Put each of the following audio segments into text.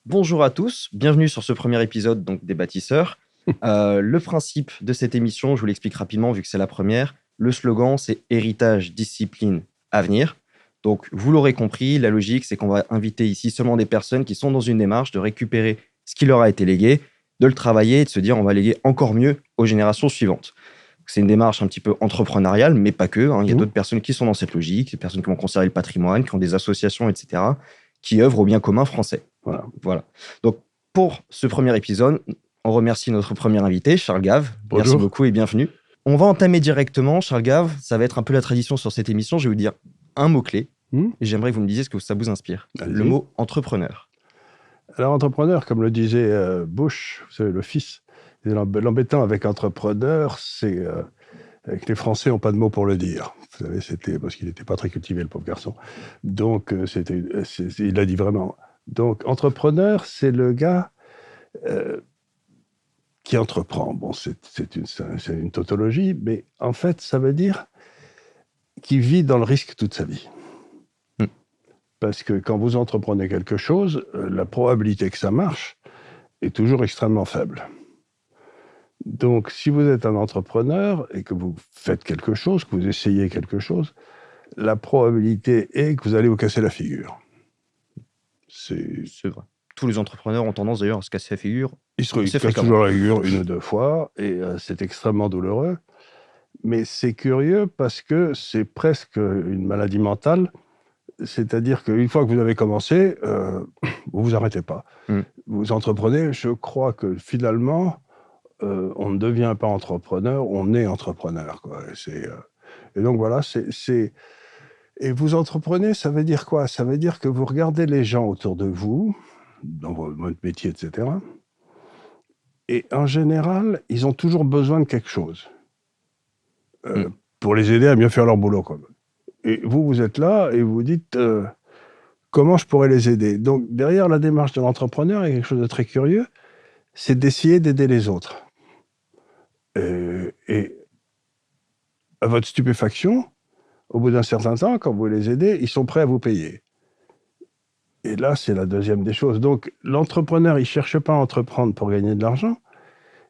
Bonjour à tous, bienvenue sur ce premier épisode donc, des Bâtisseurs. Le principe de cette émission, je vous l'explique rapidement vu que c'est la première. Le slogan, c'est héritage, discipline, avenir. Donc, vous l'aurez compris, la logique, c'est qu'on va inviter ici seulement des personnes qui sont dans une démarche de récupérer ce qui leur a été légué, de le travailler et de se dire on va léguer encore mieux aux générations suivantes. C'est une démarche un petit peu entrepreneuriale, mais pas que. Il y a d'autres personnes qui sont dans cette logique, des personnes qui vont conserver le patrimoine, qui ont des associations, etc., qui œuvrent au bien commun français. Voilà. Donc, pour ce premier épisode, on remercie notre premier invité, Charles Gave. Bonjour. Merci beaucoup et bienvenue. On va entamer directement, Charles Gave. Ça va être un peu la tradition sur cette émission. Je vais vous dire un mot-clé et j'aimerais que vous me disiez ce que ça vous inspire. Allez-y. Le mot entrepreneur. Alors, entrepreneur, comme le disait Bush, vous savez, le fils, l'embêtant avec entrepreneur, c'est que les Français n'ont pas de mots pour le dire. Vous savez, c'était parce qu'il n'était pas très cultivé, le pauvre garçon. Donc, il l'a dit vraiment. Donc, entrepreneur, c'est le gars qui entreprend. Bon, c'est une tautologie, mais en fait, ça veut dire qu'il vit dans le risque toute sa vie. Parce que quand vous entreprenez quelque chose, la probabilité que ça marche est toujours extrêmement faible. Donc, si vous êtes un entrepreneur et que vous faites quelque chose, que vous essayez quelque chose, la probabilité est que vous allez vous casser la figure. C'est vrai. Tous les entrepreneurs ont tendance d'ailleurs à se casser la figure. Ils se cassent toujours la figure une ou deux fois et c'est extrêmement douloureux. Mais c'est curieux parce que c'est presque une maladie mentale. C'est-à-dire qu'une fois que vous avez commencé, vous ne vous arrêtez pas. Vous entreprenez, je crois que finalement, on ne devient pas entrepreneur, on est entrepreneur, quoi. Et donc voilà, Et vous entreprenez, ça veut dire quoi? Ça veut dire que vous regardez les gens autour de vous, dans votre métier, etc. Et en général, ils ont toujours besoin de quelque chose pour les aider à mieux faire leur boulot, quoi. Et vous êtes là et vous vous dites comment je pourrais les aider. Donc, derrière la démarche de l'entrepreneur, il y a quelque chose de très curieux, c'est d'essayer d'aider les autres. Et à votre stupéfaction, au bout d'un certain temps, quand vous les aidez, ils sont prêts à vous payer. Et là, c'est la deuxième des choses. Donc, l'entrepreneur, il ne cherche pas à entreprendre pour gagner de l'argent.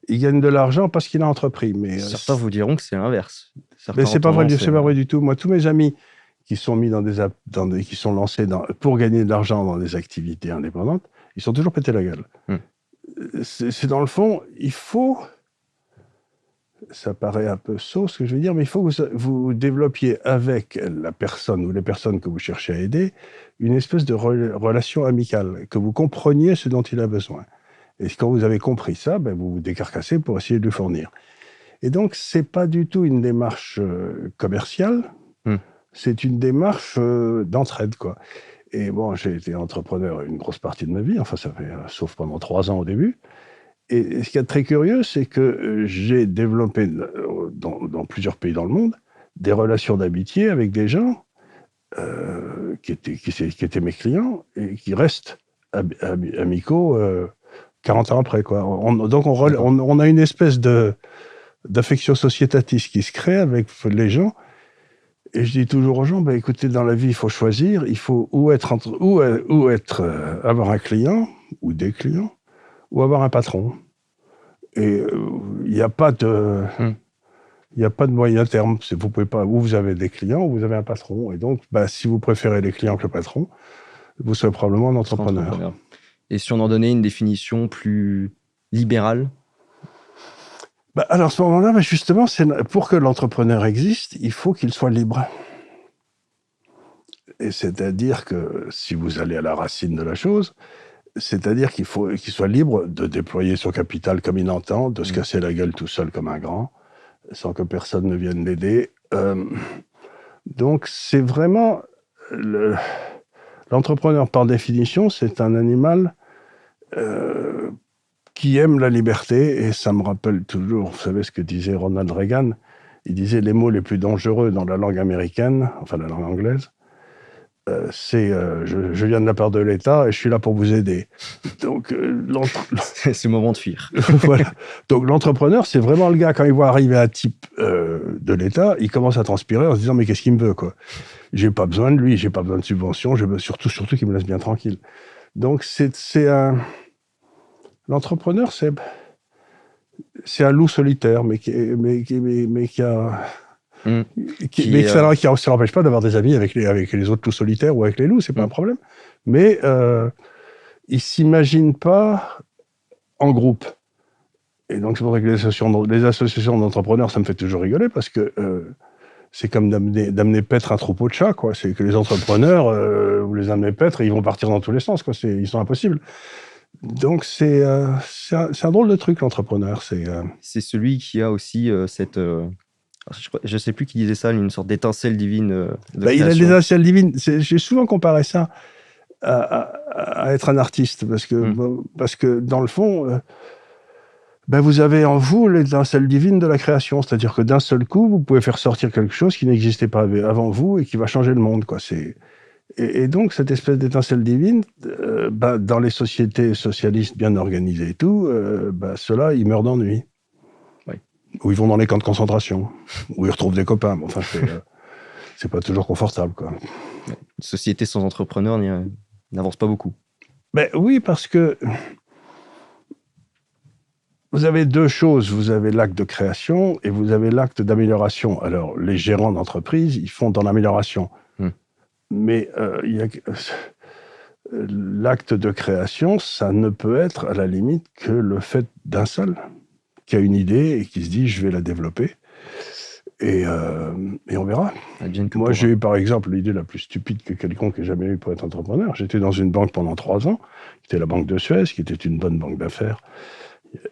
Il gagne de l'argent parce qu'il a entrepris. Mais certains vous diront que c'est l'inverse. Mais c'est pas vrai du tout. Moi, tous mes amis qui sont mis qui sont lancés pour gagner de l'argent dans des activités indépendantes, ils sont toujours pétés la gueule. C'est dans le fond, il faut, ça paraît un peu sot ce que je veux dire, mais il faut que vous développiez avec la personne ou les personnes que vous cherchez à aider une espèce de relation amicale, que vous compreniez ce dont il a besoin. Et quand vous avez compris ça, vous vous décarcassez pour essayer de lui fournir. Et donc, c'est pas du tout une démarche commerciale, c'est une démarche d'entraide, quoi. Et bon, j'ai été entrepreneur une grosse partie de ma vie, enfin, ça fait, sauf pendant 3 ans au début. Et ce qui est très curieux, c'est que j'ai développé dans plusieurs pays dans le monde des relations d'amitié avec des gens qui étaient mes clients et qui restent amicaux 40 ans après, quoi. Donc, on a une espèce d'affection sociétatiste qui se crée avec les gens. Et je dis toujours aux gens, écoutez, dans la vie, il faut choisir, il faut avoir un client, ou des clients, ou avoir un patron. Et il n'y a pas de moyen terme. Vous pouvez pas, ou vous avez des clients, ou vous avez un patron. Et donc, si vous préférez les clients que le patron, vous serez probablement un entrepreneur. Et si on en donnait une définition plus libérale? Alors, à ce moment-là, justement, pour que l'entrepreneur existe, il faut qu'il soit libre. Et c'est-à-dire que, si vous allez à la racine de la chose, c'est-à-dire qu'il faut qu'il soit libre de déployer son capital comme il entend, de se casser la gueule tout seul comme un grand, sans que personne ne vienne l'aider. Donc, c'est vraiment... L'entrepreneur, par définition, c'est un animal qui aime la liberté, et ça me rappelle toujours, vous savez ce que disait Ronald Reagan, il disait les mots les plus dangereux dans la langue américaine, enfin la langue anglaise, c'est je viens de la part de l'État et je suis là pour vous aider. Donc, c'est le moment de fuir. Voilà. Donc, l'entrepreneur, c'est vraiment le gars, quand il voit arriver un type de l'État, il commence à transpirer en se disant, mais qu'est-ce qu'il me veut, quoi? J'ai pas besoin de lui, j'ai pas besoin de subventions, je veux surtout qu'il me laisse bien tranquille. Donc, l'entrepreneur, c'est un loup solitaire, mais qui a... ça n'empêche pas d'avoir des amis avec les autres loups solitaires ou avec les loups, c'est pas un problème. Mais il s'imagine pas en groupe. Et donc, c'est pour ça que les associations d'entrepreneurs, ça me fait toujours rigoler, parce que c'est comme d'amener paître un troupeau de chats, quoi. C'est que les entrepreneurs, vous les amenez paître et ils vont partir dans tous les sens, quoi. Ils sont impossibles. Donc, c'est un drôle de truc, l'entrepreneur. C'est celui qui a aussi cette... je ne sais plus qui disait ça, une sorte d'étincelle divine de il création. a l'étincelle divine. J'ai souvent comparé ça à être un artiste, parce que dans le fond... vous avez en vous l'étincelle divine de la création, c'est-à-dire que d'un seul coup, vous pouvez faire sortir quelque chose qui n'existait pas avant vous et qui va changer le monde, quoi. Et donc, cette espèce d'étincelle divine, dans les sociétés socialistes bien organisées et tout, ceux-là, ils meurent d'ennui. Oui. Ou ils vont dans les camps de concentration, où ils retrouvent des copains. Enfin, c'est pas toujours confortable, quoi. Une société sans entrepreneur n'avance pas beaucoup. Oui, parce que vous avez deux choses. Vous avez l'acte de création et vous avez l'acte d'amélioration. Alors, les gérants d'entreprise, ils font dans l'amélioration. Mais l'acte de création, ça ne peut être, à la limite, que le fait d'un seul qui a une idée et qui se dit « je vais la développer ». Et on verra. Moi, j'ai eu, par exemple, l'idée la plus stupide que quelconque ait jamais eue pour être entrepreneur. J'étais dans une banque pendant 3 ans, qui était la Banque de Suez, qui était une bonne banque d'affaires.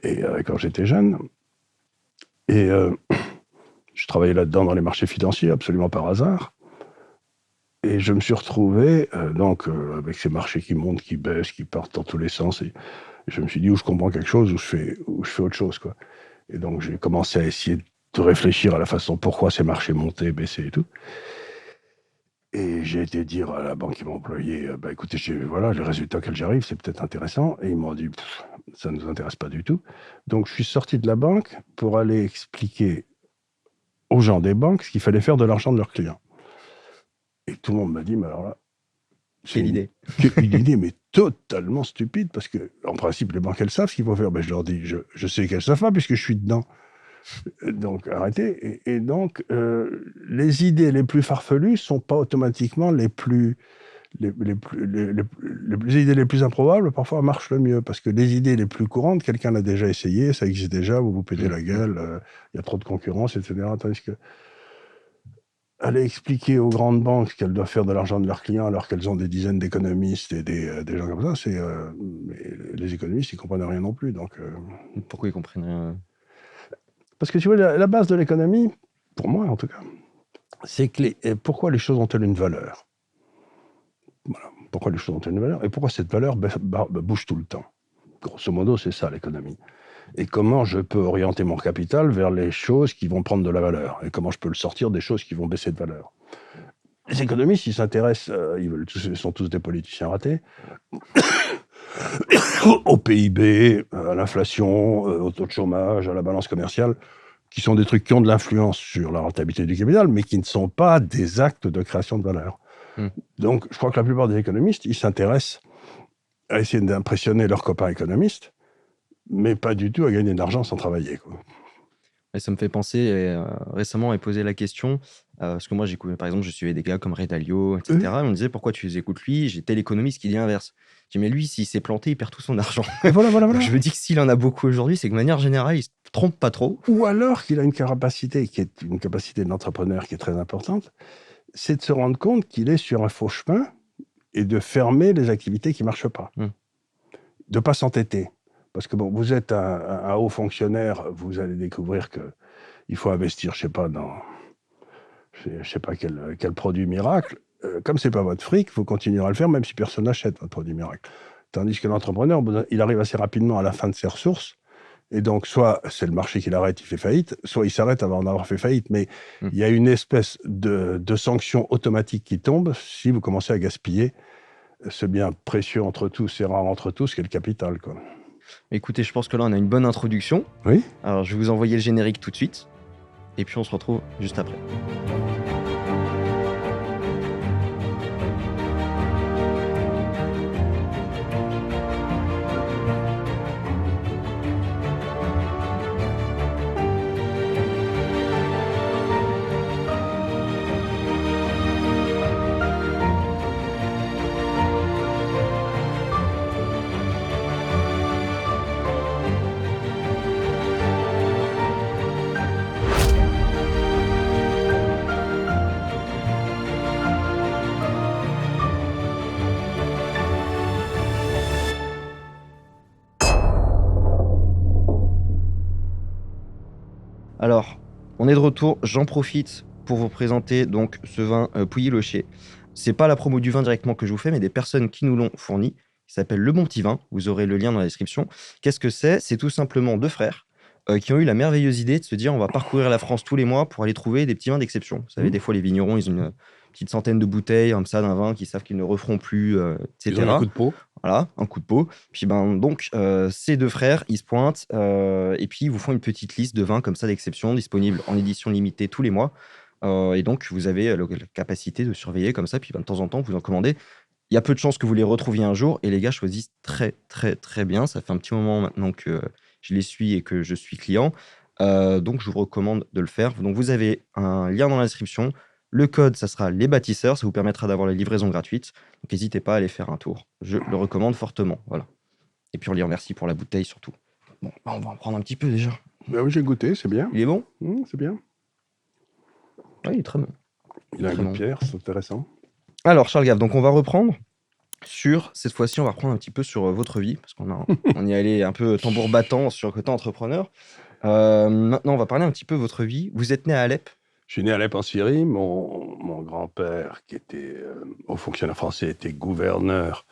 Et quand j'étais jeune, et je travaillais là-dedans dans les marchés financiers, absolument par hasard, et je me suis retrouvé avec ces marchés qui montent, qui baissent, qui partent dans tous les sens, et je me suis dit, ou je comprends quelque chose, ou je fais autre chose, quoi. Et donc j'ai commencé à essayer de réfléchir à la façon pourquoi ces marchés montaient, baissaient et tout. Et j'ai été dire à la banque qui m'a employé, écoutez, voilà, les résultats auxquels j'arrive, c'est peut-être intéressant. Et ils m'ont dit, ça ne nous intéresse pas du tout. Donc, je suis sorti de la banque pour aller expliquer aux gens des banques ce qu'il fallait faire de l'argent de leurs clients. Et tout le monde m'a dit, mais alors là... Quelle idée. Une idée, mais totalement stupide, parce que, en principe, les banques, elles savent ce qu'il faut faire. Je leur dis, je sais qu'elles savent pas, puisque je suis dedans. Donc, arrêtez. Et donc, les idées les plus farfelues ne sont pas automatiquement les idées les plus improbables, parfois marchent le mieux. Parce que les idées les plus courantes, quelqu'un l'a déjà essayé, ça existe déjà, vous vous pétez la gueule, il y a trop de concurrence, etc. Tandis que aller expliquer aux grandes banques qu'elles doivent faire de l'argent de leurs clients alors qu'elles ont des dizaines d'économistes et des gens comme ça, les économistes, ils ne comprennent rien non plus. Donc, pourquoi ils comprennent rien? Parce que tu vois, la base de l'économie, pour moi en tout cas, c'est que pourquoi les choses ont-elles une valeur? Voilà. Pourquoi les choses ont-elles une valeur? Et pourquoi cette valeur bouge tout le temps? Grosso modo, c'est ça l'économie. Et comment je peux orienter mon capital vers les choses qui vont prendre de la valeur? Et comment je peux le sortir des choses qui vont baisser de valeur? Les économistes, ils s'intéressent, ils sont tous des politiciens ratés, au PIB, à l'inflation, au taux de chômage, à la balance commerciale, qui sont des trucs qui ont de l'influence sur la rentabilité du capital, mais qui ne sont pas des actes de création de valeur. Donc, je crois que la plupart des économistes, ils s'intéressent à essayer d'impressionner leurs copains économistes, mais pas du tout à gagner de l'argent sans travailler, quoi. Et ça me fait penser, récemment, on m'a posé la question, parce que moi, par exemple, je suivais des gars comme Ray Dalio, etc. Et on me disait, pourquoi tu les écoutes lui? J'ai tel économiste qui dit l'inverse. Je dis, mais lui, s'il s'est planté, il perd tout son argent. Voilà. Je me dis que s'il en a beaucoup aujourd'hui, c'est que de manière générale, il se trompe pas trop. Ou alors qu'il a une capacité qui est une capacité de l'entrepreneur qui est très importante, c'est de se rendre compte qu'il est sur un faux chemin et de fermer les activités qui ne marchent pas. De ne pas s'entêter. Parce que bon, vous êtes un haut fonctionnaire, vous allez découvrir qu'il faut investir, je ne sais pas quel produit miracle. Comme ce n'est pas votre fric, vous continuerez à le faire même si personne n'achète votre produit miracle. Tandis que l'entrepreneur, il arrive assez rapidement à la fin de ses ressources. Et donc, soit c'est le marché qui l'arrête, il fait faillite, soit il s'arrête avant d'avoir fait faillite. Mais il y a une espèce de sanction automatique qui tombe si vous commencez à gaspiller ce bien précieux entre tous et rare entre tous qu'est le capital, quoi. Écoutez, je pense que là, on a une bonne introduction. Oui. Alors, je vais vous envoyer le générique tout de suite. Et puis, on se retrouve juste après. Alors, on est de retour. J'en profite pour vous présenter donc ce vin Pouilly-Locher. C'est pas la promo du vin directement que je vous fais, mais des personnes qui nous l'ont fourni. Il s'appelle Le Bon Petit Vin. Vous aurez le lien dans la description. Qu'est-ce que c'est? C'est tout simplement deux frères qui ont eu la merveilleuse idée de se dire on va parcourir la France tous les mois pour aller trouver des petits vins d'exception. Vous savez, des fois, les vignerons, ils ont une petite centaine de bouteilles comme ça d'un vin qu'ils savent qu'ils ne referont plus, etc. Ils ont un coup de peau. Voilà, un coup de peau. Puis ces deux frères, ils se pointent et puis ils vous font une petite liste de vins comme ça d'exception, disponibles en édition limitée tous les mois. Et donc, vous avez la capacité de surveiller comme ça. Puis de temps en temps, vous en commandez. Il y a peu de chances que vous les retrouviez un jour. Et les gars choisissent très, très, très bien. Ça fait un petit moment maintenant que je les suis et que je suis client. Donc, je vous recommande de le faire. Donc, vous avez un lien dans la description. Le code, ça sera les bâtisseurs. Ça vous permettra d'avoir la livraison gratuite. Donc, n'hésitez pas à aller faire un tour. Je le recommande fortement. Voilà. Et puis, on les remercie pour la bouteille surtout. Bon, on va en prendre un petit peu déjà. Ben oui, j'ai goûté, c'est bien. Il est bon? C'est bien. Oui, il est très bon. Il a un goût de pierre, c'est intéressant. Alors, Charles Gave, donc on va reprendre cette fois-ci, on va reprendre un petit peu sur votre vie, parce on y allait un peu tambour battant sur le côté entrepreneur. Maintenant, on va parler un petit peu de votre vie. Vous êtes né à Alep? Je suis né à Alep en Syrie. Mon grand-père, qui était haut fonctionnaire français, était gouverneur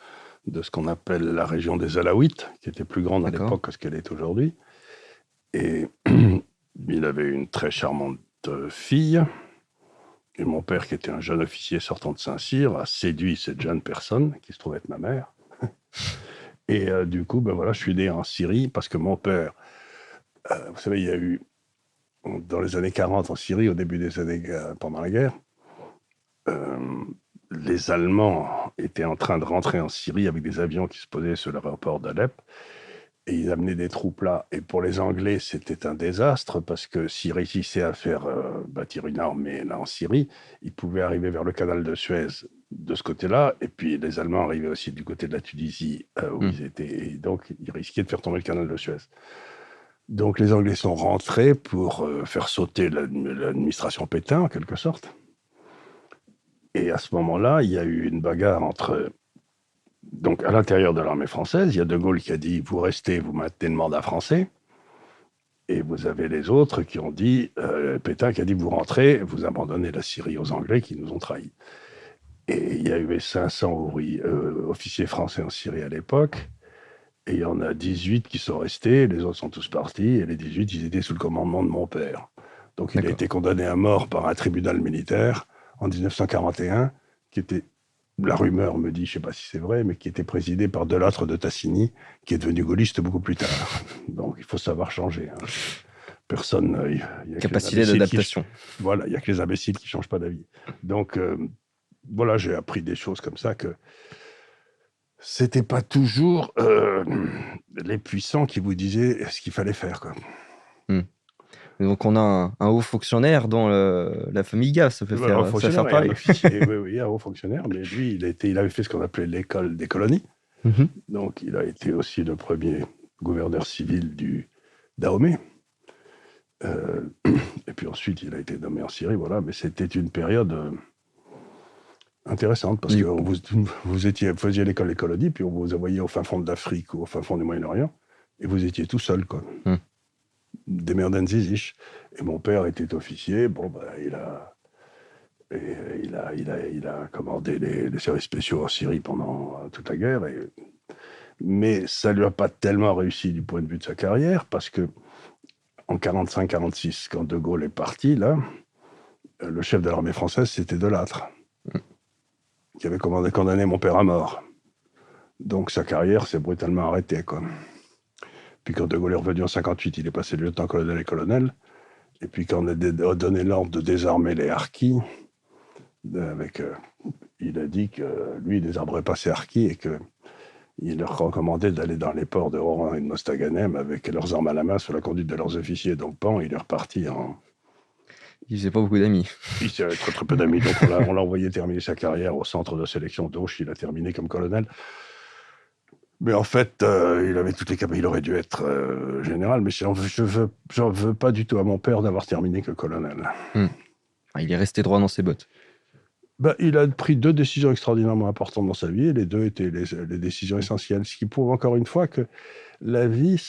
de ce qu'on appelle la région des Alaouites, qui était plus grande à l'époque que ce qu'elle est aujourd'hui. Et il avait une très charmante fille. Et mon père, qui était un jeune officier sortant de Saint-Cyr, a séduit cette jeune personne, qui se trouvait être ma mère. Et du coup, je suis né en Syrie, parce que mon père... vous savez, il y a eu, dans les années 40 en Syrie, au début des années... pendant la guerre, les Allemands étaient en train de rentrer en Syrie avec des avions qui se posaient sur l'aéroport d'Alep. Et ils amenaient des troupes là. Et pour les Anglais, c'était un désastre parce que s'ils réussissaient à faire bâtir une armée là en Syrie, ils pouvaient arriver vers le canal de Suez de ce côté-là. Et puis les Allemands arrivaient aussi du côté de la Tunisie où ils étaient. Et donc, ils risquaient de faire tomber le canal de Suez. Donc les Anglais sont rentrés pour faire sauter l'administration Pétain, en quelque sorte. Et à ce moment-là, il y a eu une bagarre entre... Donc, à l'intérieur de l'armée française, il y a De Gaulle qui a dit « Vous restez, vous maintenez le mandat français ». Et vous avez les autres qui ont dit Pétain qui a dit « Vous rentrez, vous abandonnez la Syrie aux Anglais qui nous ont trahis ». Et il y a eu 500 officiers français en Syrie à l'époque. Et il y en a 18 qui sont restés, les autres sont tous partis. Et les 18, ils étaient sous le commandement de mon père. Donc, il a été condamné à mort par un tribunal militaire en 1941, qui était... La rumeur me dit, je ne sais pas si c'est vrai, mais qui était présidé par Delattre de Tassigny, qui est devenu gaulliste beaucoup plus tard. Donc, il faut savoir changer. Hein. Personne... Capacité d'adaptation. Voilà, il n'y a que les imbéciles qui ne changent pas d'avis. Donc, voilà, j'ai appris des choses comme ça que c'était pas toujours les puissants qui vous disaient ce qu'il fallait faire, quoi. Donc, on a un haut fonctionnaire dans la famille Gave, ça peut faire pareil. Oui, un haut fonctionnaire, mais lui, il avait fait ce qu'on appelait l'école des colonies. Donc, il a été aussi le premier gouverneur civil du Dahomey. Et puis ensuite, il a été nommé en Syrie, voilà. Mais c'était une période intéressante, parce que vous faisiez l'école des colonies, puis on vous envoyait au fin fond de l'Afrique ou au fin fond du Moyen-Orient, et vous étiez tout seul, quoi. Des merden ziziches. Et mon père était officier. Il a commandé les services spéciaux en Syrie pendant toute la guerre. Mais ça ne lui a pas tellement réussi du point de vue de sa carrière, parce que en 45-46, quand De Gaulle est parti, là, le chef de l'armée française, c'était Delattre, qui avait condamné mon père à mort. Donc sa carrière s'est brutalement arrêtée, quoi. Puis quand De Gaulle est revenu en 58, il est passé de lieutenant-colonel et colonel. Et puis quand on a donné l'ordre de désarmer les harkis, il a dit que lui, il ne désarmerait pas ces harkis et qu'il leur recommandait d'aller dans les ports de Oran et de Mostaganem avec leurs armes à la main sous la conduite de leurs officiers. Donc il est reparti en... Il faisait pas beaucoup d'amis. Il s'est très, très peu d'amis. Donc on l'a envoyé terminer sa carrière au centre de sélection d'Auch. Il a terminé comme colonel. Mais en fait, il avait toutes les capacités. Il aurait dû être général, mais j'en veux pas du tout à mon père d'avoir terminé que colonel. Il est resté droit dans ses bottes. Il a pris 2 décisions extraordinairement importantes dans sa vie, et les 2 étaient les décisions essentielles. Ce qui prouve encore une fois que la vie,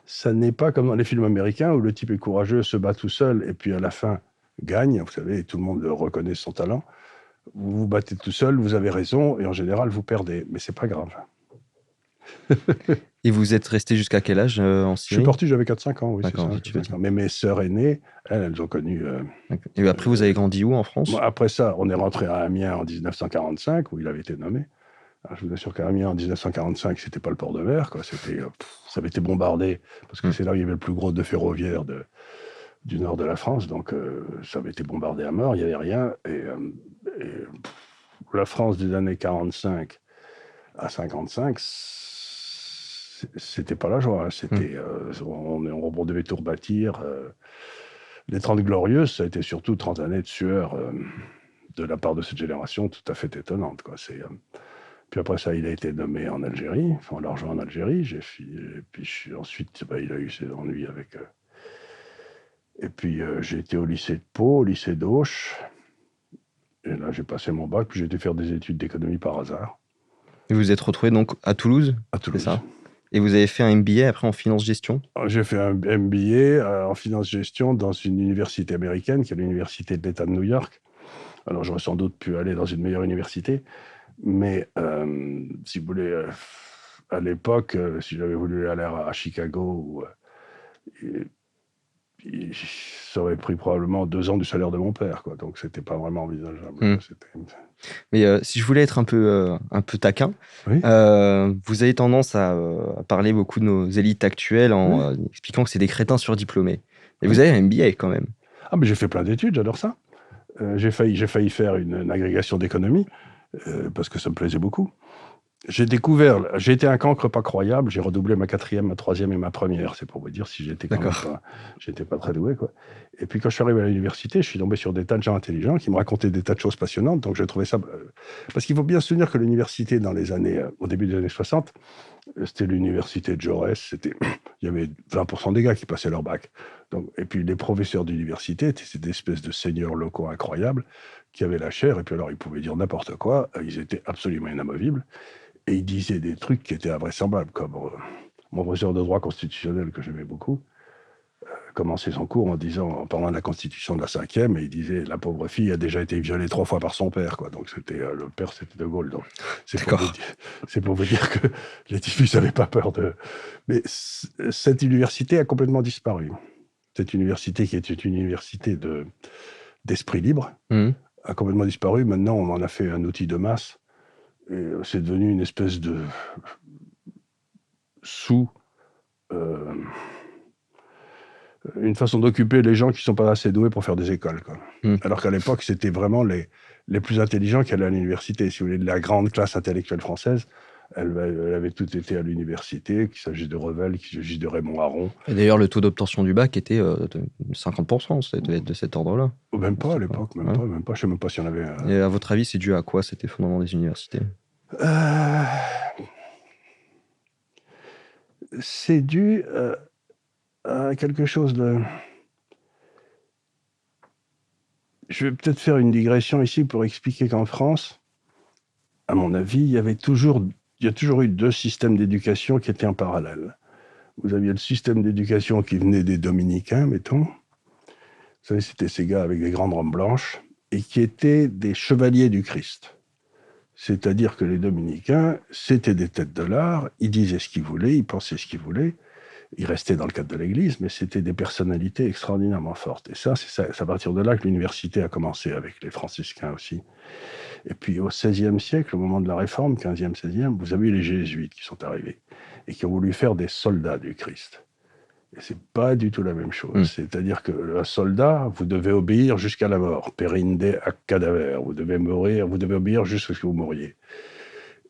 Ça n'est pas comme dans les films américains où le type est courageux, se bat tout seul et puis à la fin gagne, vous savez, et tout le monde reconnaît son talent. Vous vous battez tout seul, vous avez raison, et en général, vous perdez. Mais c'est pas grave. Et vous êtes resté jusqu'à quel âge en Je suis Syrie? parti, j'avais 4-5 ans, oui, c'est D'accord, ça. oui, tu veux 4-5 ans. dire. Mais mes sœurs aînées, elles ont connu... Et après, vous avez grandi où en France? Après ça, on est rentré à Amiens en 1945, où il avait été nommé. Alors, je vous assure qu'à Amiens, en 1945, c'était pas le port de mer, quoi. Ça avait été bombardé, parce que c'est là où il y avait le plus gros de ferroviaire du nord de la France, donc ça avait été bombardé à mort, il n'y avait rien. Et la France des années 45 à 55, c'était pas la joie. C'était, on devait tout rebâtir. Les 30 Glorieuses, ça a été surtout 30 années de sueur de la part de cette génération tout à fait étonnante, quoi. Puis après ça, il a été nommé en Algérie, enfin, on l'a rejoint en Algérie. Et puis ensuite, il a eu ses ennuis avec... Et puis j'ai été au lycée de Pau, au lycée d'Auch. Et là, j'ai passé mon bac, puis j'ai été faire des études d'économie par hasard. Et vous vous êtes retrouvé donc à Toulouse? À Toulouse. C'est ça? Et vous avez fait un MBA après en finance-gestion? J'ai fait un MBA en finance-gestion dans une université américaine, qui est l'université de l'État de New York. Alors, j'aurais sans doute pu aller dans une meilleure université, mais si vous voulez, à l'époque, si j'avais voulu aller à Chicago, ça aurait pris probablement 2 ans du salaire de mon père, quoi. Donc, c'était pas vraiment envisageable. Mais si je voulais être un peu taquin, oui. Vous avez tendance à parler beaucoup de nos élites actuelles en expliquant que c'est des crétins surdiplômés. Et vous avez un MBA quand même. Ah, mais j'ai fait plein d'études, j'adore ça. J'ai failli faire une agrégation d'économie, parce que ça me plaisait beaucoup. J'ai été un cancre pas croyable, j'ai redoublé ma 4e, ma 3e et ma première, c'est pour vous dire si j'étais j'étais pas très doué, quoi. Et puis quand je suis arrivé à l'université, je suis tombé sur des tas de gens intelligents qui me racontaient des tas de choses passionnantes, donc j'ai trouvé ça... parce qu'il faut bien se souvenir que l'université, au début des années 60, c'était l'université de Jaurès, il y avait 20% des gars qui passaient leur bac. Donc, et puis les professeurs d'université étaient des espèces de seigneurs locaux incroyables qui avaient la chair, et puis alors ils pouvaient dire n'importe quoi, ils étaient absolument inamovibles. Et il disait des trucs qui étaient invraisemblables, comme mon professeur de droit constitutionnel, que j'aimais beaucoup, commençait son cours en parlant de la Constitution de la 5e, et il disait « La pauvre fille a déjà été violée 3 fois par son père. » Donc le père, c'était De Gaulle. Donc c'est pour vous dire que les typhus n'avaient pas peur de... Mais cette université a complètement disparu. Cette université, qui était une université d'esprit libre, a complètement disparu. Maintenant, on en a fait un outil de masse. Et c'est devenu une espèce de une façon d'occuper les gens qui ne sont pas assez doués pour faire des écoles, quoi. Alors qu'à l'époque, c'était vraiment les plus intelligents qui allaient à l'université. Si vous voulez, la grande classe intellectuelle française, elle avait tout été à l'université, qu'il s'agisse de Revel, qu'il s'agisse de Raymond Aron. Et d'ailleurs, le taux d'obtention du bac était de 50%, ça devait être de cet ordre-là. Même pas à l'époque, même pas. Je ne sais même pas si on avait... Et à votre avis, c'est dû à quoi cet effondrement des universités? C'est dû à quelque chose de... Je vais peut-être faire une digression ici pour expliquer qu'en France, à mon avis, il y a toujours eu 2 systèmes d'éducation qui étaient en parallèle. Vous aviez le système d'éducation qui venait des dominicains, mettons. Vous savez, c'était ces gars avec des grandes robes blanches et qui étaient des chevaliers du Christ. C'est-à-dire que les dominicains, c'était des têtes de l'art, ils disaient ce qu'ils voulaient, ils pensaient ce qu'ils voulaient, ils restaient dans le cadre de l'Église, mais c'était des personnalités extraordinairement fortes. Et c'est à partir de là que l'université a commencé, avec les franciscains aussi. Et puis au XVIe siècle, au moment de la Réforme, 15e, 16e, vous avez eu les jésuites qui sont arrivés et qui ont voulu faire des soldats du Christ. Et c'est pas du tout la même chose. C'est-à-dire que un soldat, vous devez obéir jusqu'à la mort. Perinde ac cadaver. Vous devez obéir jusqu'à ce que vous mouriez.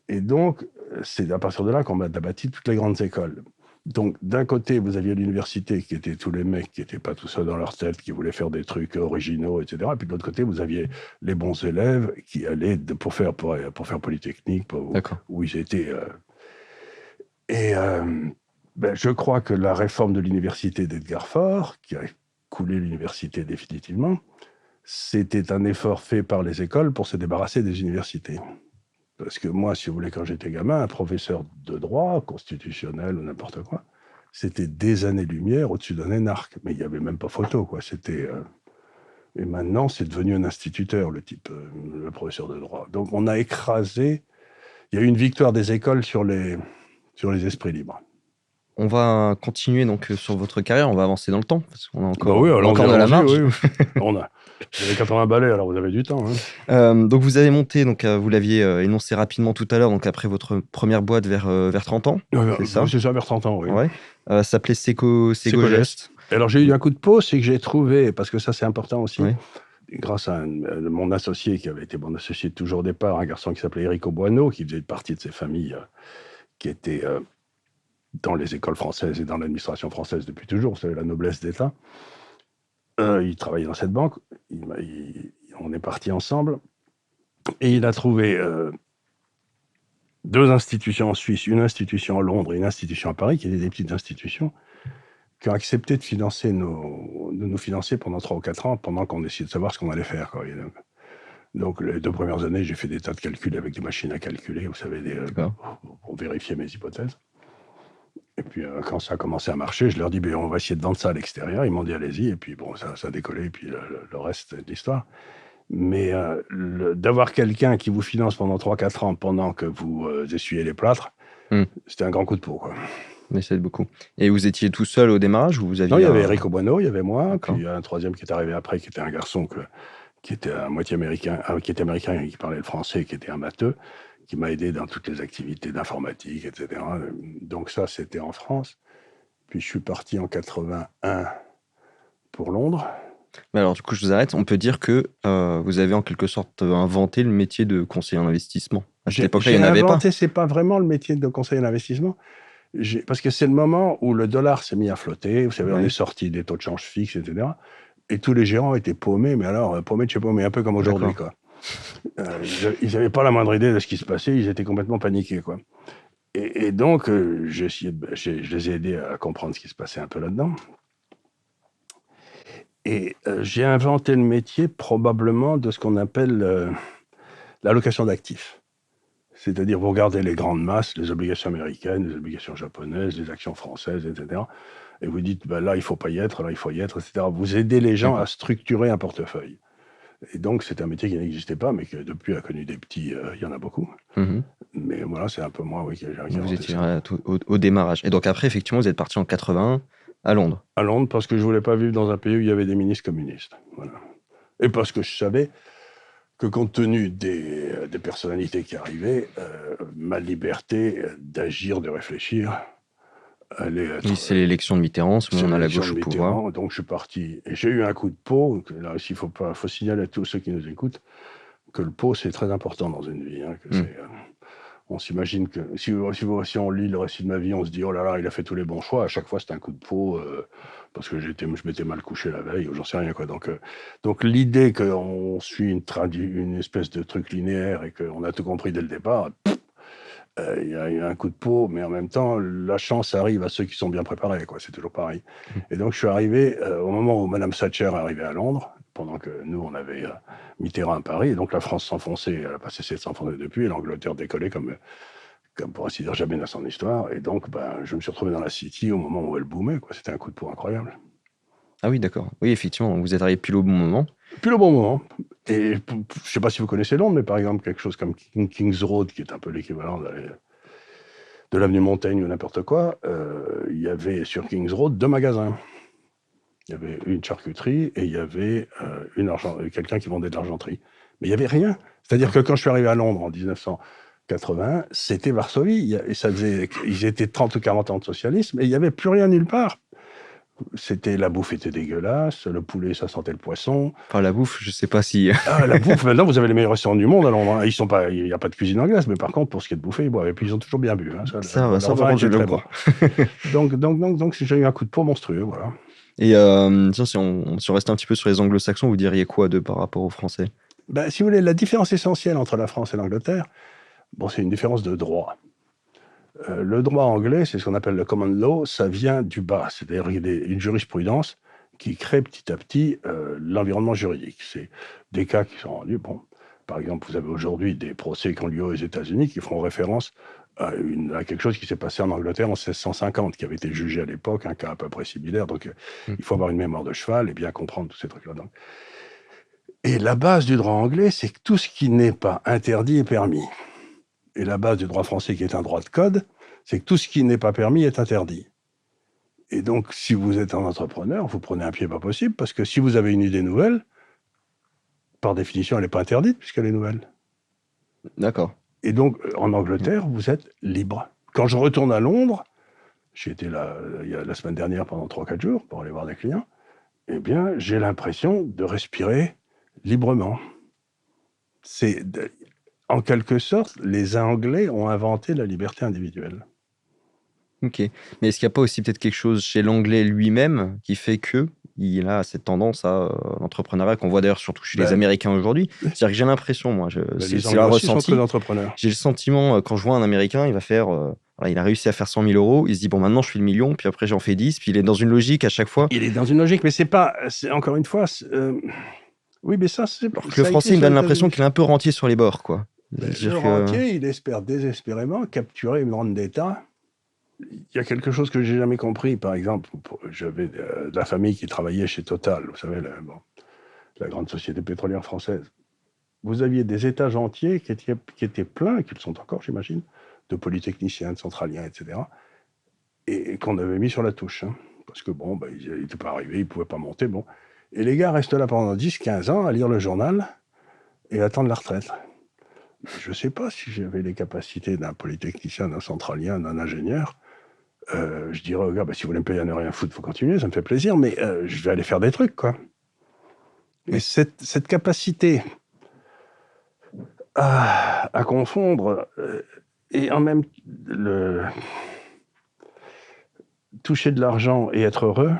Et donc, c'est à partir de là qu'on a bâti toutes les grandes écoles. Donc, d'un côté, vous aviez l'université qui étaient tous les mecs qui n'étaient pas tout seuls dans leur tête, qui voulaient faire des trucs originaux, etc. Et puis de l'autre côté, vous aviez les bons élèves qui allaient pour faire Polytechnique, où ils étaient... je crois que la réforme de l'université d'Edgar Faure, qui a coulé l'université définitivement, c'était un effort fait par les écoles pour se débarrasser des universités. Parce que moi, si vous voulez, quand j'étais gamin, un professeur de droit, constitutionnel ou n'importe quoi, c'était des années-lumière au-dessus d'un énarque. Mais il n'y avait même pas photo, quoi. C'était... Et maintenant, c'est devenu un instituteur, le type, le professeur de droit. Donc, on a écrasé... Il y a eu une victoire des écoles sur les esprits libres. On va continuer donc sur votre carrière, on va avancer dans le temps, parce qu'on a encore, oui, on a encore de la marge. Oui. Vous avez 80 balais, alors vous avez du temps. Hein. Donc vous avez monté, donc, vous l'aviez énoncé rapidement tout à l'heure, donc après votre première boîte vers 30 ans, c'est ça? C'est ça, vers 30 ans, oui. Ouais. Ça s'appelait Seco Gest. Alors j'ai eu un coup de peau, c'est que j'ai trouvé, parce que ça c'est important aussi, Ouais. grâce à mon associé, qui avait été mon associé de toujours au départ, un garçon qui s'appelait Éric Auboineau, qui faisait partie de ces familles qui étaient dans les écoles françaises et dans l'administration française depuis toujours, vous savez, la noblesse d'État. Il travaillait dans cette banque, on est partis ensemble, et il a trouvé 2 institutions en Suisse, une institution à Londres et une institution à Paris, qui étaient des petites institutions, qui ont accepté de nous financer pendant 3 ou 4 ans, pendant qu'on essayait de savoir ce qu'on allait faire, quoi. Donc, les 2 premières années, j'ai fait des tas de calculs avec des machines à calculer, vous savez, pour vérifier mes hypothèses. Et puis, quand ça a commencé à marcher, je leur dis, on va essayer de vendre ça à l'extérieur. Ils m'ont dit, allez-y. Et puis, bon, ça a décollé. Et puis, le reste de l'histoire. Mais d'avoir quelqu'un qui vous finance pendant 3-4 ans, pendant que vous essuyez les plâtres, c'était un grand coup de peau, quoi. Mais c'est beaucoup. Et vous étiez tout seul au démarrage ou vous aviez... Non, il y avait Éric Auboineau, il y avait moi, D'accord. puis un troisième qui est arrivé après, qui était un garçon qui était à moitié américain, qui était américain et qui parlait le français, qui était un matheux, qui m'a aidé dans toutes les activités d'informatique, etc. Donc ça, c'était en France. Puis je suis parti en 81 pour Londres. Mais alors, du coup, je vous arrête. On peut dire que vous avez en quelque sorte inventé le métier de conseiller en investissement. À cette époque-là, il n'y en avait pas. C'est pas vraiment le métier de conseiller en investissement. Parce que c'est le moment où le dollar s'est mis à flotter. Vous savez, on est sorti des taux de change fixes, etc. Et tous les gérants étaient paumés, mais alors, paumés de chez paumés, un peu comme aujourd'hui, quoi. Ils n'avaient pas la moindre idée de ce qui se passait, ils étaient complètement paniqués, quoi. Et donc, je les ai aidés à comprendre ce qui se passait un peu là-dedans. Et j'ai inventé le métier probablement de ce qu'on appelle l'allocation d'actifs. C'est-à-dire, vous regardez les grandes masses, les obligations américaines, les obligations japonaises, les actions françaises, etc. Et vous dites, là, il ne faut pas y être, là, il faut y être, etc. Vous aidez les gens à structurer un portefeuille. Et donc, c'est un métier qui n'existait pas, mais qui, depuis, a connu des petits... Il y en a beaucoup. Mais voilà, c'est un peu moi, oui, qui ai inventé ça. Vous étiez au démarrage. Et donc après, effectivement, vous êtes parti en 81 à Londres. À Londres, parce que je ne voulais pas vivre dans un pays où il y avait des ministres communistes. Voilà. Et parce que je savais que compte tenu des personnalités qui arrivaient, ma liberté d'agir, de réfléchir, allait être... Oui, c'est l'élection de Mitterrand, ce moment on a la gauche au pouvoir. Donc je suis parti. Et j'ai eu un coup de peau. Là aussi, il faut signaler à tous ceux qui nous écoutent que le pot, c'est très important dans une vie. Hein, on s'imagine que si on lit le récit de ma vie, on se dit, oh là là, il a fait tous les bons choix. À chaque fois, c'est un coup de peau parce que je m'étais mal couché la veille, ou j'en sais rien, quoi. Donc l'idée qu'on suit une espèce de truc linéaire et qu'on a tout compris dès le départ, il y a eu un coup de peau, mais en même temps, la chance arrive à ceux qui sont bien préparés, quoi. C'est toujours pareil. Et donc, je suis arrivé au moment où Madame Thatcher est arrivée à Londres, pendant que nous, on avait Mitterrand à Paris, et donc la France s'enfonçait, elle n'a pas cessé de s'enfoncer depuis, et l'Angleterre décollait comme pour ainsi dire jamais dans son histoire. Et donc, je me suis retrouvé dans la City au moment où elle boomait, quoi. C'était un coup de peau incroyable. Ah oui, d'accord. Oui, effectivement, vous êtes arrivé pile au bon moment. Pile au bon moment. Et je ne sais pas si vous connaissez Londres, mais par exemple, quelque chose comme King's Road, qui est un peu l'équivalent de l'avenue Montaigne ou n'importe quoi, il y avait sur King's Road 2 magasins. Il y avait une charcuterie et il y avait quelqu'un qui vendait de l'argenterie. Mais il n'y avait rien. C'est-à-dire que quand je suis arrivé à Londres en 1980, c'était Varsovie. Ils étaient 30 ou 40 ans de socialisme et il n'y avait plus rien nulle part. La bouffe était dégueulasse, le poulet, ça sentait le poisson. Enfin, la bouffe, je ne sais pas si... La bouffe, maintenant, vous avez les meilleurs restaurants du monde à Londres. Il n'y a pas de cuisine anglaise, mais par contre, pour ce qui est de bouffer, ils boivent. Et puis, ils ont toujours bien bu. Hein. Ça va, je le crois. Donc, j'ai eu un coup de peau monstrueux, voilà. Et si on reste un petit peu sur les anglo-saxons, vous diriez quoi d'eux par rapport aux Français ? Si vous voulez, la différence essentielle entre la France et l'Angleterre, c'est une différence de droit. Le droit anglais, c'est ce qu'on appelle le common law, ça vient du bas, c'est-à-dire une jurisprudence qui crée petit à petit l'environnement juridique. C'est des cas qui sont rendus, par exemple, vous avez aujourd'hui des procès qui ont lieu aux États-Unis qui font référence à quelque chose qui s'est passé en Angleterre en 1650, qui avait été jugé à l'époque, un cas à peu près similaire. Donc, il faut avoir une mémoire de cheval et bien comprendre tous ces trucs-là. Donc. Et la base du droit anglais, c'est que tout ce qui n'est pas interdit est permis. Et la base du droit français, qui est un droit de code, c'est que tout ce qui n'est pas permis est interdit. Et donc, si vous êtes un entrepreneur, vous prenez un pied pas possible, parce que si vous avez une idée nouvelle, par définition, elle n'est pas interdite, puisqu'elle est nouvelle. D'accord. Et donc, en Angleterre, vous êtes libre. Quand je retourne à Londres, j'ai été là la semaine dernière pendant 3-4 jours pour aller voir des clients, eh bien, j'ai l'impression de respirer librement. En quelque sorte, les Anglais ont inventé la liberté individuelle. Ok. Mais est-ce qu'il n'y a pas aussi peut-être quelque chose chez l'anglais lui-même qui fait qu'il a cette tendance à l'entrepreneuriat qu'on voit d'ailleurs surtout chez les Américains aujourd'hui? C'est-à-dire que j'ai l'impression, moi, c'est un ressenti. J'ai le sentiment, quand je vois un Américain, il va faire, il a réussi à faire 100 000 euros, il se dit, bon, maintenant je fais le million, puis après j'en fais 10, puis il est dans une logique à chaque fois. Il est dans une logique, mais c'est encore une fois, oui, mais ça, c'est... Alors que le français, il me donne l'impression qu'il est un peu rentier sur les bords, quoi. Le rentier, il espère désespérément capturer une grande d'État. Il y a quelque chose que j'ai jamais compris. Par exemple, j'avais de la famille qui travaillait chez Total, vous savez, la grande société pétrolière française. Vous aviez des étages entiers qui étaient pleins, qui le sont encore, j'imagine, de polytechniciens, de centraliens, etc. Et qu'on avait mis sur la touche. Hein, parce que, bon, ils n'étaient pas arrivés, ils ne pouvaient pas monter. Bon. Et les gars restent là pendant 10-15 ans à lire le journal et attendre la retraite. Je ne sais pas si j'avais les capacités d'un polytechnicien, d'un centralien, d'un ingénieur. Je dirais aux gars, si vous voulez me payer à ne rien foutre, il faut continuer, ça me fait plaisir, mais je vais aller faire des trucs, quoi. Et cette capacité à confondre et en même toucher de l'argent et être heureux,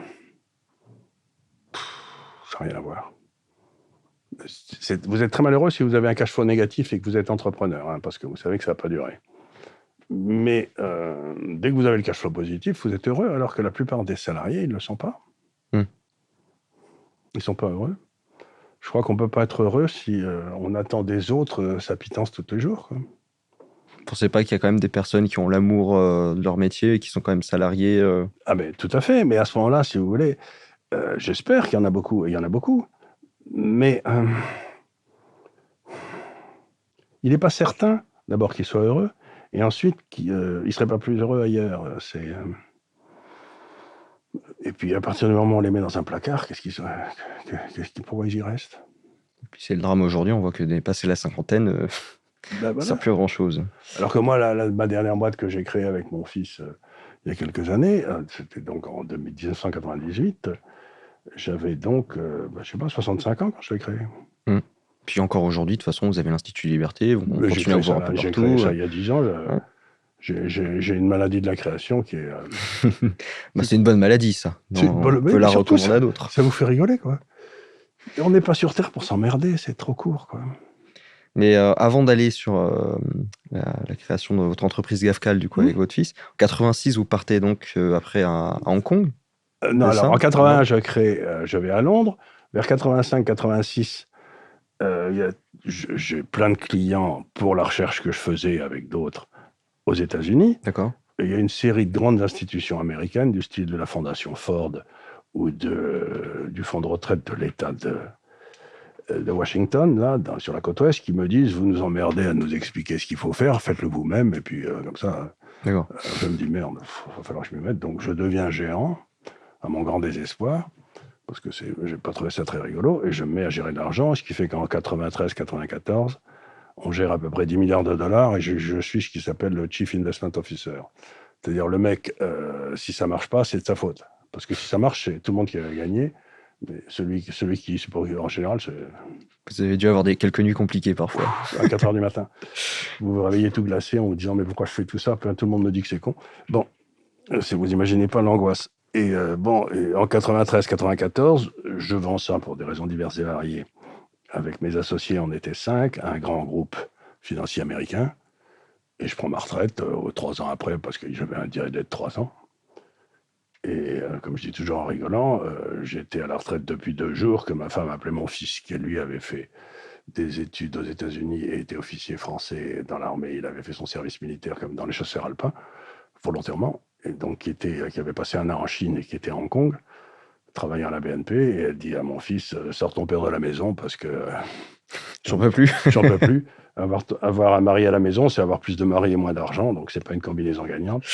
ça n'a rien à voir. Vous êtes très malheureux si vous avez un cash flow négatif et que vous êtes entrepreneur, hein, parce que vous savez que ça ne va pas durer. Mais dès que vous avez le cash flow positif, vous êtes heureux, alors que la plupart des salariés, ils ne le sont pas. Ils ne sont pas heureux. Je crois qu'on ne peut pas être heureux si on attend des autres sa pitance tous les jours. Quoi. Vous ne pensez pas qu'il y a quand même des personnes qui ont l'amour de leur métier et qui sont quand même salariés Ah mais tout à fait, mais à ce moment-là, si vous voulez, j'espère qu'il y en a beaucoup, et il y en a beaucoup, mais il n'est pas certain, d'abord, qu'ils soient heureux, et ensuite qu'ils ne seraient pas plus heureux ailleurs. Et puis, à partir du moment où on les met dans un placard, pourquoi ils y restent? Et puis c'est le drame aujourd'hui, on voit que dépasser la cinquantaine, ça ne sert plus à grand-chose. Alors que moi, ma dernière boîte que j'ai créée avec mon fils il y a quelques années, c'était donc en 1998, j'avais donc, je sais pas, 65 ans quand je l'ai créée. Puis encore aujourd'hui, de toute façon, vous avez l'Institut Liberté, vous continuez à vous voir un peu partout. J'ai créé ça il y a 10 ans. J'ai une maladie de la création qui est... c'est une bonne maladie, ça. On peut la recommander à d'autres. Ça vous fait rigoler, quoi. Et on n'est pas sur Terre pour s'emmerder, c'est trop court, quoi. Mais avant d'aller sur la création de votre entreprise Gafcal, du coup, avec votre fils, en 86, vous partez donc après à Hong Kong? Non, alors en 81, je vais à Londres. Vers 85-86, j'ai plein de clients pour la recherche que je faisais avec d'autres aux États-Unis. D'accord. Il y a une série de grandes institutions américaines, du style de la Fondation Ford ou du fonds de retraite de l'État de Washington, là, sur la côte ouest, qui me disent, vous nous emmerdez à nous expliquer ce qu'il faut faire, faites-le vous-même, et puis comme ça, je me dis, merde, il va falloir que je m'y mette. Donc je deviens gérant, à mon grand désespoir, parce que j'ai pas trouvé ça très rigolo, et je me mets à gérer de l'argent, ce qui fait qu'en 93-94, on gère à peu près 10 milliards de dollars, et je suis ce qui s'appelle le Chief Investment Officer. C'est-à-dire, le mec, si ça marche pas, c'est de sa faute. Parce que si ça marche, c'est tout le monde qui a gagné. Mais celui qui, en général, c'est... Vous avez dû avoir quelques nuits compliquées parfois. À 4 h du matin. Vous vous réveillez tout glacé en vous disant, mais pourquoi je fais tout ça? Tout le monde me dit que c'est con. Bon, vous imaginez pas l'angoisse. Et en 93-94, je vends ça pour des raisons diverses et variées. Avec mes associés, on était 5, un grand groupe financier américain. Et je prends ma retraite 3 ans après, parce que j'avais un durée de 3 ans. Et comme je dis toujours en rigolant, j'étais à la retraite depuis 2 jours, que ma femme appelait mon fils, qui lui avait fait des études aux États-Unis et était officier français dans l'armée. Il avait fait son service militaire comme dans les chasseurs alpins, volontairement, et donc qui avait passé un an en Chine et qui était à Hong Kong, travaillant à la BNP, et elle dit à mon fils, sors ton père de la maison parce que j'en peux plus. J'en peux plus. Avoir un mari à la maison, c'est avoir plus de mari et moins d'argent, donc c'est pas une combinaison gagnante.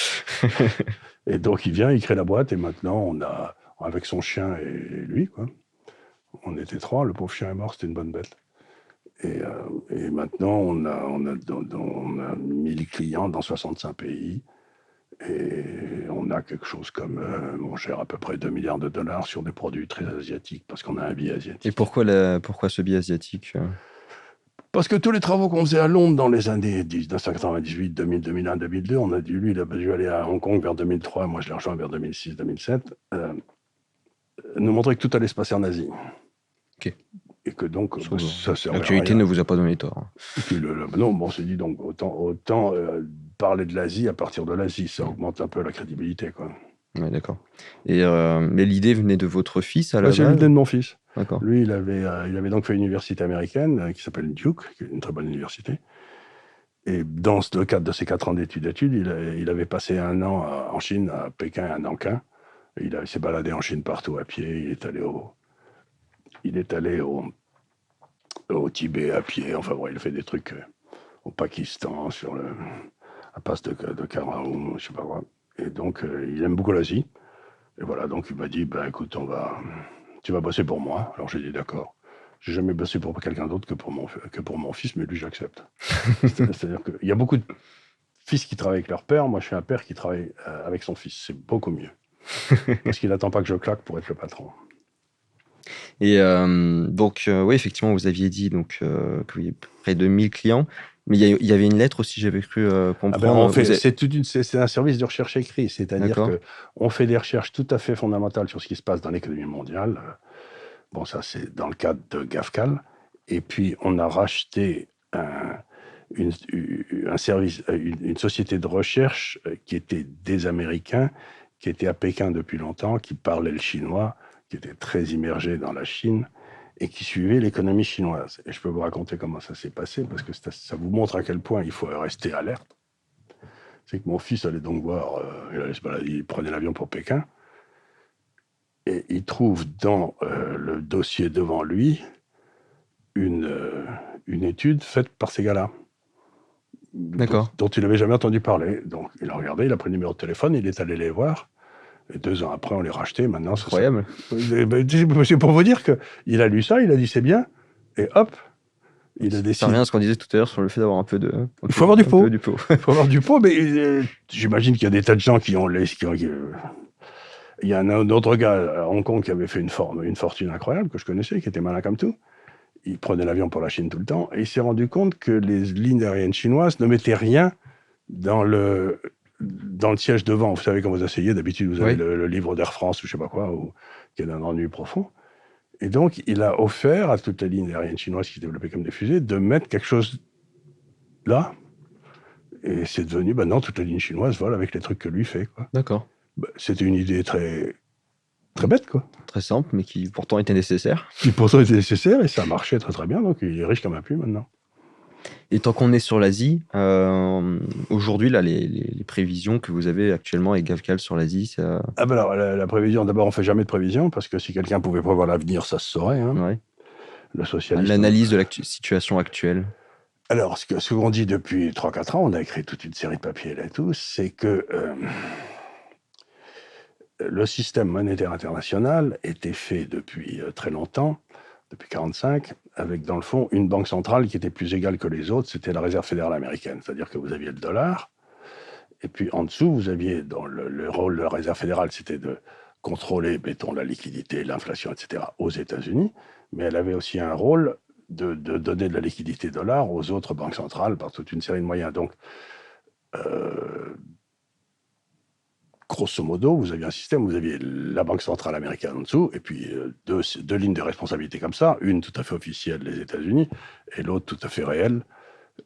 Et donc il vient, il crée la boîte, et maintenant on a, avec son chien et lui, quoi, on était 3, le pauvre chien est mort, c'était une bonne bête. Et maintenant on a 1000 clients dans 65 pays, et on a quelque chose comme, on gère à peu près 2 milliards de dollars sur des produits très asiatiques, parce qu'on a un biais asiatique. Et pourquoi ce biais asiatique Parce que tous les travaux qu'on faisait à Londres dans les années 1998, 2000, 2001, 2002, lui, il a dû aller à Hong Kong vers 2003, moi je l'ai rejoint vers 2006, 2007, nous montrait que tout allait se passer en Asie. Ok. Et que donc, ça sert à rien. L'actualité ne vous a pas donné tort. Et puis non, bon, on s'est dit donc, autant parler de l'Asie à partir de l'Asie, ça augmente un peu la crédibilité, quoi. Ouais, d'accord. Mais l'idée venait de votre fils à la base ? C'est l'idée de mon fils. D'accord. Lui, il avait donc fait une université américaine qui s'appelle Duke, qui est une très bonne université. Et dans le cadre de ses 4 ans d'études, il avait passé 1 an en Chine, à Pékin et à Nankin. Et il s'est baladé en Chine partout à pied. Il est allé au Tibet à pied. Enfin, bon, il a fait des trucs au Pakistan, à passe de Karaoum, je sais pas quoi. Et donc, il aime beaucoup l'Asie. Et voilà, donc il m'a dit, écoute, tu vas bosser pour moi. Alors j'ai dit, d'accord. J'ai jamais bossé pour quelqu'un d'autre que pour mon fils, mais lui, j'accepte. C'est-à-dire qu'il y a beaucoup de fils qui travaillent avec leur père. Moi, je suis un père qui travaille avec son fils. C'est beaucoup mieux. Parce qu'il n'attend pas que je claque pour être le patron. Et donc, oui, effectivement, vous aviez dit donc, qu'il y avait près de 1000 clients. Mais il y avait une lettre aussi, j'avais cru comprendre. C'est un service de recherche écrit, c'est-à-dire qu'on fait des recherches tout à fait fondamentales sur ce qui se passe dans l'économie mondiale. Bon, ça, c'est dans le cadre de GAFCAL. Et puis, on a racheté une société de recherche qui était des Américains, qui était à Pékin depuis longtemps, qui parlait le chinois, qui était très immergé dans la Chine, et qui suivait l'économie chinoise. Et je peux vous raconter comment ça s'est passé, parce que ça vous montre à quel point il faut rester alerte. C'est que mon fils allait donc voir, il prenait l'avion pour Pékin, et il trouve dans le dossier devant lui une étude faite par ces gars-là. D'accord. Dont il n'avait jamais entendu parler. Donc il a regardé, il a pris le numéro de téléphone, il est allé les voir. Et 2 ans après, on les rachetait. Maintenant, incroyable. C'est pour vous dire qu'il a lu ça, il a dit c'est bien, et hop, il a décidé. Ça revient à ce qu'on disait tout à l'heure sur le fait d'avoir un peu de. Il faut avoir du pot. Il faut avoir du pot, mais j'imagine qu'il y a des tas de gens qui ont il y a un autre gars à Hong Kong qui avait fait une fortune incroyable, que je connaissais, qui était malin comme tout. Il prenait l'avion pour la Chine tout le temps, et il s'est rendu compte que les lignes aériennes chinoises ne mettaient rien dans le siège devant. Vous savez, quand vous asseyez, d'habitude, vous avez le livre d'Air France ou je sais pas quoi, qui est d'un ennui profond. Et donc, il a offert à toutes les lignes aériennes chinoises qui se développaient comme des fusées de mettre quelque chose là. Et c'est devenu, non, toutes les lignes chinoises volent avec les trucs que lui fait, quoi. D'accord. C'était une idée très, très bête, quoi. Très simple, mais qui pourtant était nécessaire. Qui pourtant était nécessaire, et ça marchait très très bien, donc il est riche comme un puits maintenant. Et tant qu'on est sur l'Asie, aujourd'hui, là, les prévisions que vous avez actuellement avec GAFCAL sur l'Asie, ça... Alors, la prévision, d'abord, on ne fait jamais de prévision, parce que si quelqu'un pouvait prévoir l'avenir, ça se saurait. Hein. Ouais. Le socialisme... L'analyse de la situation actuelle. Alors, ce qu'on dit depuis 3-4 ans, on a écrit toute une série de papiers là et tout, c'est que le système monétaire international était fait depuis très longtemps, depuis 1945, avec, dans le fond, une banque centrale qui était plus égale que les autres, c'était la Réserve fédérale américaine. C'est-à-dire que vous aviez le dollar, et puis en dessous, vous aviez, dans le rôle de la Réserve fédérale, c'était de contrôler, mettons, la liquidité, l'inflation, etc., aux États-Unis, mais elle avait aussi un rôle de donner de la liquidité dollar aux autres banques centrales par toute une série de moyens. Donc, grosso modo, vous aviez un système, vous aviez la Banque centrale américaine en dessous, et puis deux lignes de responsabilité comme ça, une tout à fait officielle, les États-Unis, et l'autre tout à fait réelle,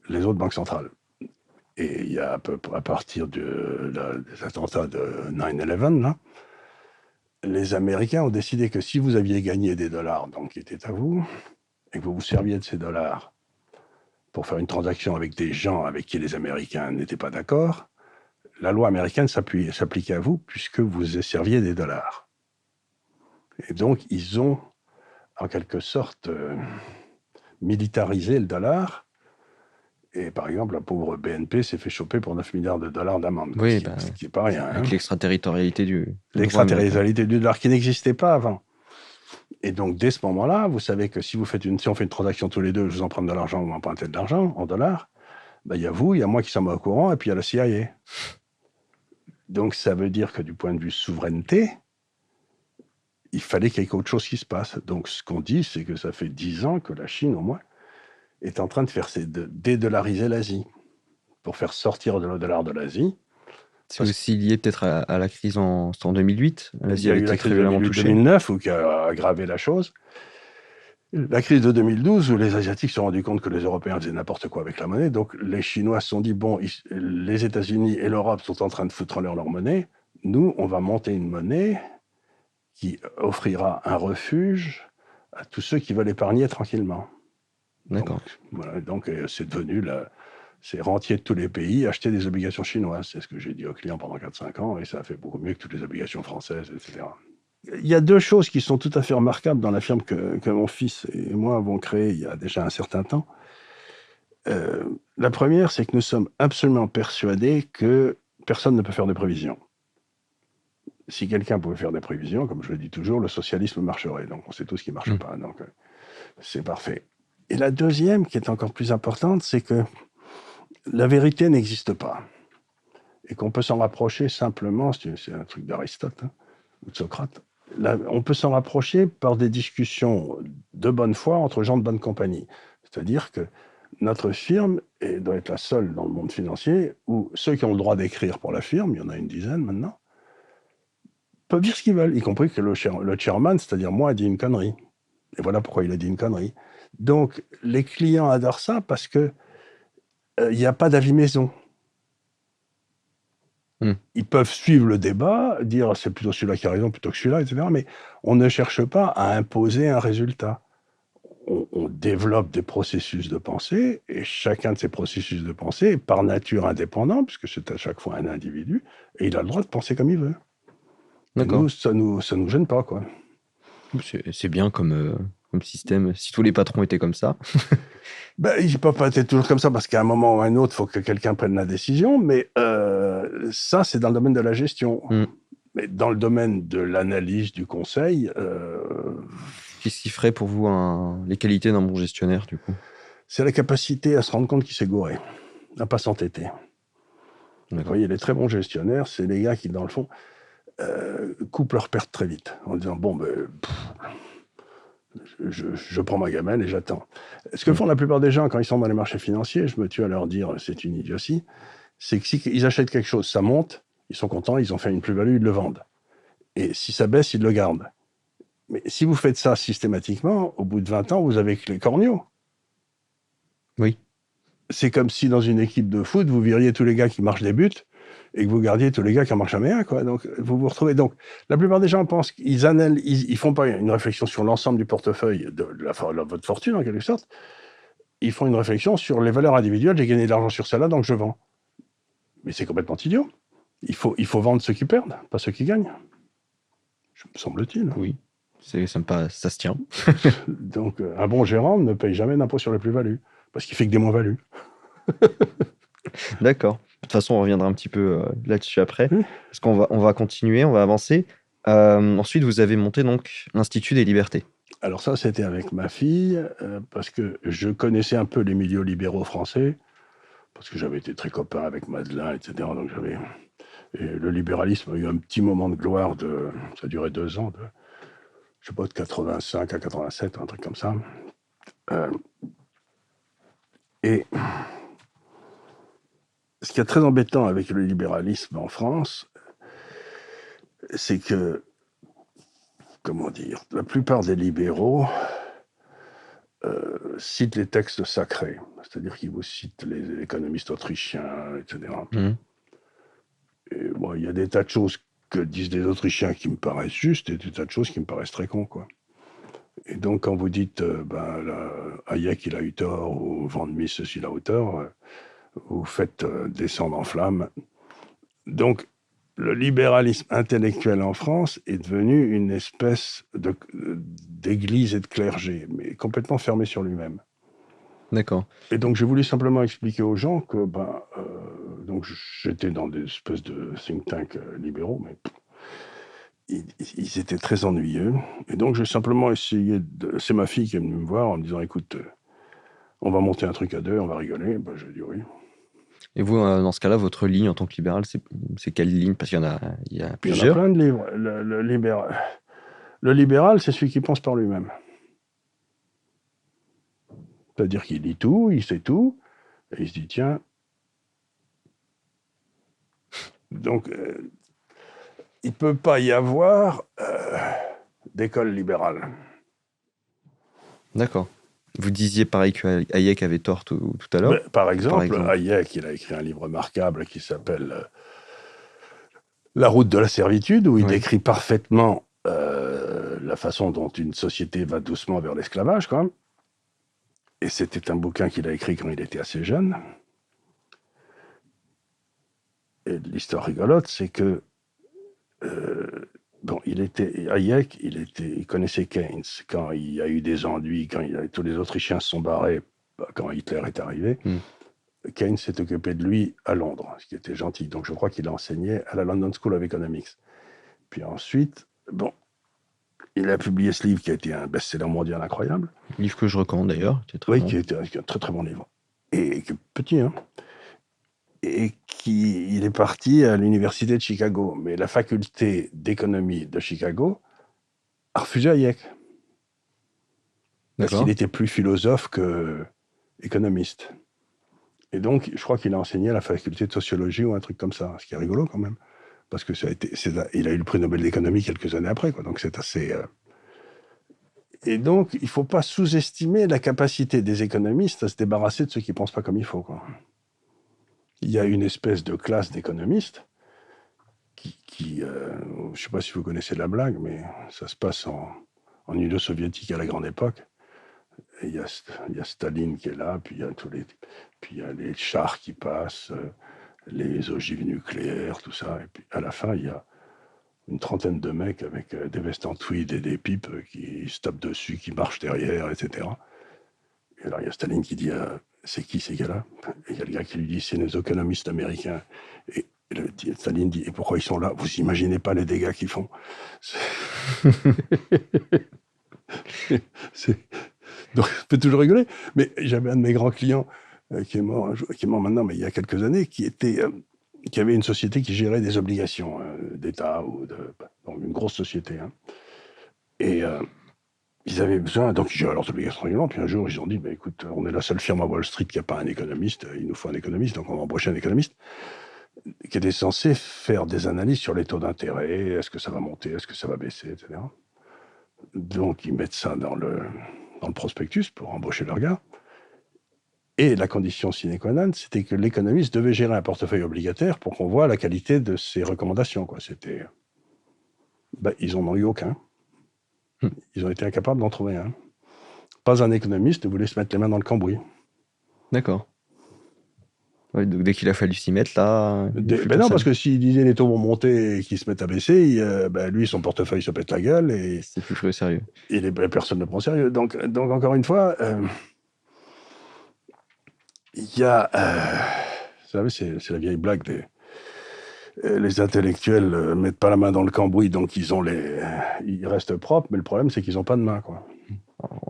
les autres banques centrales. Et il y a à partir des attentats de 9/11, là, les Américains ont décidé que si vous aviez gagné des dollars, donc qui étaient à vous, et que vous vous serviez de ces dollars pour faire une transaction avec des gens avec qui les Américains n'étaient pas d'accord, la loi américaine s'appliquait à vous puisque vous serviez des dollars. Et donc, ils ont, en quelque sorte, militarisé le dollar. Et par exemple, la pauvre BNP s'est fait choper pour 9 milliards de dollars d'amende. Oui, ce qui n'est pas rien. Avec l'extraterritorialité du l'extraterritorialité du dollar qui n'existait pas avant. Et donc, dès ce moment-là, vous savez que si on fait une transaction tous les deux, je vous emprunte de l'argent, vous m'empruntez de l'argent en dollars, il y a vous, il y a moi qui sommes au courant, et puis il y a le CIA. Donc, ça veut dire que du point de vue souveraineté, il fallait qu'il y ait autre chose qui se passe. Donc, ce qu'on dit, c'est que ça fait 10 ans que la Chine, au moins, est en train de dédollariser l'Asie, pour faire sortir le dollar de l'Asie. C'est aussi lié peut-être à la crise en 2008. Il y a eu la crise de 2008-2009 qui a aggravé la chose. La crise de 2012, où les Asiatiques se sont rendus compte que les Européens faisaient n'importe quoi avec la monnaie. Donc, les Chinois se sont dit, bon, les États-Unis et l'Europe sont en train de foutre en l'air leur monnaie. Nous, on va monter une monnaie qui offrira un refuge à tous ceux qui veulent épargner tranquillement. D'accord. Donc c'est devenu c'est rentier de tous les pays acheter des obligations chinoises. C'est ce que j'ai dit aux clients pendant 4-5 ans, et ça a fait beaucoup mieux que toutes les obligations françaises, etc. Il y a deux choses qui sont tout à fait remarquables dans la firme que mon fils et moi avons créée il y a déjà un certain temps. La première, c'est que nous sommes absolument persuadés que personne ne peut faire de prévisions. Si quelqu'un pouvait faire des prévisions, comme je le dis toujours, le socialisme marcherait. Donc on sait tous qu'il ne marche pas. Donc c'est parfait. Et la deuxième, qui est encore plus importante, c'est que la vérité n'existe pas. Et qu'on peut s'en rapprocher simplement, c'est un truc d'Aristote, ou de Socrate, on peut s'en rapprocher par des discussions de bonne foi entre gens de bonne compagnie. C'est-à-dire que notre firme doit être la seule dans le monde financier où ceux qui ont le droit d'écrire pour la firme, il y en a une dizaine maintenant, peuvent dire ce qu'ils veulent, y compris que le chairman, c'est-à-dire moi, a dit une connerie. Et voilà pourquoi il a dit une connerie. Donc, les clients adorent ça parce que il n'y a pas d'avis maison. Ils peuvent suivre le débat, dire c'est plutôt celui-là qui a raison plutôt que celui-là, etc. Mais on ne cherche pas à imposer un résultat. On développe des processus de pensée, et chacun de ces processus de pensée est par nature indépendant, puisque c'est à chaque fois un individu, et il a le droit de penser comme il veut. D'accord. Nous, ça nous gêne pas, quoi. C'est bien comme système. Si tous les patrons étaient comme ça. Ils ne peuvent pas être toujours comme ça, parce qu'à un moment ou à un autre, il faut que quelqu'un prenne la décision, mais ça, c'est dans le domaine de la gestion. Mais dans le domaine de l'analyse, du conseil... Qu'est-ce qui ferait pour vous les qualités d'un bon gestionnaire, du coup? C'est la capacité à se rendre compte qu'il s'est gouré, à ne pas s'entêter. Vous voyez, les très bons gestionnaires, c'est les gars qui, dans le fond, coupent leurs pertes très vite, en disant, bon, je prends ma gamelle et j'attends. Ce que font la plupart des gens quand ils sont dans les marchés financiers, je me tue à leur dire, c'est une idiotie, c'est que s'ils achètent quelque chose, ça monte, ils sont contents, ils ont fait une plus-value, ils le vendent. Et si ça baisse, ils le gardent. Mais si vous faites ça systématiquement, au bout de 20 ans, vous avez que les corneaux. Oui. C'est comme si dans une équipe de foot, vous viriez tous les gars qui marchent des buts et que vous gardiez tous les gars qui en marchent jamais un, quoi. Donc, vous vous retrouvez. Donc, la plupart des gens pensent qu'ils ils font pas une réflexion sur l'ensemble du portefeuille de votre fortune, en quelque sorte. Ils font une réflexion sur les valeurs individuelles. J'ai gagné de l'argent sur celle-là, donc je vends. Mais c'est complètement idiot. Il faut vendre ceux qui perdent, pas ceux qui gagnent. Me semble-t-il. Oui. Ça se tient. Donc, un bon gérant ne paye jamais d'impôt sur les plus-values, parce qu'il fait que des moins-values. D'accord. De toute façon, on reviendra un petit peu là-dessus après, parce qu'on va continuer, on va avancer. Ensuite, vous avez monté donc l'Institut des libertés. Alors ça, c'était avec ma fille, parce que je connaissais un peu les milieux libéraux français, parce que j'avais été très copain avec Madeleine, etc. Donc et le libéralisme a eu un petit moment de gloire, ça a duré 2 ans, je sais pas, de 85 à 87, un truc comme ça. Et ce qui est très embêtant avec le libéralisme en France, c'est que, comment dire, la plupart des libéraux citent les textes sacrés, c'est-à-dire qu'ils vous citent les économistes autrichiens, etc. Et bon, il y a des tas de choses que disent des Autrichiens qui me paraissent justes et des tas de choses qui me paraissent très cons, quoi. Et donc, quand vous dites Hayek, il a eu tort, ou Van Mises, il a eu tort, vous faites descendre en flammes. Donc, le libéralisme intellectuel en France est devenu une espèce d'église et de clergé, mais complètement fermé sur lui-même. D'accord. Et donc, j'ai voulu simplement expliquer aux gens que donc j'étais dans des espèces de think tanks libéraux, mais ils étaient très ennuyeux. Et donc, j'ai simplement essayé c'est ma fille qui est venue me voir en me disant, écoute, on va monter un truc à deux, on va rigoler. J'ai dit oui. Et vous, dans ce cas-là, votre ligne en tant que libéral, c'est quelle ligne? Parce qu'il y a plusieurs. Il y en a plein de livres. Le libéral, c'est celui qui pense par lui-même. C'est-à-dire qu'il lit tout, il sait tout, et il se dit, tiens... Donc, il ne peut pas y avoir d'école libérale. D'accord. Vous disiez pareil que Hayek avait tort tout à l'heure. Par exemple, Hayek, il a écrit un livre remarquable qui s'appelle La route de la servitude, où il décrit parfaitement la façon dont une société va doucement vers l'esclavage, quand même. Et c'était un bouquin qu'il a écrit quand il était assez jeune. Et l'histoire rigolote, c'est que Hayek, il connaissait Keynes. Quand il y a eu des ennuis, tous les Autrichiens se sont barrés, quand Hitler est arrivé, Keynes s'est occupé de lui à Londres, ce qui était gentil. Donc je crois qu'il a enseigné à la London School of Economics. Puis ensuite, il a publié ce livre qui a été un best-seller mondial incroyable. Livre que je recommande d'ailleurs. Qui était un très très bon livre. Et qui est petit, hein. Et il est parti à l'université de Chicago. Mais la faculté d'économie de Chicago a refusé Hayek. Parce qu'il était plus philosophe qu'économiste. Et donc, je crois qu'il a enseigné à la faculté de sociologie ou un truc comme ça, ce qui est rigolo quand même. Parce que il a eu le prix Nobel d'économie quelques années après, quoi. Donc c'est assez... Et donc, il ne faut pas sous-estimer la capacité des économistes à se débarrasser de ceux qui ne pensent pas comme il faut, quoi. Il y a une espèce de classe d'économistes je ne sais pas si vous connaissez la blague, mais ça se passe en Union soviétique à la grande époque. Et il y a Staline qui est là, puis il y a les chars qui passent, les ogives nucléaires, tout ça. Et puis à la fin, il y a une trentaine de mecs avec des vestes en tweed et des pipes qui se tapent dessus, qui marchent derrière, etc. Et alors il y a Staline qui dit c'est qui ces gars-là? Et il y a le gars qui lui dit c'est nos économistes américains. Et Staline dit et pourquoi ils sont là? Vous imaginez pas les dégâts qu'ils font. Donc, je peux toujours rigoler. Mais j'avais un de mes grands clients qui est mort maintenant, mais il y a quelques années, qui avait une société qui gérait des obligations d'État, donc une grosse société. Hein. Et ils avaient besoin, donc ils géraient leurs obligations régulièrement. Puis un jour, ils ont dit, écoute, on est la seule firme à Wall Street qui n'a pas un économiste, il nous faut un économiste, donc on va embaucher un économiste qui était censé faire des analyses sur les taux d'intérêt, est-ce que ça va monter, est-ce que ça va baisser, etc. Donc ils mettent ça dans le prospectus pour embaucher leur gars. Et la condition sine qua non, c'était que l'économiste devait gérer un portefeuille obligataire pour qu'on voit la qualité de ses recommandations, quoi. C'était... ils n'en ont eu aucun. Ils ont été incapables d'en trouver un. Pas un économiste ne voulait se mettre les mains dans le cambouis. D'accord. Ouais, donc dès qu'il a fallu s'y mettre, là... non, parce que s'il disait les taux vont monter et qu'ils se mettent à baisser, lui, son portefeuille se pète la gueule. Et c'est plus au sérieux. Et personne ne prend au sérieux. Donc encore une fois, il y a... vous savez, c'est la vieille blague les intellectuels mettent pas la main dans le cambouis, donc ils restent propres, mais le problème, c'est qu'ils n'ont pas de main, quoi.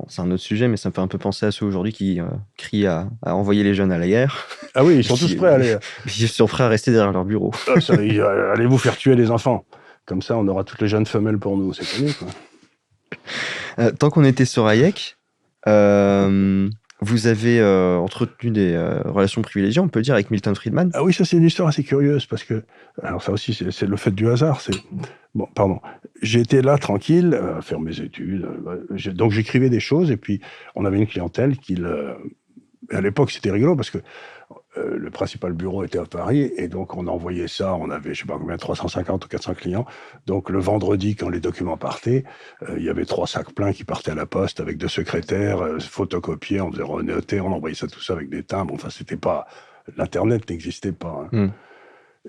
C'est un autre sujet, mais ça me fait un peu penser à ceux aujourd'hui qui crient à envoyer les jeunes à la guerre. Ah oui, ils sont tous prêts à aller... Ils sont prêts à rester derrière leur bureau. Allez vous faire tuer les enfants. Comme ça, on aura toutes les jeunes femelles pour nous, c'est connu, quoi. Tant qu'on était sur Hayek, vous avez entretenu des relations privilégiées, on peut dire, avec Milton Friedman. Ah oui, ça c'est une histoire assez curieuse, parce que... Alors ça aussi, c'est le fait du hasard, Bon, pardon. J'étais là, tranquille, à faire mes études. Donc j'écrivais des choses, et puis on avait une clientèle à l'époque, c'était rigolo, parce que Le principal bureau était à Paris, et donc on envoyait ça, on avait, je sais pas combien, 350 ou 400 clients. Donc le vendredi, quand les documents partaient, il y avait 3 sacs pleins qui partaient à la poste avec 2 secrétaires, photocopiés, on faisait renoter, on envoyait ça tout ça avec des timbres. Enfin, c'était pas... L'Internet n'existait pas. Hein.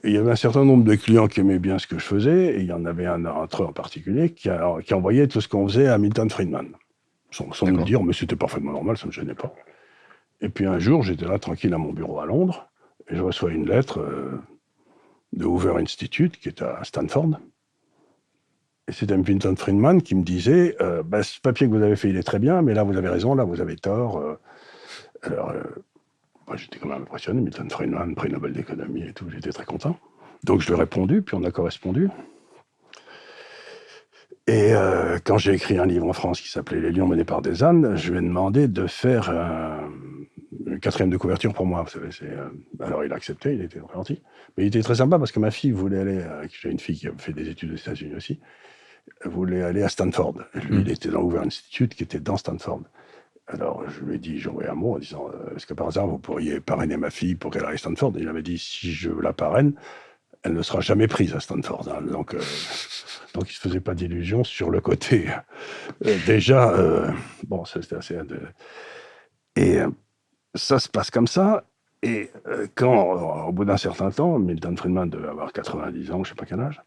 Et il y avait un certain nombre de clients qui aimaient bien ce que je faisais, et il y en avait un entre eux en particulier qui envoyait tout ce qu'on faisait à Milton Friedman. Sans nous le dire, mais c'était parfaitement normal, ça ne me gênait pas. Et puis un jour, j'étais là tranquille à mon bureau à Londres, et je reçois une lettre de Hoover Institute, qui est à Stanford. Et c'était Milton Friedman qui me disait ce papier que vous avez fait, il est très bien, mais là, vous avez raison, là, vous avez tort. Moi, j'étais quand même impressionné, Milton Friedman, prix Nobel d'économie et tout, j'étais très content. Donc je lui ai répondu, puis on a correspondu. Et quand j'ai écrit un livre en France qui s'appelait Les lions menés par des ânes, je lui ai demandé de faire une 4e de couverture pour moi. Vous savez, alors il a accepté, il était très gentil. Mais il était très sympa parce que ma fille voulait aller, j'ai une fille qui a fait des études aux États-Unis aussi, elle voulait aller à Stanford. Lui, il était dans Hoover Institute qui était dans Stanford. Alors je lui ai dit, j'ai envoyé un mot en disant est-ce que par hasard vous pourriez parrainer ma fille pour qu'elle aille à Stanford? Et il avait dit si je la parraine, elle ne sera jamais prise à Stanford. Hein. Donc, il ne se faisait pas d'illusions sur le côté. Déjà, bon, c'était assez... Et ça se passe comme ça. Et quand, au bout d'un certain temps, Milton Friedman devait avoir 90 ans, je ne sais pas quel âge,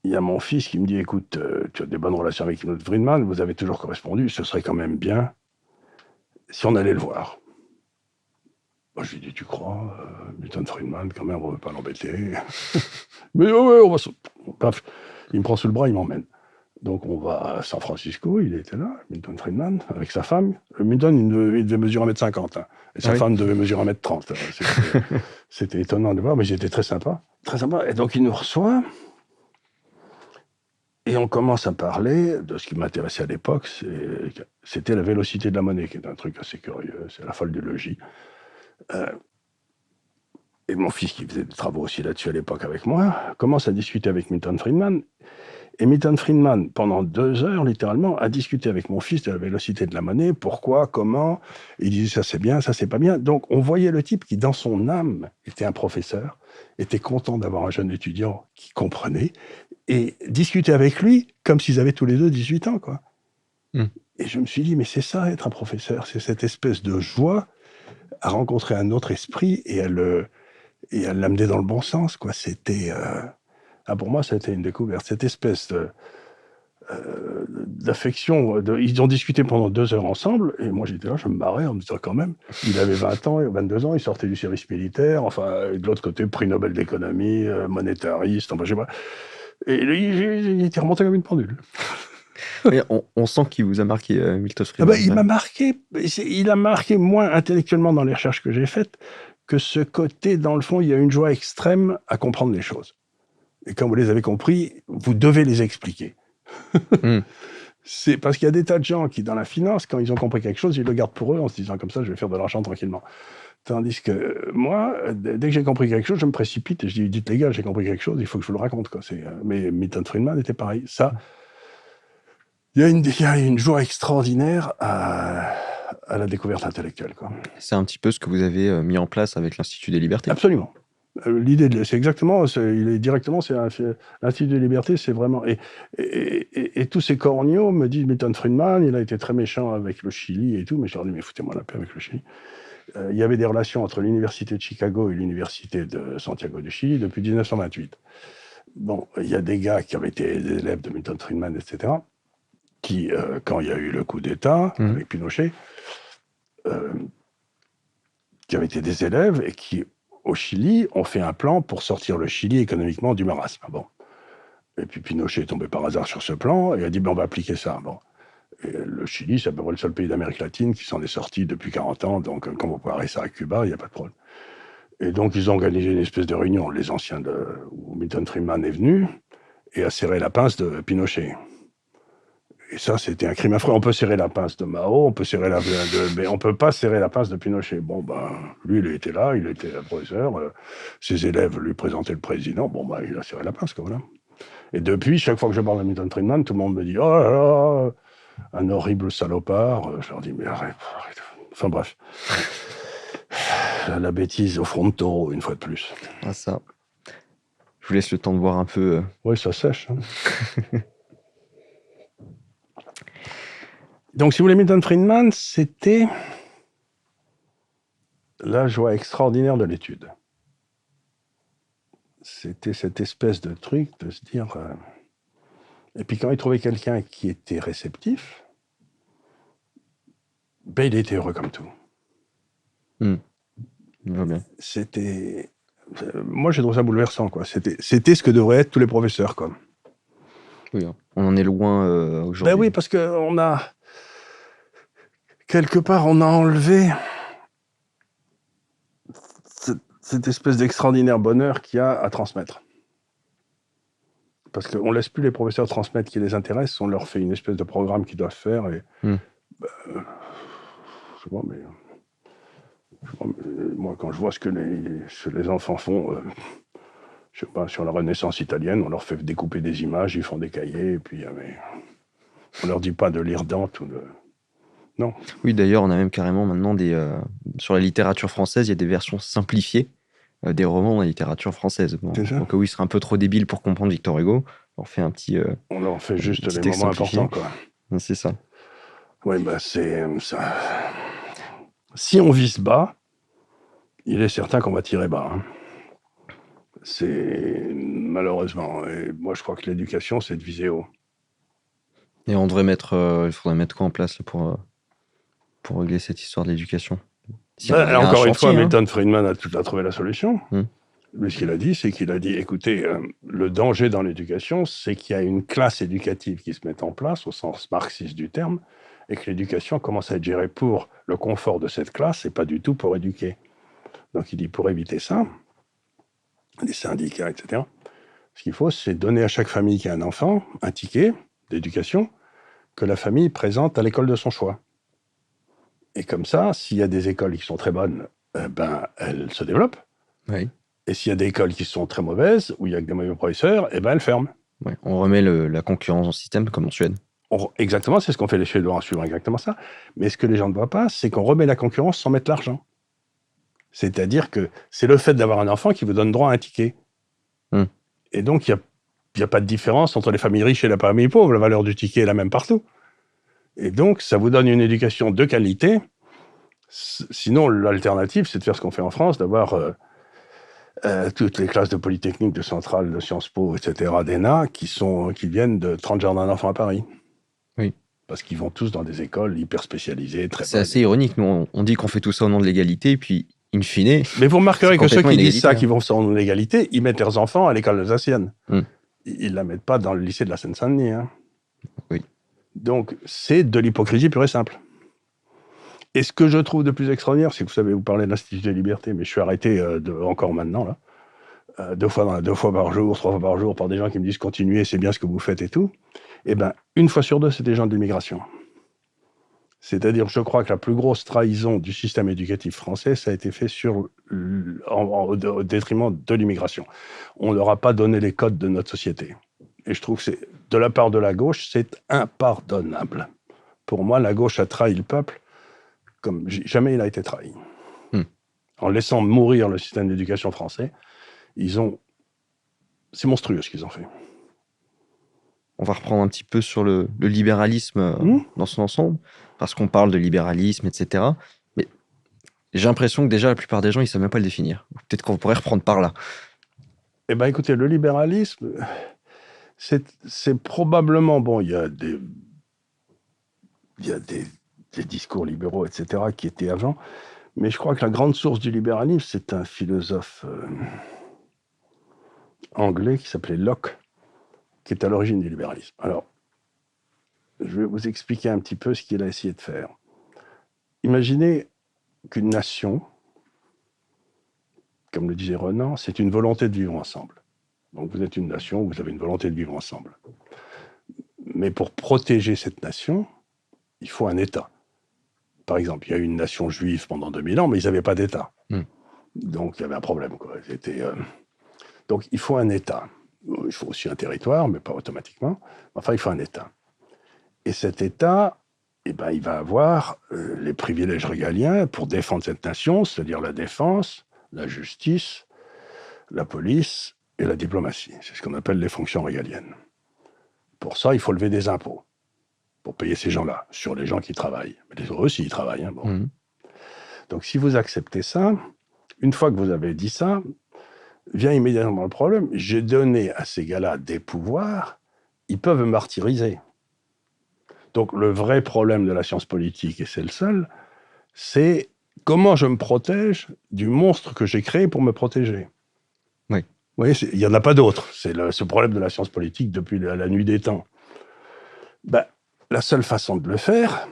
il y a mon fils qui me dit, écoute, tu as des bonnes relations avec Milton Friedman, vous avez toujours correspondu, ce serait quand même bien si on allait le voir. Moi, je lui dis, tu crois, Milton Friedman, quand même, on ne veut pas l'embêter. Mais ouais, on va... Bref, il me prend sous le bras, il m'emmène. Donc, on va à San Francisco, il était là, Milton Friedman, avec sa femme. Milton, il devait mesurer 1m50, hein, et sa femme devait mesurer 1m30. C'était étonnant de voir, mais j'étais très sympa. Très sympa. Et donc, il nous reçoit, et on commence à parler de ce qui m'intéressait à l'époque, c'était la vélocité de la monnaie, qui est un truc assez curieux, c'est la folle du logis. Et mon fils, qui faisait des travaux aussi là-dessus à l'époque avec moi, commence à discuter avec Milton Friedman. Et Milton Friedman, pendant 2 heures, littéralement, a discuté avec mon fils de la vélocité de la monnaie, pourquoi, comment. Il disait ça c'est bien, ça c'est pas bien. Donc on voyait le type qui, dans son âme, était un professeur, était content d'avoir un jeune étudiant qui comprenait, et discutait avec lui comme s'ils avaient tous les deux 18 ans, quoi. Et je me suis dit, mais c'est ça, être un professeur, c'est cette espèce de joie à rencontrer un autre esprit et à l'amener dans le bon sens, quoi. C'était... pour moi, ça a été une découverte. Cette espèce d'affection. Ils ont discuté pendant 2 heures ensemble, et moi, j'étais là, je me marrais en me disant quand même, il avait 20 ans, 22 ans, il sortait du service militaire, enfin, et de l'autre côté, prix Nobel d'économie, monétariste, enfin, je sais pas. Et il était remonté comme une pendule. Oui, on sent qu'il vous a marqué, Milton Friedman. Il m'a marqué. Il a marqué moins intellectuellement dans les recherches que j'ai faites que ce côté, dans le fond, il y a une joie extrême à comprendre les choses. Et quand vous les avez compris, vous devez les expliquer. C'est parce qu'il y a des tas de gens qui, dans la finance, quand ils ont compris quelque chose, ils le gardent pour eux en se disant comme ça, je vais faire de l'argent tranquillement. Tandis que moi, dès que j'ai compris quelque chose, je me précipite et je dis, dites les gars, j'ai compris quelque chose, il faut que je vous le raconte, quoi. Mais Milton Friedman était pareil. Ça, il y a une joie extraordinaire à la découverte intellectuelle, quoi. C'est un petit peu ce que vous avez mis en place avec l'Institut des Libertés. Absolument. L'idée, c'est exactement, l'Institut des Libertés, c'est vraiment... Et tous ces corneaux me disent, Milton Friedman, il a été très méchant avec le Chili et tout, mais je leur dis, mais foutez-moi la paix avec le Chili. Il y avait des relations entre l'Université de Chicago et l'Université de Santiago du Chili depuis 1928. Bon, il y a des gars qui avaient été des élèves de Milton Friedman, etc., qui, quand il y a eu le coup d'État avec Pinochet, qui avaient été des élèves et qui, au Chili, ont fait un plan pour sortir le Chili économiquement du marasme. Bon. Et puis Pinochet est tombé par hasard sur ce plan et a dit, on va appliquer ça. Bon. Et le Chili, c'est à peu près le seul pays d'Amérique latine qui s'en est sorti depuis 40 ans, donc quand vous comparez ça à Cuba, il n'y a pas de problème. Et donc, ils ont organisé une espèce de réunion, les anciens où Milton Friedman est venu et a serré la pince de Pinochet. Et ça, c'était un crime affreux. On peut serrer la pince de Mao, on peut serrer mais on peut pas serrer la pince de Pinochet. Bon, lui, il était là, il était professeur, ses élèves lui présentaient le président, il a serré la pince, quoi, voilà. Et depuis, chaque fois que je parle à Milton Friedman, tout le monde me dit, oh là là, un horrible salopard. Je leur dis, mais arrête. Enfin bref. la bêtise au front de taureau, une fois de plus. Ah ça. Je vous laisse le temps de voir un peu. Oui, ça sèche. Hein. Donc, si vous voulez, Milton Friedman, c'était la joie extraordinaire de l'étude. C'était cette espèce de truc de se dire... Et puis quand il trouvait quelqu'un qui était réceptif, ben, il était heureux comme tout. Bien. C'était... Moi, j'ai trouvé ça bouleversant, quoi. C'était ce que devraient être tous les professeurs, quoi. Oui, on en est loin aujourd'hui. Ben oui, parce qu'on a... Quelque part, on a enlevé cette espèce d'extraordinaire bonheur qu'il y a à transmettre. Parce qu'on ne laisse plus les professeurs transmettre ce qui les intéresse, on leur fait une espèce de programme qu'ils doivent faire. Et, je sais pas, mais moi, quand je vois ce que les enfants font, je sais pas, sur la Renaissance italienne, on leur fait découper des images, ils font des cahiers, et puis on leur dit pas de lire Dante ou de... Non. Oui, d'ailleurs, on a même carrément maintenant sur la littérature française, il y a des versions simplifiées des romans dans la littérature française. Bon, donc oui, il serait un peu trop débile pour comprendre Victor Hugo. On fait un petit... on leur fait juste les moments importants, quoi. C'est ça. Oui, bah c'est ça. Si on vise bas, il est certain qu'on va tirer bas. Hein. C'est malheureusement. Et moi, je crois que l'éducation, c'est de viser haut. Et il faudrait mettre quoi en place là, pour régler cette histoire de l'éducation? Encore une fois, Milton Friedman a trouvé la solution. Lui, ce qu'il a dit, c'est qu'il a dit, écoutez, le danger dans l'éducation, c'est qu'il y a une classe éducative qui se met en place, au sens marxiste du terme, et que l'éducation commence à être gérée pour le confort de cette classe et pas du tout pour éduquer. Donc il dit, pour éviter ça, les syndicats, etc., ce qu'il faut, c'est donner à chaque famille qui a un enfant un ticket d'éducation que la famille présente à l'école de son choix. Et comme ça, s'il y a des écoles qui sont très bonnes, elles se développent. Oui. Et s'il y a des écoles qui sont très mauvaises, où il y a que des mauvais professeurs, elles ferment. Ouais, on remet la concurrence dans le système, comme en Suède. Exactement, c'est ce qu'ont fait les Suédois en suivant exactement ça. Mais ce que les gens ne voient pas, c'est qu'on remet la concurrence sans mettre l'argent. C'est-à-dire que c'est le fait d'avoir un enfant qui vous donne droit à un ticket. Et donc, il n'y a pas de différence entre les familles riches et les familles pauvres. La valeur du ticket est la même partout. Et donc, ça vous donne une éducation de qualité. Sinon, l'alternative, c'est de faire ce qu'on fait en France, d'avoir toutes les classes de Polytechnique, de Centrale, de Sciences Po, etc., d'ENA, qui viennent de 30 jardins d'enfants à Paris. Oui. Parce qu'ils vont tous dans des écoles hyper spécialisées, très bonnes. C'est assez ironique. Nous, on dit qu'on fait tout ça au nom de l'égalité, et puis, in fine... Mais vous remarquerez que ceux qui disent ça, qui vont au nom de l'égalité, ils mettent leurs enfants à l'école alsacienne. Ils ne la mettent pas dans le lycée de la Seine-Saint-Denis. Hein. Oui. Donc, c'est de l'hypocrisie pure et simple. Et ce que je trouve de plus extraordinaire, c'est que vous savez, vous parlez de l'Institut des libertés, mais je suis arrêté encore maintenant, là, 2 fois par jour, 3 fois par jour, par des gens qui me disent « continuez, c'est bien ce que vous faites et tout ». Eh bien, 1 fois sur 2, c'est des gens de l'immigration. C'est-à-dire, je crois que la plus grosse trahison du système éducatif français, ça a été fait au détriment de l'immigration. On ne leur a pas donné les codes de notre société. Et je trouve que de la part de la gauche, c'est impardonnable. Pour moi, la gauche a trahi le peuple comme jamais il a été trahi. En laissant mourir le système d'éducation français, c'est monstrueux ce qu'ils ont fait. On va reprendre un petit peu sur le libéralisme dans son ensemble, parce qu'on parle de libéralisme, etc. Mais j'ai l'impression que déjà, la plupart des gens, ils ne savent même pas le définir. Peut-être qu'on pourrait reprendre par là. Eh bien, écoutez, le libéralisme, c'est probablement... Bon, il y a des discours libéraux, etc., qui étaient avant, mais je crois que la grande source du libéralisme, c'est un philosophe anglais qui s'appelait Locke, qui est à l'origine du libéralisme. Alors, je vais vous expliquer un petit peu ce qu'il a essayé de faire. Imaginez qu'une nation, comme le disait Renan, c'est une volonté de vivre ensemble. Donc vous êtes une nation, vous avez une volonté de vivre ensemble. Mais pour protéger cette nation, il faut un État. Par exemple, il y a eu une nation juive pendant 2000 ans, mais ils n'avaient pas d'État. Donc il y avait un problème, quoi. Donc il faut un État. Il faut aussi un territoire, mais pas automatiquement. Enfin, il faut un État. Et cet État, eh ben, il va avoir les privilèges régaliens pour défendre cette nation, c'est-à-dire la défense, la justice, la police et la diplomatie. C'est ce qu'on appelle les fonctions régaliennes. Pour ça, il faut lever des impôts pour payer ces gens-là, sur les gens qui travaillent. Mais les autres aussi, ils travaillent. Hein, bon. Donc, si vous acceptez ça, une fois que vous avez dit ça, vient immédiatement le problème. J'ai donné à ces gars-là des pouvoirs, ils peuvent me martyriser. Donc, le vrai problème de la science politique, et c'est le seul, c'est comment je me protège du monstre que j'ai créé pour me protéger. Oui. Vous voyez, il n'y en a pas d'autre. C'est ce problème de la science politique depuis la nuit des temps. Ben, la seule façon de le faire,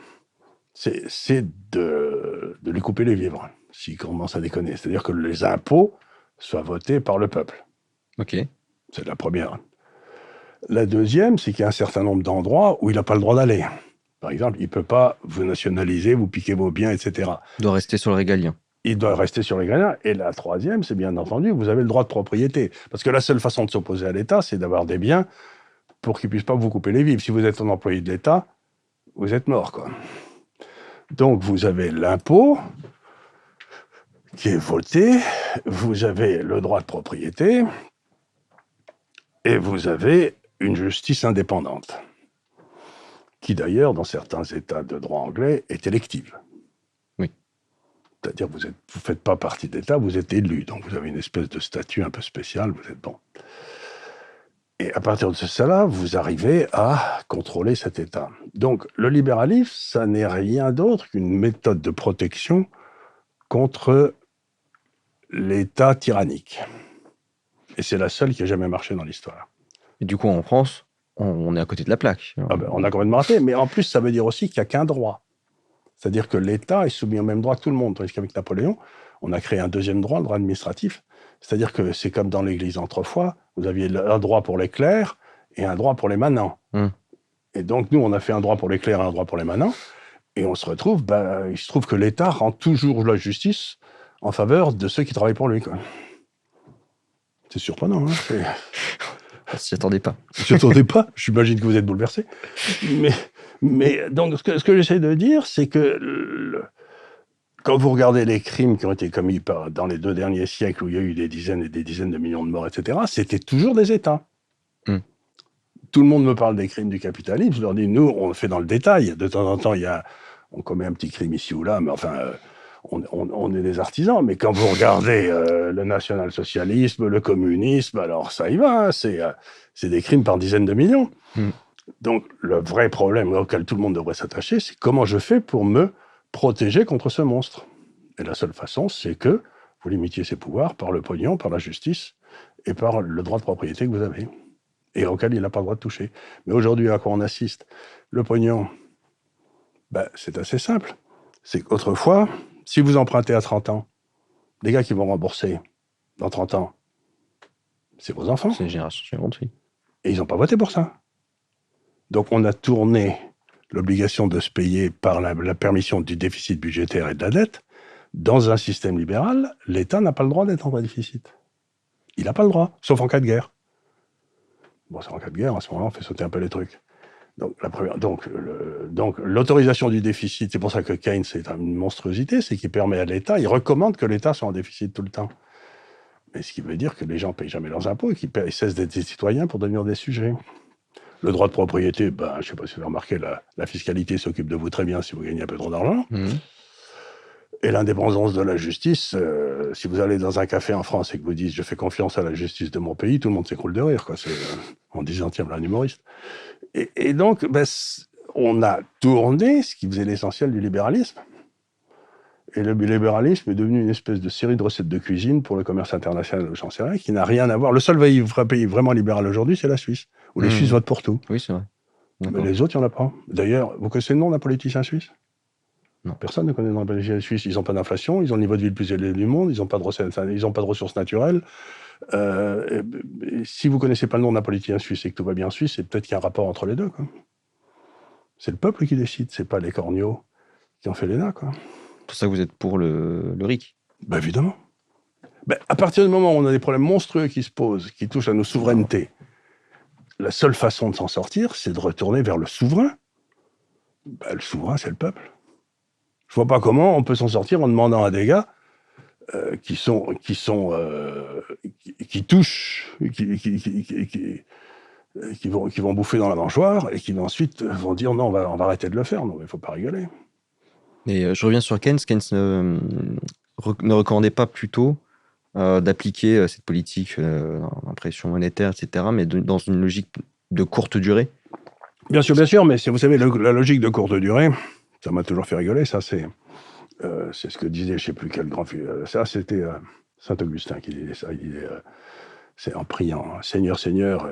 c'est de lui couper les vivres, s'il commence à déconner. C'est-à-dire que les impôts soient votés par le peuple. Ok. C'est la première. La deuxième, c'est qu'il y a un certain nombre d'endroits où il n'a pas le droit d'aller. Par exemple, il ne peut pas vous nationaliser, vous piquer vos biens, etc. Il doit rester sur le régalien. Il doit rester sur les régalien. Et la troisième, c'est bien entendu, vous avez le droit de propriété. Parce que la seule façon de s'opposer à l'État, c'est d'avoir des biens pour qu'il ne puisse pas vous couper les vivres. Si vous êtes un employé de l'État, vous êtes mort, quoi. Donc, vous avez l'impôt qui est voté, vous avez le droit de propriété, et vous avez une justice indépendante, qui d'ailleurs, dans certains États de droit anglais, est élective. Oui. C'est-à-dire que vous ne faites pas partie d'État, vous êtes élu, donc vous avez une espèce de statut un peu spécial, vous êtes bon. Et à partir de cela, vous arrivez à contrôler cet État. Donc, le libéralisme, ça n'est rien d'autre qu'une méthode de protection contre l'État tyrannique. Et c'est la seule qui a jamais marché dans l'histoire. Et du coup, en France, on est à côté de la plaque. Ah ben, on a complètement raté, mais en plus, ça veut dire aussi qu'il n'y a qu'un droit. C'est-à-dire que l'État est soumis au même droit que tout le monde. Tandis qu'avec Napoléon, on a créé un deuxième droit, le droit administratif. C'est-à-dire que c'est comme dans l'Église autrefois, vous aviez un droit pour les clercs et un droit pour les manants. Et donc, nous, on a fait un droit pour les clercs et un droit pour les manants. Et on se retrouve, il se trouve que l'État rend toujours la justice en faveur de ceux qui travaillent pour lui, quoi. C'est surprenant, hein. On s'y attendait pas. Je ne s'y attendais pas. J'imagine que vous êtes bouleversé. Mais donc, ce que j'essaie de dire, c'est que quand vous regardez les crimes qui ont été commis dans les 2 derniers siècles, où il y a eu des dizaines et des dizaines de millions de morts, etc., c'était toujours des États. Tout le monde me parle des crimes du capitalisme. Je leur dis, nous, on le fait dans le détail. De temps en temps, on commet un petit crime ici ou là, mais enfin, on est des artisans. Mais quand vous regardez le national-socialisme, le communisme, alors ça y va, hein, c'est des crimes par dizaines de millions. Donc, le vrai problème auquel tout le monde devrait s'attacher, c'est comment je fais pour me protéger contre ce monstre. Et la seule façon, c'est que vous limitiez ses pouvoirs par le pognon, par la justice et par le droit de propriété que vous avez, et auquel il n'a pas le droit de toucher. Mais aujourd'hui, à quoi on assiste? Le pognon, c'est assez simple. C'est qu'autrefois, si vous empruntez à 30 ans, les gars qui vont rembourser dans 30 ans, c'est vos enfants. C'est une génération suivante, oui. Et ils n'ont pas voté pour ça. Donc on a tourné l'obligation de se payer par la permission du déficit budgétaire et de la dette. Dans un système libéral, l'État n'a pas le droit d'être en déficit. Il n'a pas le droit, sauf en cas de guerre. Bon, c'est en cas de guerre, à ce moment-là, on fait sauter un peu les trucs. Donc l'autorisation du déficit, c'est pour ça que Keynes est une monstruosité, c'est qu'il permet à l'État, il recommande que l'État soit en déficit tout le temps. Mais ce qui veut dire que les gens ne payent jamais leurs impôts et qu'ils cessent d'être des citoyens pour devenir des sujets. Le droit de propriété, je ne sais pas si vous avez remarqué, la fiscalité s'occupe de vous très bien si vous gagnez un peu trop d'argent. Et l'indépendance de la justice, si vous allez dans un café en France et que vous dites « je fais confiance à la justice de mon pays », tout le monde s'écroule de rire, quoi. En disant « tiens, voilà un humoriste ». Et donc, on a tourné ce qui faisait l'essentiel du libéralisme. Et le libéralisme est devenu une espèce de série de recettes de cuisine pour le commerce international, j'en sais rien, qui n'a rien à voir. Le seul pays vraiment libéral aujourd'hui, c'est la Suisse, où les Suisses votent pour tout. Oui, c'est vrai. Mais les autres, il n'y en a pas. D'ailleurs, vous connaissez le nom d'un politicien suisse? Non. Personne ne connaît le nom d'un politicien suisse. Ils n'ont pas d'inflation, ils ont le niveau de vie le plus élevé du monde, ils n'ont pas de ressources naturelles. Si vous ne connaissez pas le nom d'un politicien suisse et que tout va bien en Suisse, c'est peut-être qu'il y a un rapport entre les deux, quoi. C'est le peuple qui décide, c'est pas les corneaux qui ont fait l'ENA, quoi. C'est pour ça que vous êtes pour le RIC. Évidemment. À partir du moment où on a des problèmes monstrueux qui se posent, qui touchent à nos souverainetés, la seule façon de s'en sortir, c'est de retourner vers le souverain. Le souverain, c'est le peuple. Je vois pas comment on peut s'en sortir en demandant à des gars qui touchent, qui vont bouffer dans la mâchoire et qui ensuite vont dire non, on va arrêter de le faire. Non, mais il faut pas rigoler. Et je reviens sur Keynes. Keynes ne recommandait pas plutôt d'appliquer cette politique d'impression monétaire, etc., mais dans une logique de courte durée. Bien sûr, mais vous savez, la logique de courte durée, ça m'a toujours fait rigoler, ça c'est ce que disait, je ne sais plus quel grand philosophe, ça c'était Saint-Augustin qui disait ça, il disait, c'est en priant, Seigneur,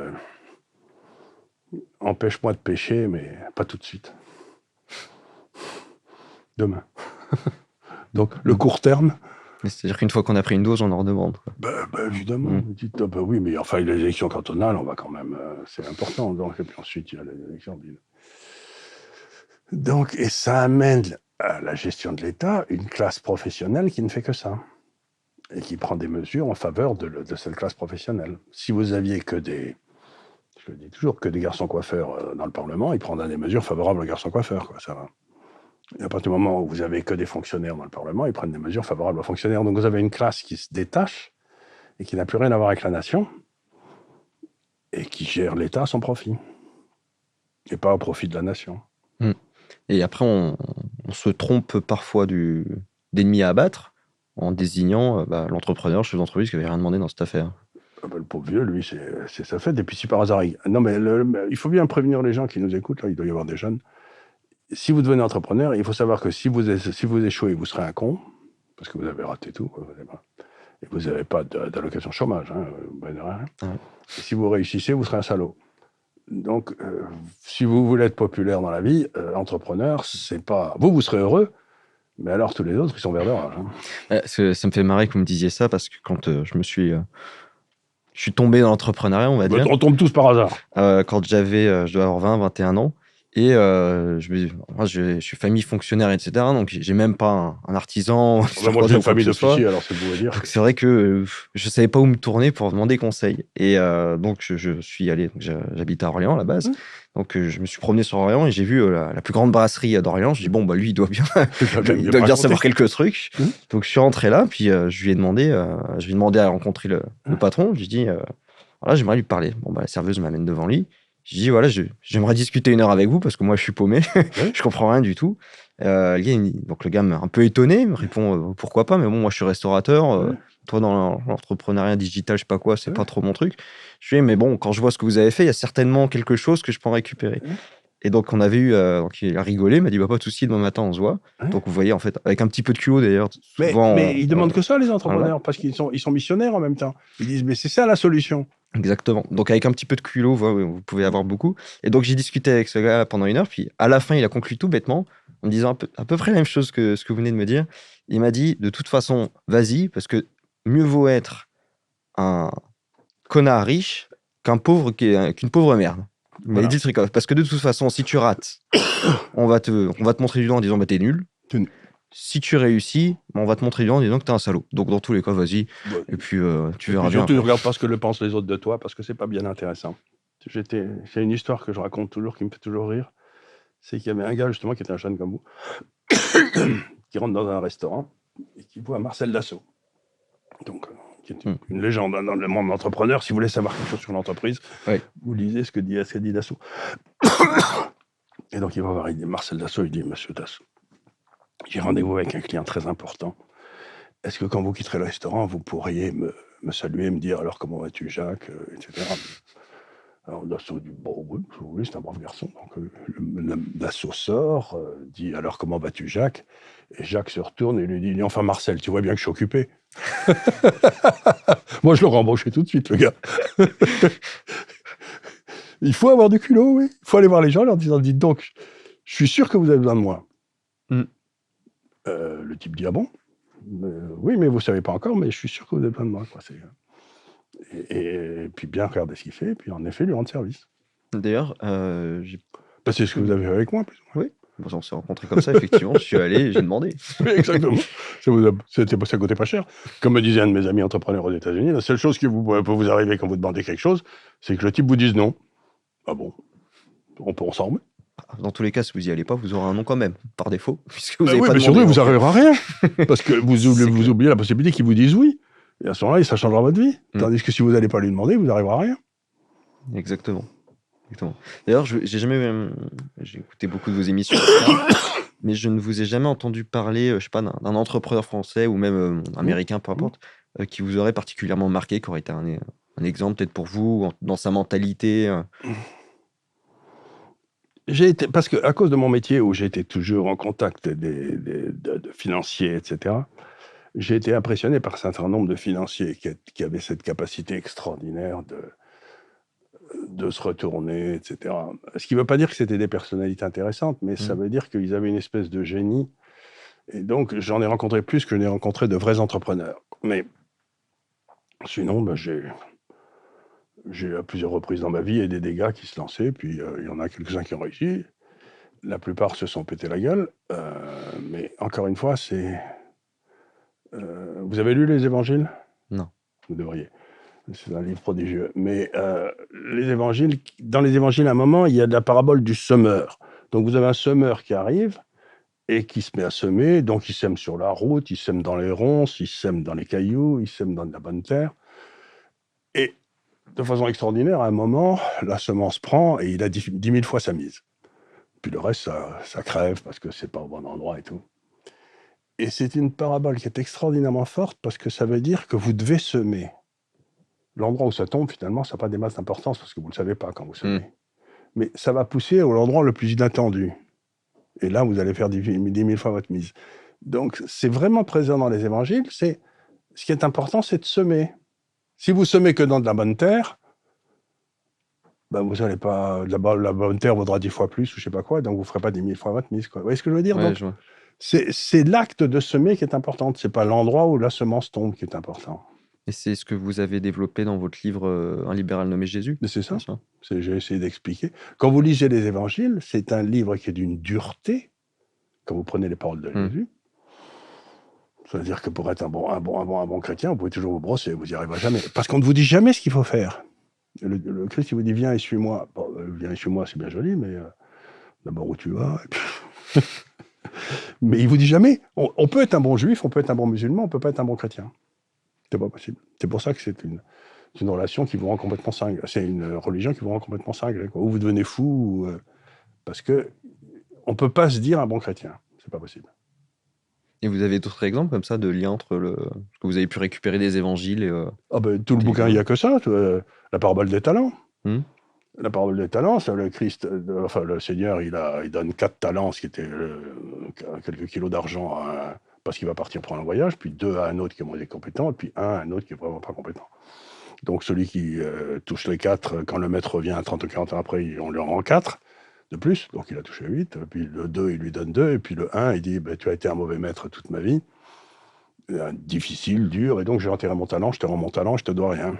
empêche-moi de pécher, mais pas tout de suite. Demain. Donc, le court terme... C'est-à-dire qu'une fois qu'on a pris une dose, on en redemande. Évidemment. Vous dites, oui, mais enfin, les élections cantonales, on va quand même... c'est important. Donc, et puis ensuite, il y a les élections... Donc, et ça amène à la gestion de l'État une classe professionnelle qui ne fait que ça. Et qui prend des mesures en faveur de cette classe professionnelle. Si vous aviez que des... Je le dis toujours, que des garçons coiffeurs dans le Parlement, ils prendraient des mesures favorables aux garçons coiffeurs, quoi, ça va. Et à partir du moment où vous avez que des fonctionnaires dans le Parlement, ils prennent des mesures favorables aux fonctionnaires. Donc vous avez une classe qui se détache et qui n'a plus rien à voir avec la nation et qui gère l'État à son profit. Et pas au profit de la nation. Et après, on se trompe parfois d'ennemi à abattre en désignant l'entrepreneur, le chef d'entreprise qui n'avait rien demandé dans cette affaire. Le pauvre vieux, lui, c'est sa fête. Et puis si par hasard... Non, mais il faut bien prévenir les gens qui nous écoutent. Là, il doit y avoir des jeunes. Si vous devenez entrepreneur, il faut savoir que si vous échouez, vous serez un con, parce que vous avez raté tout, quoi, et vous n'avez pas d'allocation chômage, hein, rien. Et si vous réussissez, vous serez un salaud. Donc, si vous voulez être populaire dans la vie, entrepreneur, c'est pas... Vous serez heureux, mais alors tous les autres, ils sont verts de rage. Hein. Ça me fait marrer que vous me disiez ça, parce que quand je suis tombé dans l'entrepreneuriat, on va dire... On tombe tous par hasard. Quand je dois avoir 20, 21 ans, et je suis famille fonctionnaire, etc. Donc, j'ai même pas un artisan. Moi, j'ai une famille d'officiers, alors c'est beau à dire. C'est vrai que je savais pas où me tourner pour demander conseil. Et donc, je suis allé. J'habite à Orléans à la base. Donc, je me suis promené sur Orléans et j'ai vu la plus grande brasserie d'Orléans. Je dis, bon, lui, il doit bien, il doit bien savoir quelques trucs. Donc, je suis rentré là, puis je lui ai demandé à rencontrer le patron. Je lui ai dit, voilà, j'aimerais lui parler. Bon, la serveuse m'amène devant lui. Je dis, voilà, j'aimerais discuter 1 heure avec vous parce que moi, je suis paumé. Je comprends rien du tout. Donc, le gars, un peu étonné, me répond, pourquoi pas, mais bon, moi, je suis restaurateur. Toi, dans l'entrepreneuriat digital, je sais pas quoi, c'est pas trop mon truc. Je lui dis, mais bon, quand je vois ce que vous avez fait, il y a certainement quelque chose que je peux en récupérer. Et donc, on avait eu... donc, il a rigolé, il m'a dit, pas de souci, demain matin, on se voit. Donc, vous voyez, en fait, avec un petit peu de culot, d'ailleurs. Mais ils demandent que ça, les entrepreneurs, parce qu'ils sont missionnaires en même temps. Ils disent, mais c'est ça la solution. Exactement. Donc, avec un petit peu de culot, vous pouvez avoir beaucoup. Et donc, j'ai discuté avec ce gars pendant 1 heure. Puis, à la fin, il a conclu tout bêtement en me disant à peu près la même chose que ce que vous venez de me dire. Il m'a dit, de toute façon, vas-y, parce que mieux vaut être un connard riche qu'une pauvre merde. Il m'a dit le truc. Parce que de toute façon, si tu rates, on va te montrer du doigt en disant, t'es nul. Si tu réussis, on va te montrer du doigt en disant que t'es un salaud. Donc, dans tous les cas, vas-y. Et puis, tu verras bien. Surtout, ne regarde pas ce que le pensent les autres de toi, parce que c'est pas bien intéressant. J'ai une histoire que je raconte toujours, qui me fait toujours rire. C'est qu'il y avait un gars, justement, qui était un jeune comme vous, qui rentre dans un restaurant et qui voit Marcel Dassault. Donc, qui est une légende dans le monde entrepreneur. Si vous voulez savoir quelque chose sur l'entreprise, vous lisez ce que dit Dassault. Et donc, il va voir Marcel Dassault, il dit, Monsieur Dassault, j'ai rendez-vous avec un client très important. Est-ce que quand vous quitterez le restaurant, vous pourriez me saluer, me dire alors comment vas-tu, Jacques, etc. Alors Dassault dit bon, oui, c'est un brave garçon. Donc Dassault sort, dit alors comment vas-tu, Jacques? Et Jacques se retourne et lui dit enfin Marcel, tu vois bien que je suis occupé. Moi, je l'aurais embauché tout de suite, le gars. Il faut avoir du culot, oui. Il faut aller voir les gens, leur disant dites donc, je suis sûr que vous avez besoin de moi. Le type dit ah bon? Oui, mais vous ne savez pas encore, mais je suis sûr que vous avez besoin de moi. Quoi. Et puis bien regarder ce qu'il fait, et puis en effet lui rendre service. D'ailleurs, c'est ce que vous avez fait avec moi, plus ou moins. Oui, on s'est rencontrés comme ça, effectivement. Je suis allé, j'ai demandé. Oui, exactement. Ça coûtait pas cher. Comme me disait un de mes amis entrepreneurs aux États-Unis, la seule chose qui peut vous arriver quand vous demandez quelque chose, c'est que le type vous dise non. Ah bon? On s'en remet. Dans tous les cas, si vous n'y allez pas, vous aurez un nom quand même, par défaut, puisque vous oui, n'avez pas mais demandé. surtout, vous n'arriverez à rien. Parce que vous clair. oubliez la possibilité qu'ils vous disent oui. Et à ce moment-là, ça changera votre vie. Tandis que si vous n'allez pas lui demander, vous n'arriverez à rien. Exactement. D'ailleurs, j'ai écouté beaucoup de vos émissions, etc., mais je ne vous ai jamais entendu parler, je sais pas, d'un entrepreneur français ou même américain, peu importe, qui vous aurait particulièrement marqué, qui aurait été un exemple peut-être pour vous, dans sa mentalité. Parce que à cause de mon métier où j'ai été toujours en contact de financiers, etc., j'ai été impressionné par un certain nombre de financiers qui avaient cette capacité extraordinaire de se retourner, etc. Ce qui ne veut pas dire que c'était des personnalités intéressantes, mais ça veut dire qu'ils avaient une espèce de génie. Et donc, j'en ai rencontré plus que je n'ai rencontré de vrais entrepreneurs. Mais sinon, j'ai à plusieurs reprises dans ma vie et des gars qui se lançaient, puis il y en a quelques-uns qui ont réussi. La plupart se sont pété la gueule. Mais encore une fois, c'est... vous avez lu les évangiles? Non. Vous devriez. C'est un livre prodigieux. Mais les évangiles, dans les évangiles, à un moment, il y a de la parabole du semeur. Donc vous avez un semeur qui arrive et qui se met à semer. Donc il sème sur la route, il sème dans les ronces, il sème dans les cailloux, il sème dans de la bonne terre. Et de façon extraordinaire, à un moment, la semence prend et il a 10 000 fois sa mise. Puis le reste, ça crève parce que c'est pas au bon endroit et tout. Et c'est une parabole qui est extraordinairement forte parce que ça veut dire que vous devez semer. L'endroit où ça tombe, finalement, ça n'a pas des masses d'importance parce que vous ne le savez pas quand vous semez. Mais ça va pousser à l'endroit le plus inattendu. Et là, vous allez faire 10 000 fois votre mise. Donc, c'est vraiment présent dans les évangiles. Ce qui est important, c'est de semer. Si vous semez que dans de la bonne terre, ben vous n'allez pas... La bonne terre vaudra 10 fois plus ou je ne sais pas quoi, donc vous ne ferez pas 10 000 fois votre mise. Quoi. Vous voyez ce que je veux dire? Ouais, donc, je vois. c'est l'acte de semer qui est important. Ce n'est pas l'endroit où la semence tombe qui est important. Et c'est ce que vous avez développé dans votre livre Un libéral nommé Jésus? Mais c'est ça. J'ai essayé d'expliquer. Quand vous lisez les évangiles, c'est un livre qui est d'une dureté, quand vous prenez les paroles de Jésus. C'est-à-dire que pour être un bon chrétien, vous pouvez toujours vous brosser, vous n'y arriverez jamais. Parce qu'on ne vous dit jamais ce qu'il faut faire. Le Christ, il vous dit, viens et suis-moi. Bon, viens et suis-moi, c'est bien joli, mais d'abord où tu vas. Et puis... mais il vous dit jamais. On peut être un bon juif, on peut être un bon musulman, on peut pas être un bon chrétien. C'est pas possible. C'est pour ça que c'est une relation qui vous rend complètement cinglé. C'est une religion qui vous rend complètement cinglé. Ou vous devenez fou, parce que on peut pas se dire un bon chrétien. C'est pas possible. Et vous avez d'autres exemples comme ça de liens entre ce que vous avez pu récupérer des évangiles et... tout le bouquin, il n'y a que ça. La parabole des talents. La parabole des talents, c'est le Christ, le Seigneur, il donne 4 talents, ce qui était quelques kilos d'argent parce qu'il va partir pour un voyage, puis 2 à un autre qui est moins compétent, et puis 1 à un autre qui est vraiment pas compétent. Donc celui qui touche les 4, quand le maître revient 30 ou 40 ans après, on lui en rend 4 de plus, donc il a touché 8, puis le 2, il lui donne 2, et puis le 1, il dit tu as été un mauvais maître toute ma vie, difficile, dur, et donc j'ai enterré mon talent, je te rends mon talent, je te dois rien.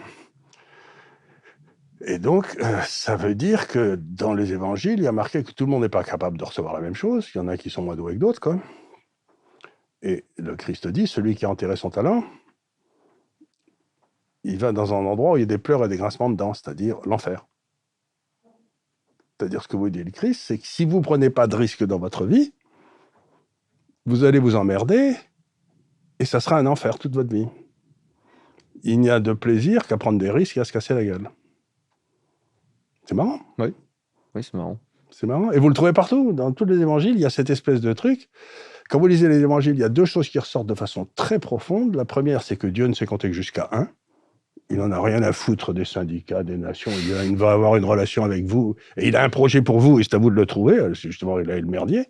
Et donc, ça veut dire que dans les évangiles, il y a marqué que tout le monde n'est pas capable de recevoir la même chose. Il y en a qui sont moins doués que d'autres, quoi. Et le Christ dit, celui qui a enterré son talent, il va dans un endroit où il y a des pleurs et des grincements de dents, c'est-à-dire l'enfer. C'est-à-dire ce que vous dit le Christ, c'est que si vous ne prenez pas de risque dans votre vie, vous allez vous emmerder et ça sera un enfer toute votre vie. Il n'y a de plaisir qu'à prendre des risques et à se casser la gueule. C'est marrant. Oui, c'est marrant. C'est marrant. Et vous le trouvez partout. Dans tous les évangiles, il y a cette espèce de truc. Quand vous lisez les évangiles, il y a 2 choses qui ressortent de façon très profonde. La première, c'est que Dieu ne sait compter que jusqu'à 1. Il n'en a rien à foutre des syndicats, des nations. Il va avoir une relation avec vous. Et il a un projet pour vous, et c'est à vous de le trouver. Justement, il a eu le merdier.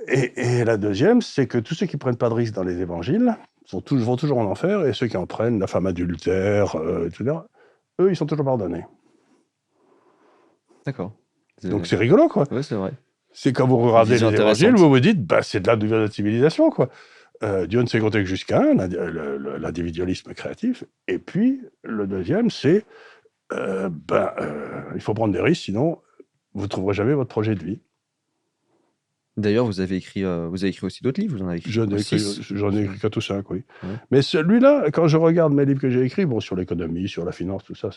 Et la deuxième, c'est que tous ceux qui ne prennent pas de risques dans les évangiles vont toujours en enfer. Et ceux qui en prennent, la femme adultère, etc., eux, ils sont toujours pardonnés. D'accord. Donc c'est rigolo, quoi. Oui, c'est vrai. C'est quand vous regardez les évangiles, vous vous dites, c'est de la nouvelle civilisation, quoi. Dieu ne sait compter que jusqu'à 1, l'individualisme créatif. Et puis, le deuxième, c'est, il faut prendre des risques, sinon, vous ne trouverez jamais votre projet de vie. D'ailleurs, vous avez écrit aussi d'autres livres, vous en avez écrit J'en ai écrit 4 ou 5, oui. Ouais. Mais celui-là, quand je regarde mes livres que j'ai écrits, sur l'économie, sur la finance, tout ça,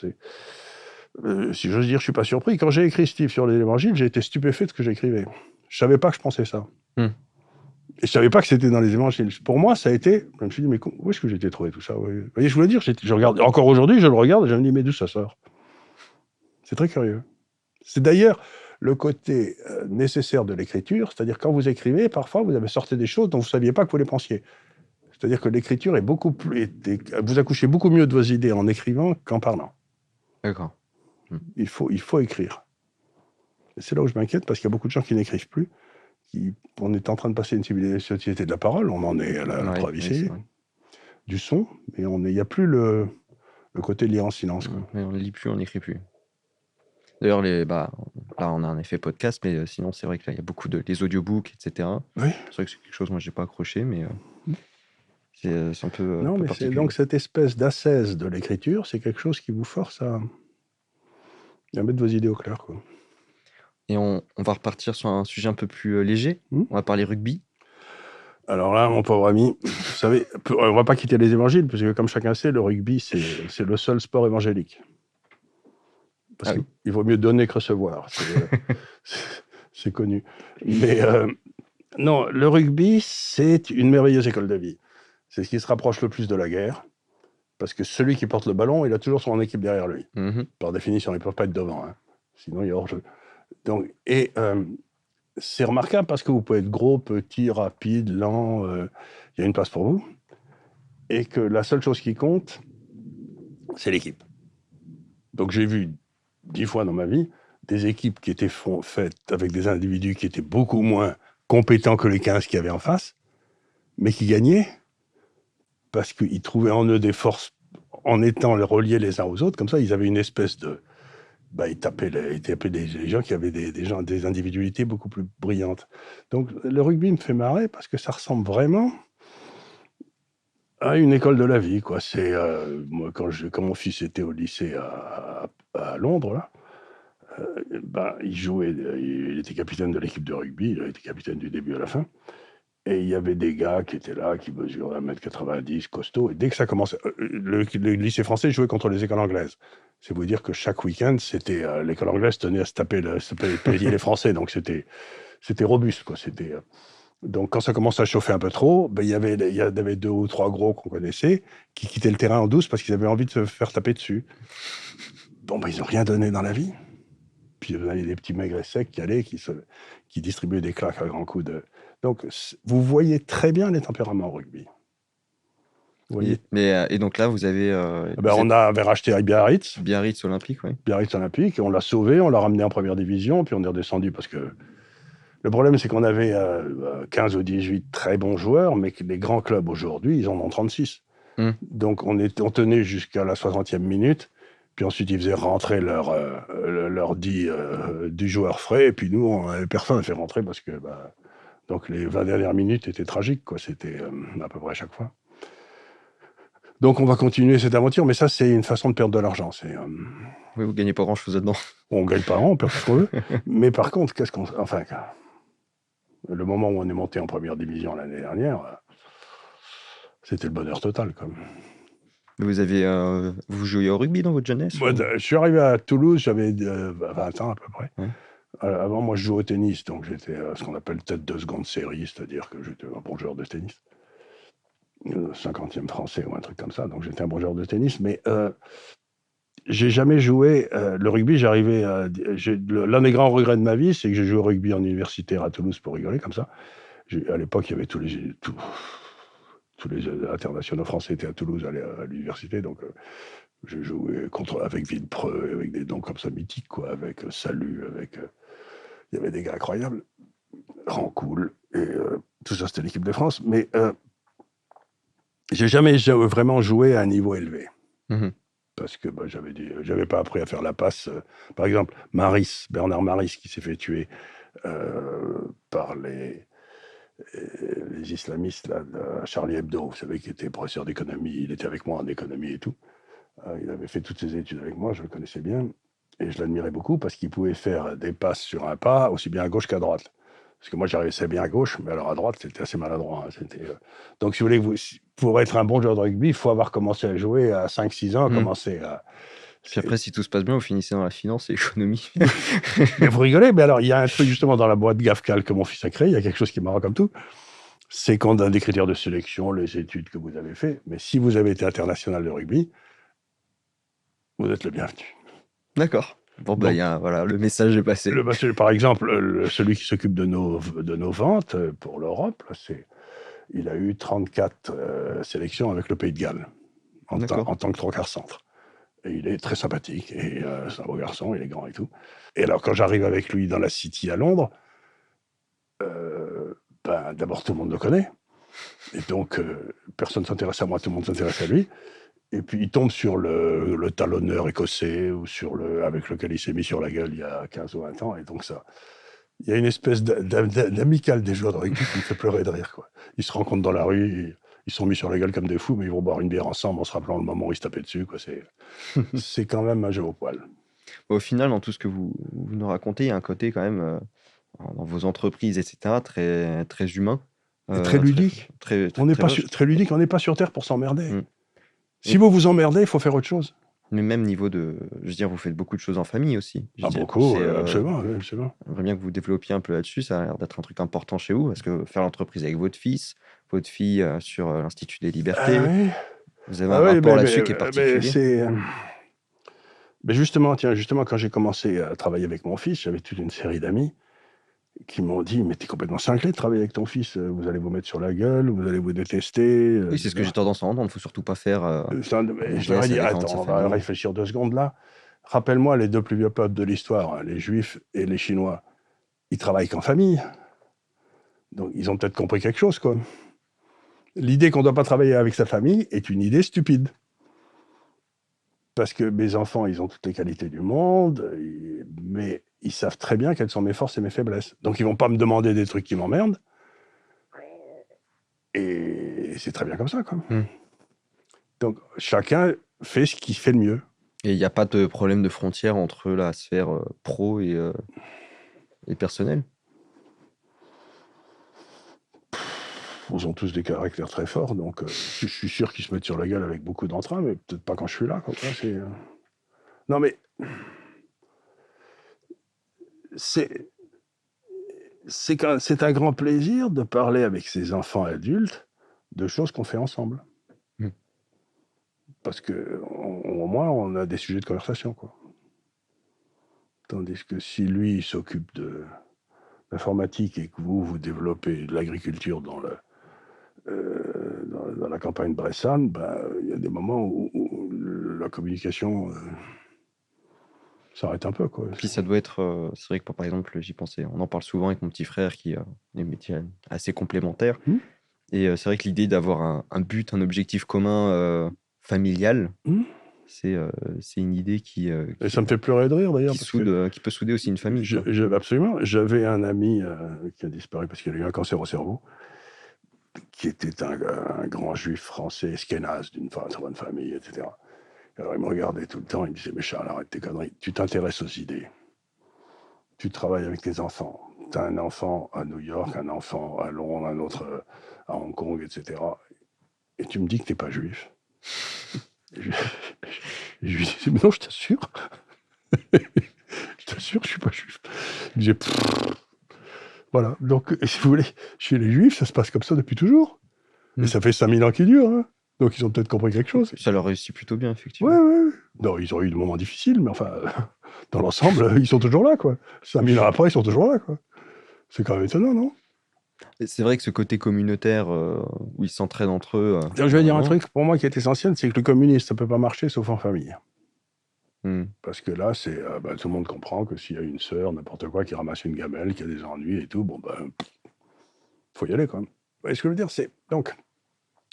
Si j'ose dire, je ne suis pas surpris. Quand j'ai écrit Steve sur l'Évangile, j'ai été stupéfait de ce que j'écrivais. Je ne savais pas que je pensais ça. Et je ne savais pas que c'était dans les Évangiles. Pour moi, ça a été... Je me suis dit, mais où est-ce que j'ai été trouvé tout ça? Vous voyez, je voulais dire, je regarde, encore aujourd'hui, je le regarde et je me dis, mais d'où ça sort? C'est très curieux. C'est d'ailleurs le côté nécessaire de l'écriture, c'est-à-dire quand vous écrivez, parfois vous avez sorti des choses dont vous ne saviez pas que vous les pensiez. C'est-à-dire que l'écriture est beaucoup plus... Vous accouchez beaucoup mieux de vos idées en écrivant qu'en parlant. D'accord. Il faut écrire. Et c'est là où je m'inquiète, parce qu'il y a beaucoup de gens qui n'écrivent plus. On est en train de passer une société de la parole, on en est à la preuve ici, du son, mais il n'y a plus le côté lire en silence. Quoi. Mais on ne lit plus, on n'écrit plus. D'ailleurs, là, on a un effet podcast, mais sinon, c'est vrai qu'il y a beaucoup les audiobooks, etc. Oui. C'est vrai que c'est quelque chose, moi, je n'ai pas accroché, mais c'est un peu. Non, mais c'est donc cette espèce d'ascèse de l'écriture, c'est quelque chose qui vous force à mettre vos idées au clair. Quoi. Et on va repartir sur un sujet un peu plus léger. On va parler rugby. Alors là, mon pauvre ami, vous savez, on ne va pas quitter les évangiles, parce que comme chacun sait, le rugby, c'est le seul sport évangélique. Parce qu'il vaut mieux donner que recevoir. C'est connu. Mais non, le rugby, c'est une merveilleuse école de vie. C'est ce qui se rapproche le plus de la guerre. Parce que celui qui porte le ballon, il a toujours son équipe derrière lui. Par définition, ils ne peuvent pas être devant. Hein. Sinon, il y a hors-jeu. Donc, c'est remarquable parce que vous pouvez être gros, petit, rapide, lent. Il y a une place pour vous. Et que la seule chose qui compte, c'est l'équipe. Donc, j'ai vu 10 fois dans ma vie des équipes qui étaient faites avec des individus qui étaient beaucoup moins compétents que les 15 qu'il y avait en face, mais qui gagnaient parce qu'ils trouvaient en eux des forces en étant reliés les uns aux autres. Comme ça, ils avaient une espèce de... ils tapaient des gens qui avaient des individualités beaucoup plus brillantes. Donc, le rugby me fait marrer parce que ça ressemble vraiment à une école de la vie, quoi. C'est, moi, quand mon fils était au lycée à Londres, là, il était capitaine de l'équipe de rugby, il a été capitaine du début à la fin. Et il y avait des gars qui étaient là, qui mesuraient 1m90, costauds. Et dès que ça commençait, le lycée français jouait contre les écoles anglaises. C'est vous dire que chaque week-end, c'était l'école anglaise tenait à se taper les Français. Donc c'était robuste, quoi. Donc quand ça commençait à chauffer un peu trop, il y avait 2 ou 3 gros qu'on connaissait qui quittaient le terrain en douce parce qu'ils avaient envie de se faire taper dessus. Bon, ils n'ont rien donné dans la vie. Puis il y avait des petits maigres secs qui allaient, qui distribuaient des claques à grands coups de... Donc, vous voyez très bien les tempéraments au rugby. Vous voyez. Et donc là, vous avez... on avait racheté à Biarritz. Biarritz Olympique, oui. Biarritz Olympique, et on l'a sauvé, on l'a ramené en première division, puis on est redescendu parce que... Le problème, c'est qu'on avait 15 ou 18 très bons joueurs, mais que les grands clubs aujourd'hui, ils en ont 36. Donc, on tenait jusqu'à la 60e minute. Puis ensuite, ils faisaient rentrer leur 10 du joueur frais. Et puis nous, personne n'a fait rentrer parce que donc les 20 dernières minutes étaient tragiques, quoi. C'était à peu près à chaque fois. Donc on va continuer cette aventure, mais ça, c'est une façon de perdre de l'argent. Oui, vous ne gagnez pas grand-chose là-dedans. On ne gagne pas, on perd ce qu'on veut. Mais par contre, le moment où on est monté en première division l'année dernière, c'était le bonheur total, quand même. Vous jouiez au rugby dans votre jeunesse? Moi, je suis arrivé à Toulouse, j'avais 20 ans à peu près. Ouais. Avant, moi, je jouais au tennis, donc j'étais ce qu'on appelle tête de seconde série, c'est-à-dire que j'étais un bon joueur de tennis. 50e français ou un truc comme ça, donc j'étais un bon joueur de tennis, mais j'ai jamais joué le rugby. L'un des grands regrets de ma vie, c'est que j'ai joué au rugby en universitaire à Toulouse pour rigoler, comme ça. À l'époque, il y avait tous les internationaux français étaient à Toulouse à l'université, donc j'ai joué avec Villepreux, avec des noms comme ça mythiques, quoi, avec Salut, il y avait des gars incroyables, Rancoul, et tout ça, c'était l'équipe de France, mais j'ai jamais vraiment joué à un niveau élevé. Parce que j'avais pas appris à faire la passe. Par exemple, Bernard Maris, qui s'est fait tuer par les islamistes là, à Charlie Hebdo, vous savez, qui était professeur d'économie, il était avec moi en économie et tout. Il avait fait toutes ses études avec moi, je le connaissais bien, et je l'admirais beaucoup parce qu'il pouvait faire des passes sur un pas, aussi bien à gauche qu'à droite. Parce que moi, j'arrivais bien à gauche, mais alors à droite, c'était assez maladroit. Hein. Donc, si vous voulez, pour être un bon joueur de rugby, il faut avoir commencé à jouer à 5-6 ans, Puis après, si tout se passe bien, vous finissez dans la finance et l'économie. Mais vous rigolez, mais alors, il y a un truc justement dans la boîte GAFCAL que mon fils a créé, il y a quelque chose qui est marrant comme tout, c'est qu'on donne des critères de sélection, les études que vous avez faites, mais si vous avez été international de rugby, vous êtes le bienvenu. D'accord. Bon, bah, voilà, le message est passé. Par exemple, celui qui s'occupe de nos ventes pour l'Europe, il a eu 34 sélections avec le Pays de Galles, en tant que trois-quarts centre. Et il est très sympathique, et c'est un beau garçon, il est grand et tout. Et alors, quand j'arrive avec lui dans la City à Londres, d'abord, tout le monde le connaît. Et donc, personne ne s'intéresse à moi, tout le monde s'intéresse à lui. Et puis, il tombe sur le talonneur écossais ou avec lequel il s'est mis sur la gueule il y a 15 ou 20 ans. Et donc, il y a une espèce d'amicale des joueurs de rugby qui me fait pleurer de rire, quoi. Ils se rencontrent dans la rue, ils sont mis sur la gueule comme des fous, mais ils vont boire une bière ensemble en se rappelant le moment où ils se tapaient dessus, quoi. C'est quand même un jeu au poil. Au final, dans tout ce que vous nous racontez, il y a un côté quand même, dans vos entreprises, etc., très, très humain. Très ludique. On n'est pas très ludique, on n'est pas sur Terre pour s'emmerder. Si vous vous emmerdez, il faut faire autre chose. Mais même niveau de... Je veux dire, vous faites beaucoup de choses en famille aussi. Beaucoup, absolument. J'aimerais bien que vous développiez un peu là-dessus. Ça a l'air d'être un truc important chez vous. Parce que faire l'entreprise avec votre fils, votre fille sur l'Institut des Libertés, vous avez un rapport là-dessus qui est particulier. Mais justement, quand j'ai commencé à travailler avec mon fils, j'avais toute une série d'amis qui m'ont dit « Mais t'es complètement cinglé de travailler avec ton fils, vous allez vous mettre sur la gueule, vous allez vous détester. » Oui, c'est ce que j'ai tendance à entendre, il ne faut surtout pas faire... je leur ai dit « Attends, on va réfléchir 2 secondes là. Rappelle-moi les 2 plus vieux peuples de l'histoire, hein, les Juifs et les Chinois. Ils travaillent qu'en famille. Donc ils ont peut-être compris quelque chose, quoi. L'idée qu'on ne doit pas travailler avec sa famille est une idée stupide. Parce que mes enfants, ils ont toutes les qualités du monde, mais ils savent très bien quelles sont mes forces et mes faiblesses. Donc, ils ne vont pas me demander des trucs qui m'emmerdent. Et c'est très bien comme ça, quoi. Donc, chacun fait ce qu'il fait le mieux. Et il n'y a pas de problème de frontière entre la sphère pro et personnelle? Ils ont tous des caractères très forts, donc je suis sûr qu'ils se mettent sur la gueule avec beaucoup d'entrain, mais peut-être pas quand je suis là. Quoi. Non, mais c'est un grand plaisir de parler avec ses enfants adultes de choses qu'on fait ensemble. Parce qu'au moins, on a des sujets de conversation, quoi. Tandis que si lui, il s'occupe de l'informatique et que vous développez de l'agriculture dans la campagne bressane, il y a des moments où la communication s'arrête un peu, quoi. Puis ça doit être... c'est vrai que, par exemple, j'y pensais, on en parle souvent avec mon petit frère qui a des métiers assez complémentaires. Et c'est vrai que l'idée d'avoir un but, un objectif commun familial, c'est une idée qui et ça me fait pleurer de rire, d'ailleurs. Qui peut souder aussi une famille. Absolument. J'avais un ami qui a disparu parce qu'il a eu un cancer au cerveau, qui était un grand juif français, esquénaz, d'une très bonne famille, etc. Alors il me regardait tout le temps, il me disait « Mais Charles, arrête tes conneries, tu t'intéresses aux idées. Tu travailles avec tes enfants. Tu as un enfant à New York, un enfant à Londres, un autre à Hong Kong, etc. Et tu me dis que tu n'es pas juif. » Je lui disais « Mais non, je t'assure. Je t'assure, je ne suis pas juif. » Il disait « Voilà. Donc, si vous voulez, chez les juifs, ça se passe comme ça depuis toujours. Et ça fait 5000 ans qu'ils durent. Hein. Donc, ils ont peut-être compris quelque chose. » Ça leur réussit plutôt bien, effectivement. Ouais. Non, ils ont eu des moments difficiles, mais enfin, dans l'ensemble, ils sont toujours là, quoi. 5000 ans après, ils sont toujours là, quoi. C'est quand même étonnant, non? C'est vrai que ce côté communautaire où ils s'entraident entre eux... je vais dire un truc, pour moi, qui est essentiel, c'est que le communisme, ça ne peut pas marcher sauf en famille. Parce que là, tout le monde comprend que s'il y a une sœur, n'importe quoi, qui ramasse une gamelle, qui a des ennuis et tout, faut y aller, quand même. Vous voyez ce que je veux dire? Donc,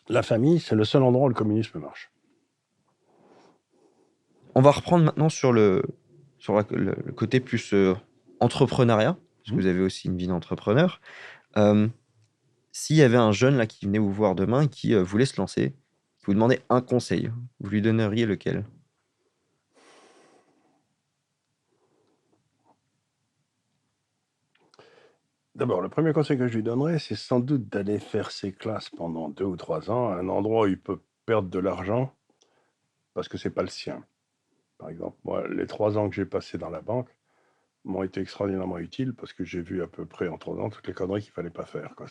la famille, c'est le seul endroit où le communisme marche. On va reprendre maintenant sur le côté plus entrepreneuriat, parce que vous avez aussi une vie d'entrepreneur. S'il y avait un jeune là qui venait vous voir demain et qui voulait se lancer, qui vous demandait un conseil, vous lui donneriez lequel? D'abord, le premier conseil que je lui donnerais, c'est sans doute d'aller faire ses classes pendant 2 ou 3 ans à un endroit où il peut perdre de l'argent parce que c'est pas le sien. Par exemple, moi, les 3 ans que j'ai passés dans la banque m'ont été extraordinairement utiles parce que j'ai vu à peu près en 3 ans toutes les conneries qu'il fallait pas faire, quoi.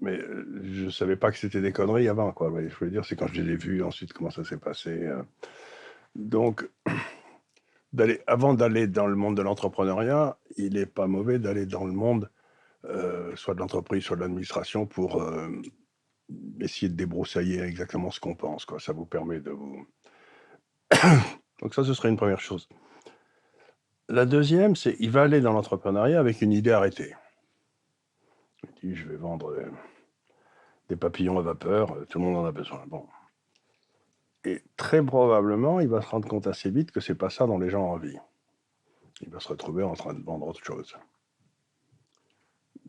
Mais je savais pas que c'était des conneries avant, quoi. Mais je veux dire, c'est quand je les ai vues ensuite comment ça s'est passé. Donc, avant d'aller dans le monde de l'entrepreneuriat, il n'est pas mauvais d'aller dans le monde soit de l'entreprise, soit de l'administration pour essayer de débroussailler exactement ce qu'on pense, quoi. Ça vous permet de vous... Donc ça, ce serait une première chose. La deuxième, c'est il va aller dans l'entrepreneuriat avec une idée arrêtée. Il dit, je vais vendre des papillons à vapeur, tout le monde en a besoin. Bon. Et très probablement, il va se rendre compte assez vite que c'est pas ça dont les gens ont envie. Il va se retrouver en train de vendre autre chose.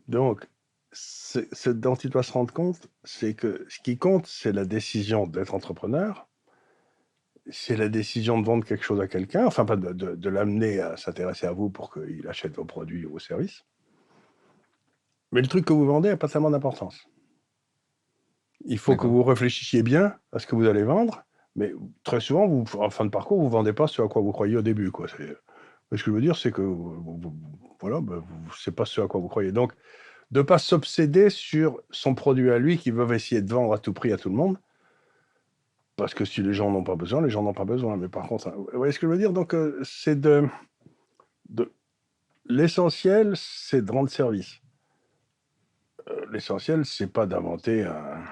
Donc, ce dont il doit se rendre compte, c'est que ce qui compte, c'est la décision d'être entrepreneur, c'est la décision de vendre quelque chose à quelqu'un, enfin pas de l'amener à s'intéresser à vous pour qu'il achète vos produits ou vos services. Mais le truc que vous vendez n'a pas tellement d'importance. Il faut que vous réfléchissiez bien à ce que vous allez vendre, mais très souvent, en fin de parcours, vous ne vendez pas ce à quoi vous croyez au début, quoi. Ce que je veux dire, c'est que voilà, c'est pas ce à quoi vous croyez. Donc, de ne pas s'obséder sur son produit à lui qu'il veut essayer de vendre à tout prix à tout le monde. Parce que si les gens n'ont pas besoin, les gens n'ont pas besoin. Mais par contre, vous voyez ce que je veux dire? Donc, c'est l'essentiel, c'est de rendre service. L'essentiel, c'est pas d'inventer un...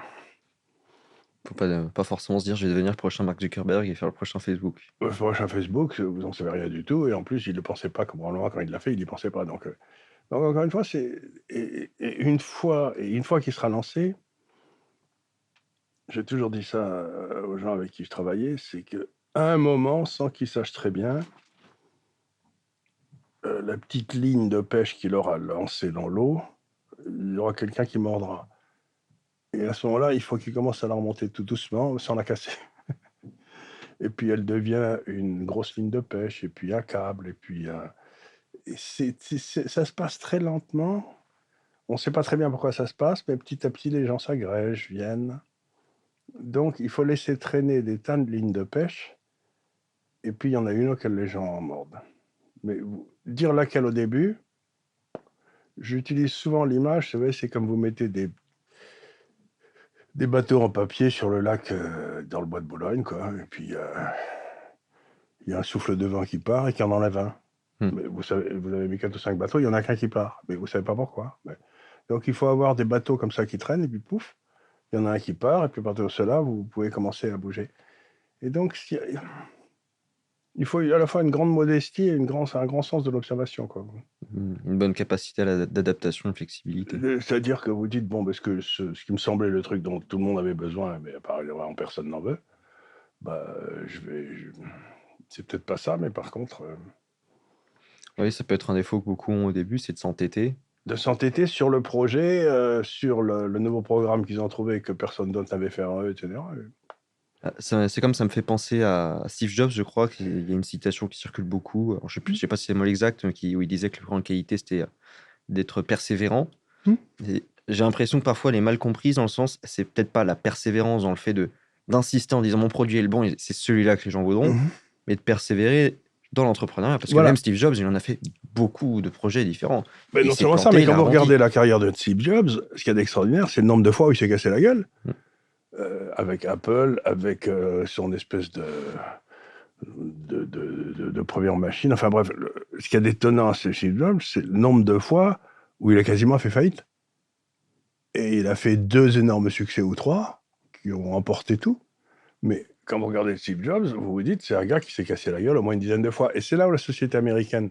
Faut pas forcément se dire, je vais devenir le prochain Mark Zuckerberg et faire le prochain Facebook. Le prochain Facebook, vous n'en savez rien du tout. Et en plus, il ne le pensait pas, probablement, quand il l'a fait, il n'y pensait pas. Donc, encore une fois, une fois qu'il sera lancé, j'ai toujours dit ça aux gens avec qui je travaillais, c'est qu'à un moment, sans qu'ils sachent très bien, la petite ligne de pêche qu'il aura lancée dans l'eau, il y aura quelqu'un qui mordra. Et à ce moment-là, il faut qu'il commence à la remonter tout doucement, sans la casser. Et puis, elle devient une grosse ligne de pêche, et puis un câble, et puis... ça se passe très lentement. On ne sait pas très bien pourquoi ça se passe, mais petit à petit, les gens s'agrègent, viennent. Donc, il faut laisser traîner des tas de lignes de pêche, et puis il y en a une auquel les gens en mordent. Mais dire laquelle au début, j'utilise souvent l'image, vous savez, c'est comme vous mettez des bateaux en papier sur le lac dans le bois de Boulogne, quoi, et puis il y a un souffle de vent qui part et qui en enlève un. Mais vous savez, vous avez mis 4 ou 5 bateaux, il y en a qu'un qui part, mais vous ne savez pas pourquoi. Donc il faut avoir des bateaux comme ça qui traînent, et puis pouf, il y en a un qui part, et puis à partir de cela, vous pouvez commencer à bouger. Et donc, il faut à la fois une grande modestie et un grand sens de l'observation, quoi. Une bonne capacité d'adaptation, de flexibilité. C'est-à-dire que vous dites, bon, parce que ce qui me semblait le truc dont tout le monde avait besoin, mais apparemment personne n'en veut, c'est peut-être pas ça, mais par contre... Oui, ça peut être un défaut que beaucoup ont au début, c'est de s'entêter. De s'entêter sur le projet, sur le nouveau programme qu'ils ont trouvé que personne d'autre n'avait fait avant eux, etc. C'est comme ça me fait penser à Steve Jobs, je crois qu'il y a une citation qui circule beaucoup. Alors, je sais pas si c'est le mot exact, mais où il disait que le plus grande qualité, c'était d'être persévérant. Et j'ai l'impression que parfois, elle est mal comprise dans le sens, c'est peut-être pas la persévérance dans le fait d'insister en disant mon produit est le bon, et c'est celui-là que les gens voudront, mais de persévérer dans l'entrepreneuriat. Parce que même Steve Jobs, il en a fait beaucoup de projets différents. Mais non seulement ça, mais quand vous regardez la carrière de Steve Jobs, ce qu'il y a d'extraordinaire, c'est le nombre de fois où il s'est cassé la gueule. Avec Apple, avec son espèce de première machine. Enfin bref, ce qui est étonnant chez Steve Jobs, c'est le nombre de fois où il a quasiment fait faillite. Et il a fait 2 énormes succès ou 3 qui ont emporté tout. Mais quand vous regardez Steve Jobs, vous vous dites, c'est un gars qui s'est cassé la gueule au moins une dizaine de fois. Et c'est là où la société américaine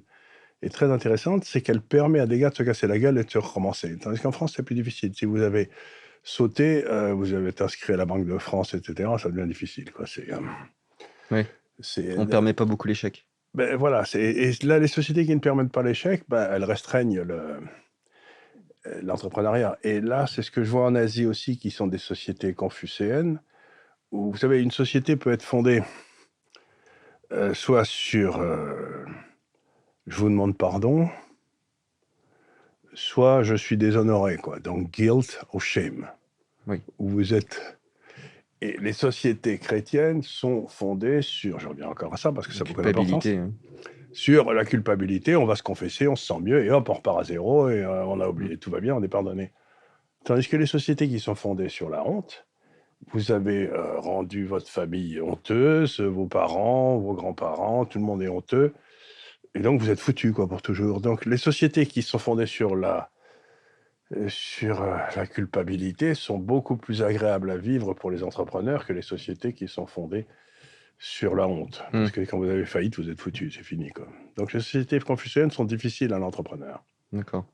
est très intéressante, c'est qu'elle permet à des gars de se casser la gueule et de se recommencer. Tandis qu'en France, c'est plus difficile. Si vous avez sauté, vous avez été inscrit à la Banque de France, etc., ça devient difficile, quoi. Oui. On ne permet pas beaucoup l'échec. Ben voilà, et là, les sociétés qui ne permettent pas l'échec, elles restreignent l'entrepreneuriat. Et là, c'est ce que je vois en Asie aussi, qui sont des sociétés confucéennes, où, vous savez, une société peut être fondée soit sur je vous demande pardon, soit je suis déshonoré, quoi. Donc guilt ou shame. Oui. Où vous êtes Et les sociétés chrétiennes sont fondées sur, je reviens encore à ça parce que ça a beaucoup d'importance, sur la culpabilité, on va se confesser, on se sent mieux, et hop, on repart à zéro, et on a oublié, tout va bien, on est pardonné. Tandis que les sociétés qui sont fondées sur la honte, vous avez rendu votre famille honteuse, vos parents, vos grands-parents, tout le monde est honteux, et donc vous êtes foutus, quoi, pour toujours. Donc les sociétés qui sont fondées sur la culpabilité sont beaucoup plus agréables à vivre pour les entrepreneurs que les sociétés qui sont fondées sur la honte. Parce que quand vous avez faillite, vous êtes foutu, c'est fini, quoi. Donc les sociétés confucéennes sont difficiles à l'entrepreneur. D'accord.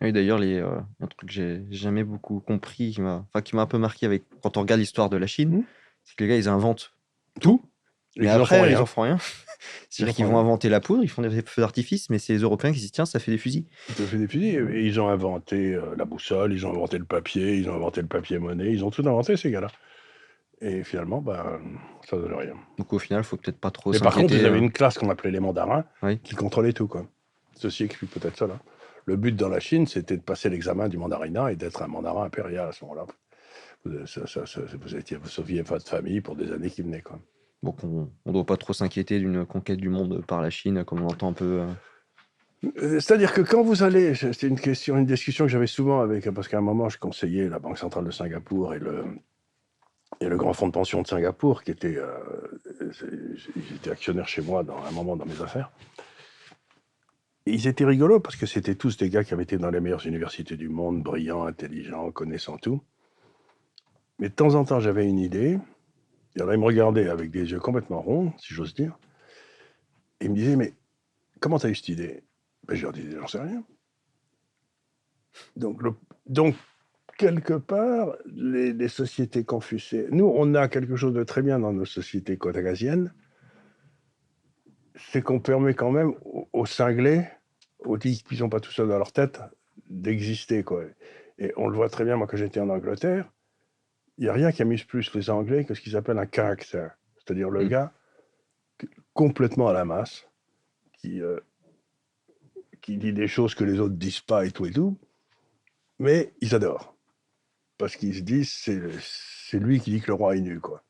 Oui, d'ailleurs, un truc que j'ai jamais beaucoup compris, qui m'a un peu marqué quand on regarde l'histoire de la Chine, c'est que les gars, ils inventent tout. Mais après, ils en font rien. C'est-à-dire qu'ils vont inventer la poudre, ils font des feux d'artifice, mais c'est les Européens qui se disent tiens, ça fait des fusils. Ça fait des fusils. Et ils ont inventé la boussole, ils ont inventé le papier, ils ont inventé le papier-monnaie, ils ont tout inventé, ces gars-là. Et finalement, ça ne donne rien. Donc au final, il ne faut peut-être pas trop s'inquiéter. Mais par contre, ils avaient une classe qu'on appelait les mandarins, qui contrôlait tout, quoi. Ceci explique peut-être ça, là. Le but dans la Chine, c'était de passer l'examen du mandarinat et d'être un mandarin impérial à ce moment-là. Vous sauviez votre famille pour des années qui venaient, quoi. Donc on ne doit pas trop s'inquiéter d'une conquête du monde par la Chine, comme on entend un peu. C'est-à-dire que quand vous allez, c'était une discussion que j'avais souvent parce qu'à un moment, je conseillais la Banque centrale de Singapour et le grand fonds de pension de Singapour, qui était, j'étais actionnaire chez moi dans un moment dans mes affaires. Et ils étaient rigolos parce que c'était tous des gars qui avaient été dans les meilleures universités du monde, brillants, intelligents, connaissant tout. Mais de temps en temps, j'avais une idée. Et alors, ils me regardaient avec des yeux complètement ronds, si j'ose dire. Et ils me disaient, mais comment tu as eu cette idée? Je leur disais, j'en sais rien. Donc quelque part, les sociétés confucéennes... Nous, on a quelque chose de très bien dans nos sociétés caucasiennes, c'est qu'on permet quand même aux cinglés, aux types qui ne sont pas tout seuls dans leur tête, d'exister, quoi. Et on le voit très bien, moi, quand j'étais en Angleterre, il n'y a rien qui amuse plus les Anglais que ce qu'ils appellent un caractère, c'est-à-dire le gars complètement à la masse, qui dit des choses que les autres ne disent pas et tout, mais ils adorent. Parce qu'ils se disent, c'est lui qui dit que le roi est nu, quoi.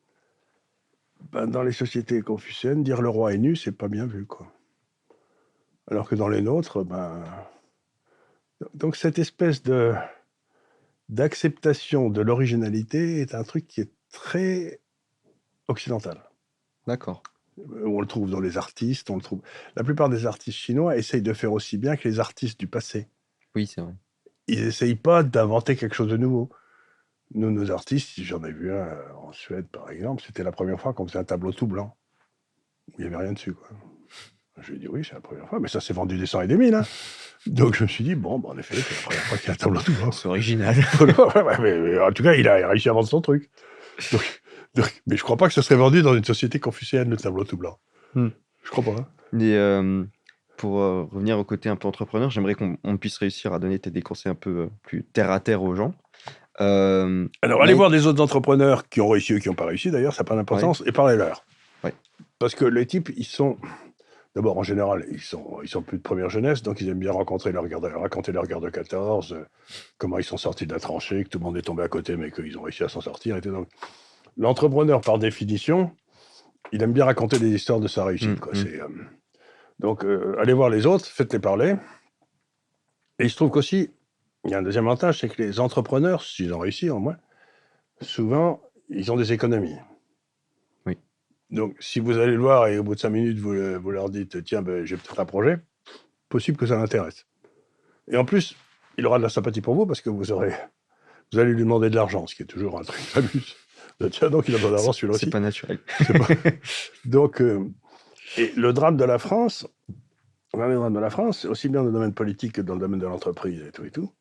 Dans les sociétés confucéennes, dire le roi est nu, c'est pas bien vu, quoi. Alors que dans les nôtres, donc cette espèce d'acceptation de l'originalité est un truc qui est très occidental. D'accord. On le trouve dans les artistes, La plupart des artistes chinois essayent de faire aussi bien que les artistes du passé. Oui, c'est vrai. Ils n'essayent pas d'inventer quelque chose de nouveau. Nous, nos artistes, j'en ai vu un en Suède, par exemple, c'était la première fois qu'on faisait un tableau tout blanc, où il n'y avait rien dessus, quoi. Je lui ai dit, oui, c'est la première fois, mais ça s'est vendu des 100 et des 1000, hein. Donc je me suis dit, en effet, c'est la première fois qu'il y a un tableau tout blanc. C'est original. mais en tout cas, il a réussi à vendre son truc. Mais je crois pas que ce serait vendu dans une société confucéenne, le tableau tout blanc. Je crois pas. Hein. Et pour revenir au côté un peu entrepreneur, j'aimerais qu'on puisse réussir à donner des conseils un peu plus terre à terre aux gens. Alors, allez voir des autres entrepreneurs qui ont réussi ou qui n'ont pas réussi, d'ailleurs, ça n'a pas d'importance, et parlez-leur. Parce que les types, ils sont... D'abord, en général, ils sont plus de première jeunesse, donc ils aiment bien raconter leur guerre de 14, comment ils sont sortis de la tranchée, que tout le monde est tombé à côté, mais qu'ils ont réussi à s'en sortir. Et donc, l'entrepreneur, par définition, il aime bien raconter des histoires de sa réussite. Quoi. Donc, allez voir les autres, faites-les parler. Et il se trouve qu'aussi, il y a un deuxième avantage, c'est que les entrepreneurs, s'ils ont réussi, au moins, souvent, ils ont des économies. Oui. Donc, si vous allez le voir et au bout de 5 minutes, vous leur dites « Tiens, j'ai peut-être un projet », possible que ça l'intéresse. Et en plus, il aura de la sympathie pour vous parce que vous allez lui demander de l'argent, ce qui est toujours un truc fabuleux. Tiens, donc il a besoin d'argent, celui-là aussi. C'est pas naturel. Donc, et le drame de la France, aussi bien dans le domaine politique que dans le domaine de l'entreprise et tout,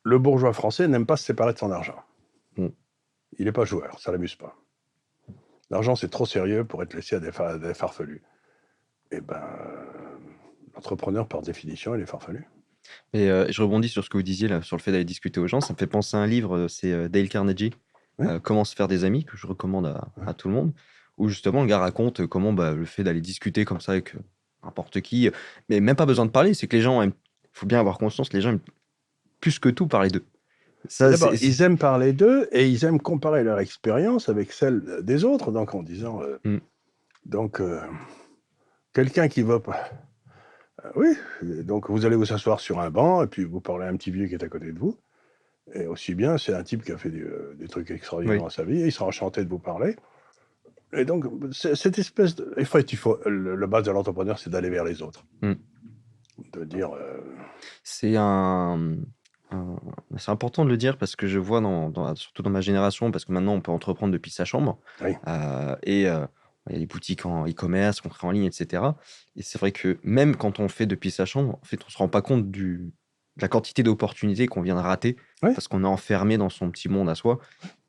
le bourgeois français n'aime pas se séparer de son argent. Il n'est pas joueur, ça ne l'amuse pas. L'argent, c'est trop sérieux pour être laissé à des farfelus. Et l'entrepreneur, par définition, il est farfelu. Et je rebondis sur ce que vous disiez là, sur le fait d'aller discuter aux gens. Ça me fait penser à un livre, c'est Dale Carnegie, Comment se faire des amis, que je recommande à tout le monde, où justement le gars raconte comment le fait d'aller discuter comme ça avec n'importe qui, mais même pas besoin de parler, c'est que les gens il faut bien avoir conscience, les gens aiment plus que tout parler d'eux. D'abord, ils aiment parler d'eux et ils aiment comparer leur expérience avec celle des autres, donc en disant... quelqu'un qui va pas... oui, donc vous allez vous asseoir sur un banc et puis vous parlez à un petit vieux qui est à côté de vous. Et aussi bien, c'est un type qui a fait des trucs extraordinaires dans sa vie et il sera enchanté de vous parler. Et donc, cette espèce de... En fait, le base de l'entrepreneur, c'est d'aller vers les autres. De dire... C'est c'est important de le dire parce que je vois, surtout dans ma génération, parce que maintenant on peut entreprendre depuis sa chambre. Oui. Il y a des boutiques en e-commerce qu'on crée en ligne, etc. Et c'est vrai que même quand on le fait depuis sa chambre, en fait, on ne se rend pas compte de la quantité d'opportunités qu'on vient de rater parce qu'on est enfermé dans son petit monde à soi.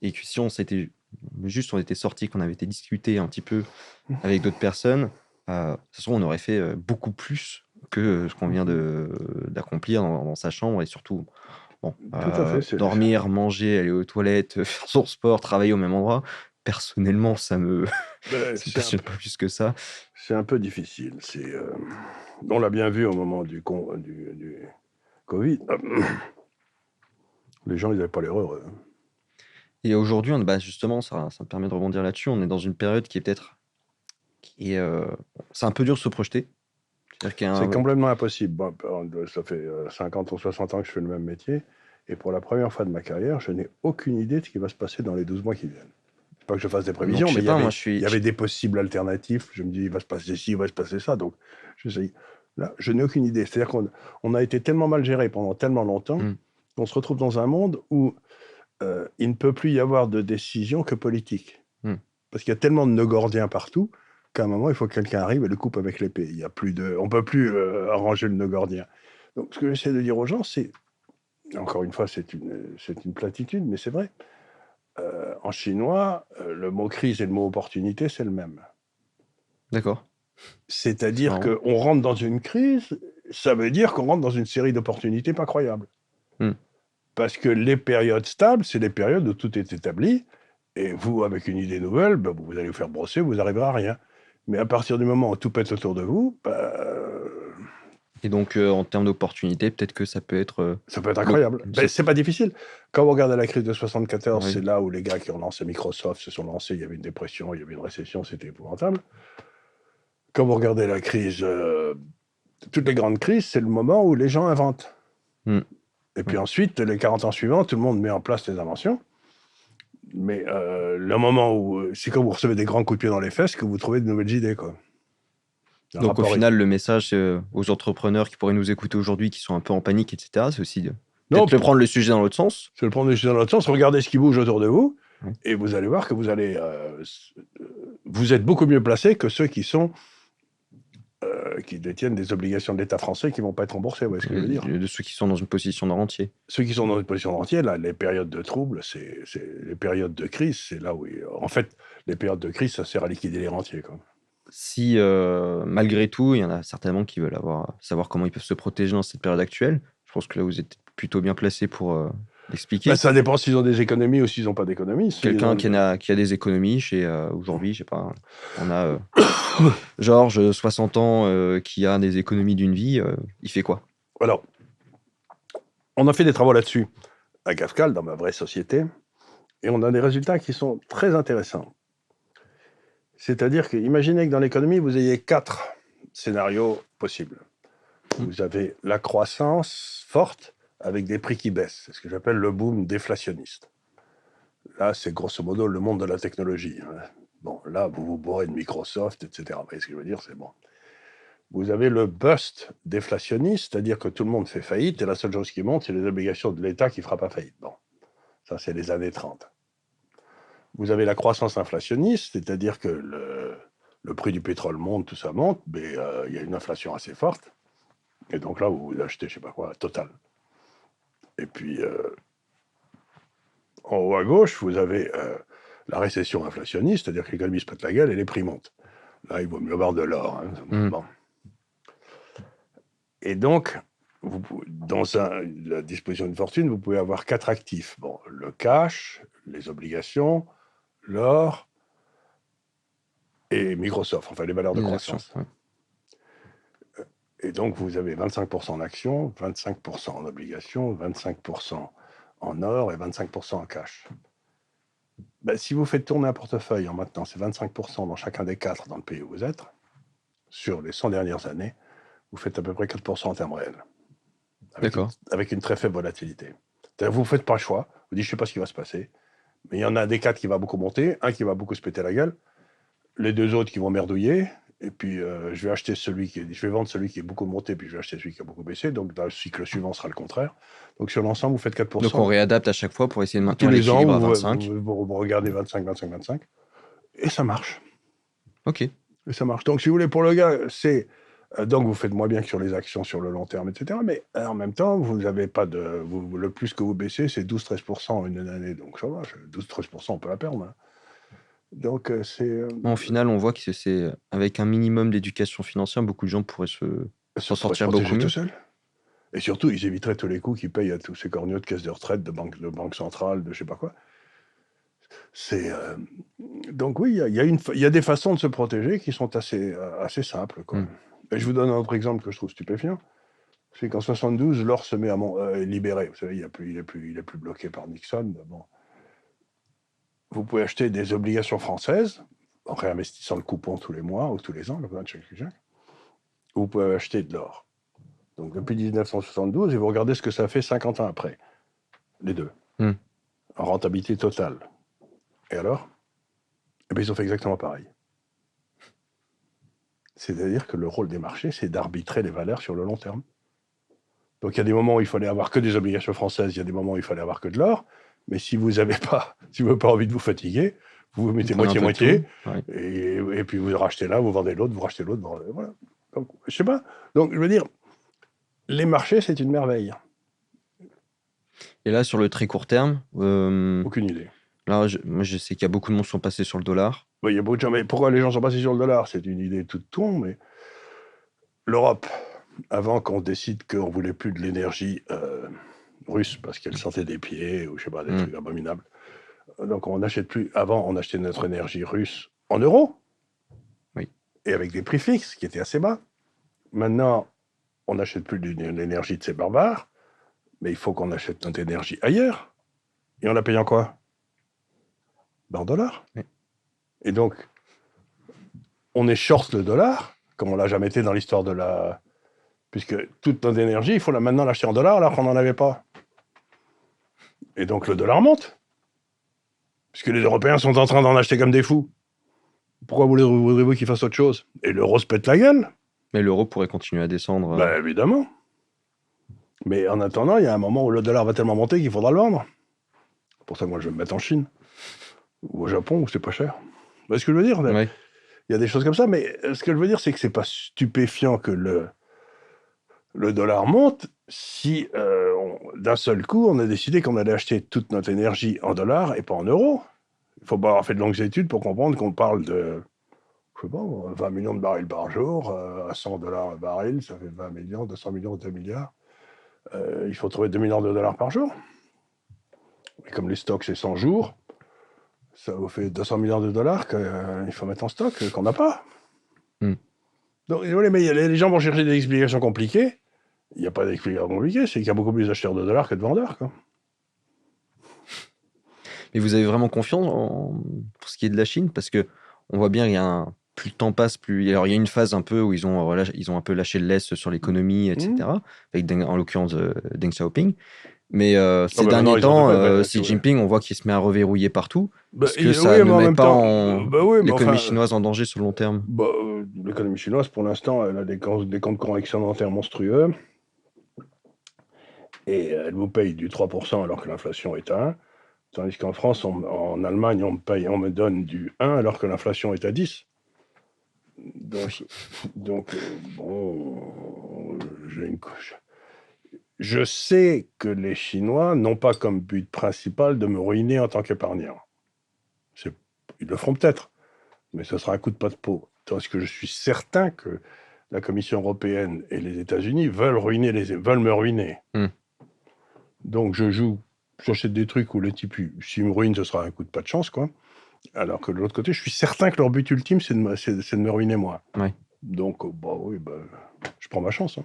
Et que si on était sorti, qu'on avait été discuter un petit peu avec d'autres personnes, de toute façon, on aurait fait beaucoup plus que ce qu'on vient d'accomplir dans sa chambre et surtout dormir, manger, aller aux toilettes, faire son sport, travailler au même endroit. Personnellement, ça me passionne pas plus que ça. C'est un peu difficile. On l'a bien vu au moment du Covid. Les gens, ils n'avaient pas l'air heureux. Et aujourd'hui, justement, ça me permet de rebondir là-dessus. On est dans une période qui est peut-être... c'est un peu dur de se projeter. C'est complètement impossible. Bon, ça fait 50 ou 60 ans que je fais le même métier. Et pour la première fois de ma carrière, je n'ai aucune idée de ce qui va se passer dans les 12 mois qui viennent. Pas que je fasse des prévisions, mais il y avait des possibles alternatives. Je me dis, il va se passer ci, il va se passer ça. Donc, là, je n'ai aucune idée. C'est-à-dire qu'on a été tellement mal géré pendant tellement longtemps qu'on se retrouve dans un monde où il ne peut plus y avoir de décision que politique. Parce qu'il y a tellement de nœuds gordiens partout qu'à un moment, il faut que quelqu'un arrive et le coupe avec l'épée. On ne peut plus arranger le nœud gordien. Donc, ce que j'essaie de dire aux gens, c'est, encore une fois, c'est une platitude, mais c'est vrai. En chinois, le mot crise et le mot opportunité, c'est le même. D'accord. C'est-à-dire qu'on rentre dans une crise, ça veut dire qu'on rentre dans une série d'opportunités pas croyables. Parce que les périodes stables, c'est les périodes où tout est établi, et vous, avec une idée nouvelle, vous allez vous faire brosser, vous n'arriverez à rien. Mais à partir du moment où tout pète autour de vous... Et donc, en termes d'opportunités, peut-être que ça peut être... ça peut être incroyable. C'est pas difficile. Quand vous regardez la crise de 74, c'est là où les gars qui ont lancé Microsoft se sont lancés, il y avait une dépression, il y avait une récession, c'était épouvantable. Quand vous regardez la crise... toutes les grandes crises, c'est le moment où les gens inventent. Et puis ensuite, les 40 ans suivants, tout le monde met en place les inventions. Mais le moment où... c'est quand vous recevez des grands coups de pied dans les fesses que vous trouvez de nouvelles idées, quoi. Donc au final, le message aux entrepreneurs qui pourraient nous écouter aujourd'hui, qui sont un peu en panique, etc., c'est aussi de prendre le sujet dans l'autre sens. C'est de prendre le sujet dans l'autre sens, regardez ce qui bouge autour de vous, et vous allez voir que vous êtes beaucoup mieux placé que ceux qui détiennent des obligations de l'État français qui ne vont pas être remboursées. Vous voyez ce que je veux dire ? De ceux qui sont dans une position de rentier. Ceux qui sont dans une position de rentier, là, les périodes de troubles, c'est les périodes de crise, c'est là où... En fait, les périodes de crise, ça sert à liquider les rentiers, quoi. Si, malgré tout, il y en a certainement qui veulent savoir comment ils peuvent se protéger dans cette période actuelle, je pense que là, vous êtes plutôt bien placé pour l'expliquer. Ça dépend s'ils ont des économies ou s'ils n'ont pas d'économies. Quelqu'un qui a des économies, aujourd'hui, je sais pas, on a Georges, 60 ans, qui a des économies d'une vie, il fait quoi ? Alors, on a fait des travaux là-dessus à Cafcal, dans ma vraie société, et on a des résultats qui sont très intéressants. C'est-à-dire que, imaginez que dans l'économie, vous ayez 4 scénarios possibles. Vous avez la croissance forte avec des prix qui baissent. C'est ce que j'appelle le boom déflationniste. Là, c'est grosso modo le monde de la technologie. Bon, là, vous vous bourrez de Microsoft, etc. Vous voyez ce que je veux dire ? C'est bon. Vous avez le bust déflationniste, c'est-à-dire que tout le monde fait faillite et la seule chose qui monte, c'est les obligations de l'État qui ne fera pas faillite. Bon, ça, c'est les années 30. Vous avez la croissance inflationniste, c'est-à-dire que le prix du pétrole monte, tout ça monte, mais il y a une inflation assez forte. Et donc là, vous achetez, je ne sais pas quoi, Total. Et puis, en haut à gauche, vous avez la récession inflationniste, c'est-à-dire que l'économie se pète la gueule et les prix montent. Là, il vaut mieux avoir de l'or. Bon. Et donc, dans la disposition d'une fortune, vous pouvez avoir 4 actifs. Bon, le cash, les obligations, l'or et Microsoft, enfin les valeurs de croissance. Et donc, vous avez 25% en actions, 25% en obligations, 25% en or et 25% en cash. Ben, si vous faites tourner un portefeuille en maintenant, c'est 25% dans chacun des 4 dans le pays où vous êtes, sur les 100 dernières années, vous faites à peu près 4% en termes réels. Avec une très faible volatilité. C'est-à-dire, vous ne faites pas le choix, vous dites, je ne sais pas ce qui va se passer, mais il y en a des 4 qui va beaucoup monter, un qui va beaucoup se péter la gueule, les 2 autres qui vont merdouiller, et puis je vais vendre celui qui est beaucoup monté, puis je vais acheter celui qui a beaucoup baissé, donc dans le cycle suivant sera le contraire. Donc sur l'ensemble, vous faites 4%. Donc on réadapte à chaque fois pour essayer de maintenir l'équilibre à 25. Vous regardez 25, 25, 25, et ça marche. Ok. Et ça marche. Donc si vous voulez, pour le gars, c'est... donc vous faites moins bien que sur les actions sur le long terme, etc. Mais en même temps, vous n'avez pas de... le plus que vous baissez, c'est 12-13% en une année. Donc ça va, 12-13%, on peut la perdre. Hein. Donc c'est... En final, on voit que c'est avec un minimum d'éducation financière, beaucoup de gens pourraient s'en sortir beaucoup mieux. Tout seul. Et surtout, ils éviteraient tous les coûts qu'ils payent à tous ces corneaux de caisses de retraite, de banque centrale, de je sais pas quoi. Donc oui, il y a des façons de se protéger qui sont assez simples. Quoi. Et je vous donne un autre exemple que je trouve stupéfiant. C'est qu'en 72, l'or se met à libérer. Vous savez, il est plus bloqué par Nixon. Bon. Vous pouvez acheter des obligations françaises en réinvestissant le coupon tous les mois ou tous les ans, le vous pouvez acheter de l'or. Donc depuis 1972, et vous regardez ce que ça fait 50 ans après. Les deux. En rentabilité totale. Et alors ? Eh bien, ils ont fait exactement pareil. C'est-à-dire que le rôle des marchés, c'est d'arbitrer les valeurs sur le long terme. Donc il y a des moments où il fallait avoir que des obligations françaises, il y a des moments où il fallait avoir que de l'or, mais si vous n'avez pas envie de vous fatiguer, vous mettez moitié-moitié, ouais. et puis vous rachetez l'un, vous vendez l'autre, vous rachetez l'autre, voilà. Donc, je sais pas. Donc je veux dire, les marchés, c'est une merveille. Et là, sur le très court terme... Aucune idée. Là, moi, je sais qu'il y a beaucoup de monde qui sont passés sur le dollar. Oui, il y a beaucoup de gens, mais pourquoi les gens sont passés sur le dollar ? C'est une idée toute con, mais l'Europe, avant qu'on décide qu'on ne voulait plus de l'énergie russe parce qu'elle sentait des pieds ou je sais pas, des trucs abominables, donc on n'achète plus. Avant, on achetait notre énergie russe en euros, oui, et avec des prix fixes qui étaient assez bas. Maintenant, on n'achète plus de l'énergie de ces barbares, mais il faut qu'on achète notre énergie ailleurs. Et on la paye en quoi ? En dollars. Oui. Et donc, on est short le dollar, comme on l'a jamais été dans l'histoire de la... Puisque toute notre énergie, il faut maintenant l'acheter en dollars alors qu'on n'en avait pas. Et donc le dollar monte. Puisque les Européens sont en train d'en acheter comme des fous. Pourquoi voudrez-vous qu'ils fassent autre chose ? Et l'euro se pète la gueule. Mais l'euro pourrait continuer à descendre. Ben, évidemment. Mais en attendant, il y a un moment où le dollar va tellement monter qu'il faudra le vendre. C'est pour ça que moi je vais me mettre en Chine. Ou au Japon, où c'est pas cher. Vous voyez ce que je veux dire ? Oui. Il y a des choses comme ça, mais ce que je veux dire, c'est que c'est pas stupéfiant que le dollar monte si d'un seul coup, on a décidé qu'on allait acheter toute notre énergie en dollars et pas en euros. Il faut pas avoir fait de longues études pour comprendre qu'on parle de, je sais pas, 20 millions de barils par jour, à $100 le baril, ça fait 20 millions, 200 millions, 2 milliards. Il faut trouver 2 milliards de dollars par jour. Et comme les stocks, c'est 100 jours, ça vous fait 200 milliards de dollars qu'il faut mettre en stock, qu'on n'a pas. Donc, mais les gens vont chercher des explications compliquées. Il n'y a pas d'explication compliquée, c'est qu'il y a beaucoup plus d'acheteurs de dollars que de vendeurs. Quoi. Mais vous avez vraiment confiance pour ce qui est de la Chine ? Parce qu'on voit bien, plus le temps passe, Alors, il y a une phase un peu où ils ont un peu lâché le lest sur l'économie, etc. Avec, en l'occurrence, Deng Xiaoping. Mais ces derniers temps, Xi Jinping, on voit qu'il se met à reverrouiller partout. Est-ce que ça ne met pas l'économie chinoise en danger sur le long terme ? L'économie chinoise, pour l'instant, elle a des comptes courants excédentaires monstrueux. Et elle vous paye du 3% alors que l'inflation est à 1. Tandis qu'en France, en Allemagne, on me donne du 1 alors que l'inflation est à 10. Donc bon, je sais que les Chinois n'ont pas comme but principal de me ruiner en tant qu'épargnant. Ils le feront peut-être, mais ce sera un coup de pas de peau. Tandis que je suis certain que la Commission européenne et les États-Unis veulent me ruiner. Donc j'achète des trucs où le type, s'il me ruine, ce sera un coup de pas de chance, quoi. Alors que de l'autre côté, je suis certain que leur but ultime, c'est de me ruiner moi. Ouais. Donc, je prends ma chance. Hein.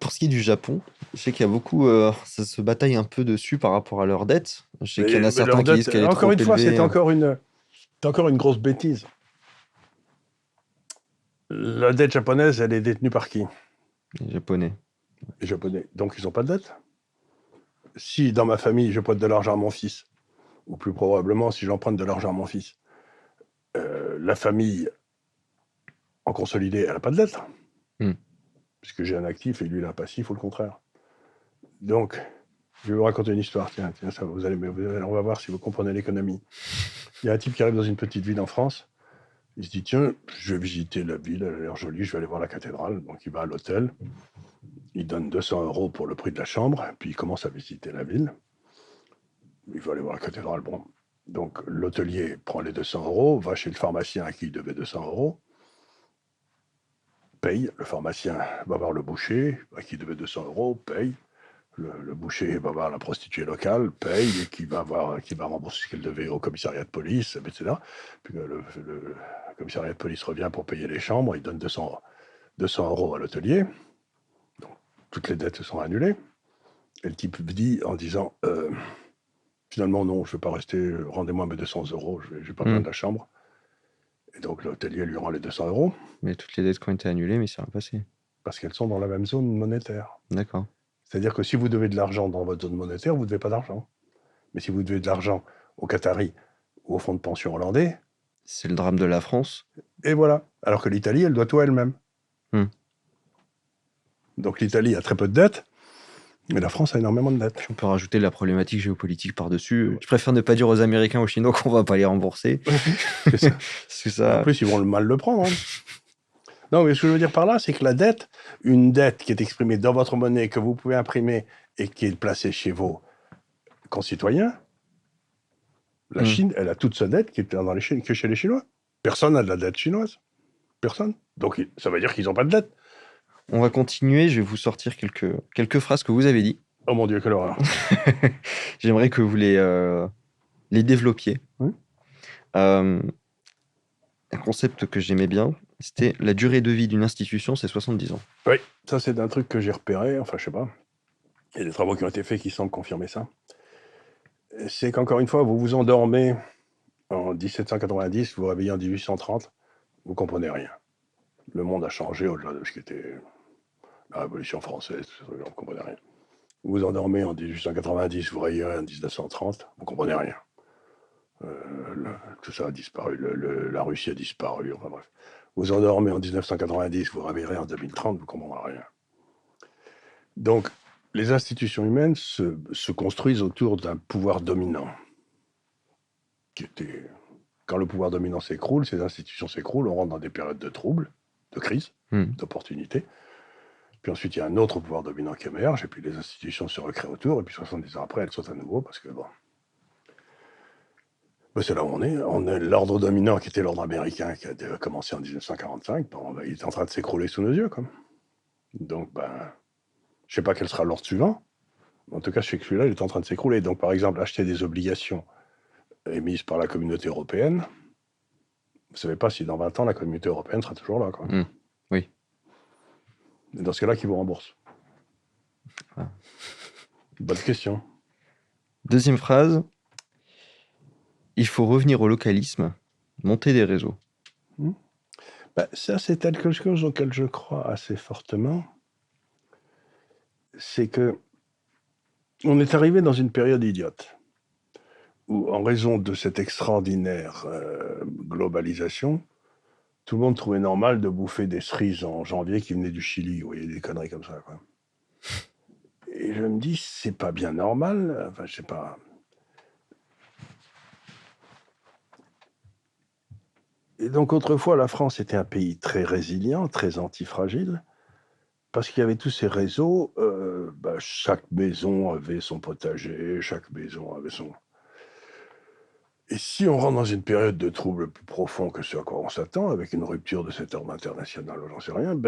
Pour ce qui est du Japon, je sais qu'il y a beaucoup, ça se bataille un peu dessus par rapport à leurs dettes. Je sais qu'il y en a Mais certains leur qui disent dette, qu'elle est encore trop une fois, élevée. c'est encore une grosse bêtise. La dette japonaise, elle est détenue par qui? Les Japonais. Les Japonais. Donc, ils n'ont pas de dette. Si, dans ma famille, je prête de l'argent à mon fils, ou plus probablement, si j'emprunte de l'argent à mon fils, la famille, en consolidé, elle n'a pas de dette. Puisque j'ai un actif et lui, il a un passif, ou le contraire. Donc, je vais vous raconter une histoire. Tiens, ça, on va voir si vous comprenez l'économie. Il y a un type qui arrive dans une petite ville en France. Il se dit, tiens, je vais visiter la ville, elle a l'air jolie, je vais aller voir la cathédrale. Donc, il va à l'hôtel. Il donne 200 € pour le prix de la chambre. Puis, il commence à visiter la ville. Il va aller voir la cathédrale. Bon. Donc, l'hôtelier prend les 200 €, va chez le pharmacien à qui il devait 200 €, paye. Le pharmacien va voir le boucher à qui il devait 200 €, paye. Le boucher va voir la prostituée locale, paye, et qui va rembourser ce qu'elle devait au commissariat de police, etc. Puis le commissariat de police revient pour payer les chambres, il donne 200 € à l'hôtelier. Donc, toutes les dettes sont annulées. Et le type dit en disant finalement, non, je ne veux pas rester, rendez-moi mes 200 €, je n'ai pas besoin de la chambre. Et donc, l'hôtelier lui rend les 200 €. Mais toutes les dettes qui ont été annulées, mais c'est rien passé. Parce qu'elles sont dans la même zone monétaire. D'accord. C'est-à-dire que si vous devez de l'argent dans votre zone monétaire, vous ne devez pas d'argent. Mais si vous devez de l'argent aux Qataris ou au fonds de pension hollandais... C'est le drame de la France. Et voilà. Alors que l'Italie, elle doit tout à elle-même. Donc l'Italie a très peu de dettes, mais la France a énormément de dettes. On peut rajouter la problématique géopolitique par-dessus. Je préfère ne pas dire aux Américains ou aux Chinois qu'on ne va pas les rembourser. C'est ça. C'est ça. En plus, ils vont mal le prendre. Hein. Non, mais ce que je veux dire par là, c'est que la dette, une dette qui est exprimée dans votre monnaie, que vous pouvez imprimer et qui est placée chez vos concitoyens, la Chine, elle a toute sa dette qui est que chez les Chinois. Personne n'a de la dette chinoise. Personne. Donc, ça veut dire qu'ils n'ont pas de dette. On va continuer. Je vais vous sortir quelques phrases que vous avez dit. Oh mon Dieu, quelle horreur. J'aimerais que vous les développiez. Oui. Un concept que j'aimais bien, c'était la durée de vie d'une institution, c'est 70 ans. Oui, ça c'est un truc que j'ai repéré, enfin je sais pas. Il y a des travaux qui ont été faits qui semblent confirmer ça. C'est qu'encore une fois, vous vous endormez en 1790, vous vous réveillez en 1830, vous comprenez rien. Le monde a changé au-delà de ce qu'était la Révolution française, vous ne comprenez rien. Vous vous endormez en 1890, vous réveillez en 1930, vous comprenez rien. Tout ça a disparu, la Russie a disparu, enfin bref. Vous endormez en 1990, vous réveillerez en 2030, vous ne comprendrez rien. Donc, les institutions humaines se construisent autour d'un pouvoir dominant. Quand le pouvoir dominant s'écroule, ces institutions s'écroulent, on rentre dans des périodes de troubles, de crise, d'opportunités. Puis ensuite, il y a un autre pouvoir dominant qui émerge, et puis les institutions se recréent autour, et puis 70 ans après, elles sautent à nouveau, parce que bon... Ben c'est là où on est. L'ordre dominant, qui était l'ordre américain, qui a commencé en 1945, il est en train de s'écrouler sous nos yeux. Quoi. Donc, je ne sais pas quel sera l'ordre suivant. En tout cas, je sais que celui-là, il est en train de s'écrouler. Donc, par exemple, acheter des obligations émises par la communauté européenne, vous ne savez pas si dans 20 ans, la communauté européenne sera toujours là. Quoi. Oui. Et dans ce cas-là, qui vous rembourse? Bonne question. Deuxième phrase. Il faut revenir au localisme, monter des réseaux. Ça, c'est quelque chose auquel je crois assez fortement. C'est que on est arrivé dans une période idiote, où en raison de cette extraordinaire globalisation, tout le monde trouvait normal de bouffer des cerises en janvier qui venaient du Chili. Vous voyez, des conneries comme ça. Quoi. Et je me dis, c'est pas bien normal. Enfin, je sais pas... Et donc, autrefois, la France était un pays très résilient, très antifragile, parce qu'il y avait tous ces réseaux. Chaque maison avait son potager, chaque maison avait son... Et si on rentre dans une période de troubles plus profonds que ce à quoi on s'attend, avec une rupture de cet ordre international, j'en sais rien,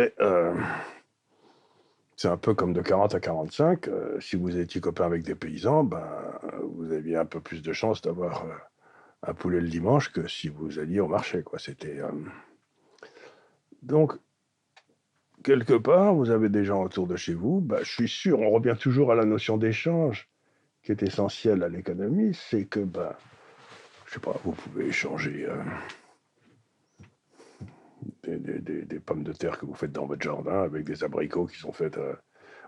c'est un peu comme de 40 à 45. Si vous étiez copain avec des paysans, vous aviez un peu plus de chances d'avoir... un poulet le dimanche que si vous alliez au marché, quoi. C'était... Donc, quelque part, vous avez des gens autour de chez vous, je suis sûr, on revient toujours à la notion d'échange qui est essentielle à l'économie, c'est que, je sais pas, vous pouvez échanger des pommes de terre que vous faites dans votre jardin avec des abricots qui sont faits.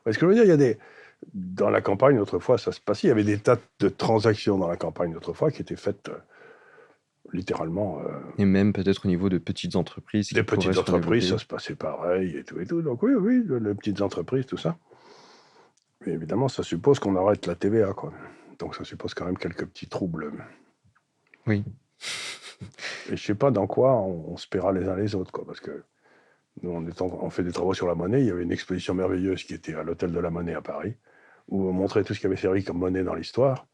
Ce que je veux dire, il y a dans la campagne, autrefois, ça se passait, il y avait des tas de transactions dans la campagne, autrefois, qui étaient faites littéralement. Et même peut-être au niveau de petites entreprises. Des petites entreprises, ça se passait pareil et tout et tout. Donc oui, les petites entreprises, tout ça. Mais évidemment, ça suppose qu'on arrête la TVA, quoi. Donc ça suppose quand même quelques petits troubles. Oui. Et je sais pas dans quoi on se paiera les uns les autres, quoi, parce que nous, on fait des travaux sur la monnaie. Il y avait une exposition merveilleuse qui était à l'Hôtel de la Monnaie à Paris, où on montrait tout ce qui avait servi comme monnaie dans l'histoire.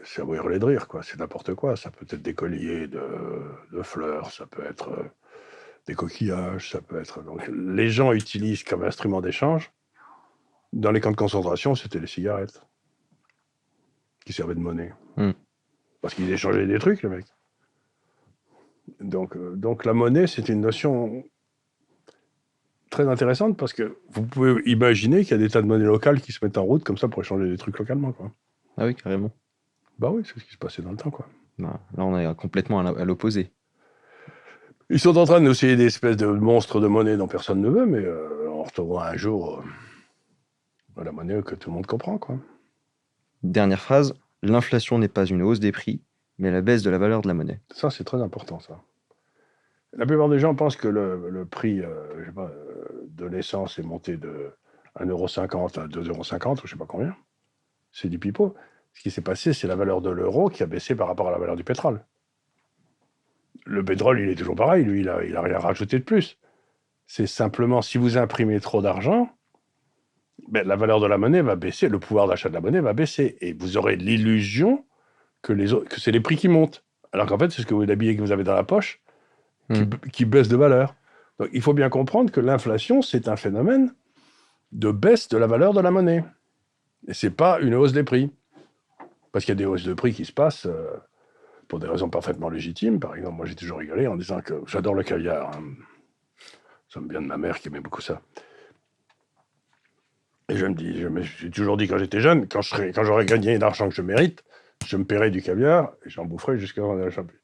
C'est à vous hurler de rire, quoi. C'est n'importe quoi. Ça peut être des colliers de fleurs, ça peut être des coquillages, ça peut être. Donc, les gens utilisent comme instrument d'échange. Dans les camps de concentration, c'était les cigarettes qui servaient de monnaie. Parce qu'ils échangeaient des trucs, les mecs. Donc la monnaie, c'est une notion très intéressante parce que vous pouvez imaginer qu'il y a des tas de monnaies locales qui se mettent en route comme ça pour échanger des trucs localement, quoi. Ah oui, carrément. Oui, c'est ce qui se passait dans le temps, quoi. Là, on est complètement à l'opposé. Ils sont en train d'essayer des espèces de monstres de monnaie dont personne ne veut, mais on retrouvera un jour la monnaie que tout le monde comprend, quoi. Dernière phrase, l'inflation n'est pas une hausse des prix, mais la baisse de la valeur de la monnaie. Ça, c'est très important, ça. La plupart des gens pensent que le prix de l'essence est monté de 1,50 € à 2,50 € ou je sais pas combien. C'est du pipeau. Ce qui s'est passé, c'est la valeur de l'euro qui a baissé par rapport à la valeur du pétrole. Le pétrole, il est toujours pareil, lui, il a rien rajouté de plus. C'est simplement, si vous imprimez trop d'argent, la valeur de la monnaie va baisser, le pouvoir d'achat de la monnaie va baisser, et vous aurez l'illusion que c'est les prix qui montent. Alors qu'en fait, c'est ce que le billet que vous avez dans la poche qui baisse de valeur. Donc, il faut bien comprendre que l'inflation, c'est un phénomène de baisse de la valeur de la monnaie. Et c'est pas une hausse des prix. Parce qu'il y a des hausses de prix qui se passent pour des raisons parfaitement légitimes. Par exemple, moi, j'ai toujours rigolé en disant que j'adore le caviar. Hein. Ça me vient de ma mère qui aimait beaucoup ça. Et j'ai toujours dit quand j'étais jeune, quand j'aurais gagné l'argent que je mérite, je me paierais du caviar et j'en boufferais jusqu'à la champion.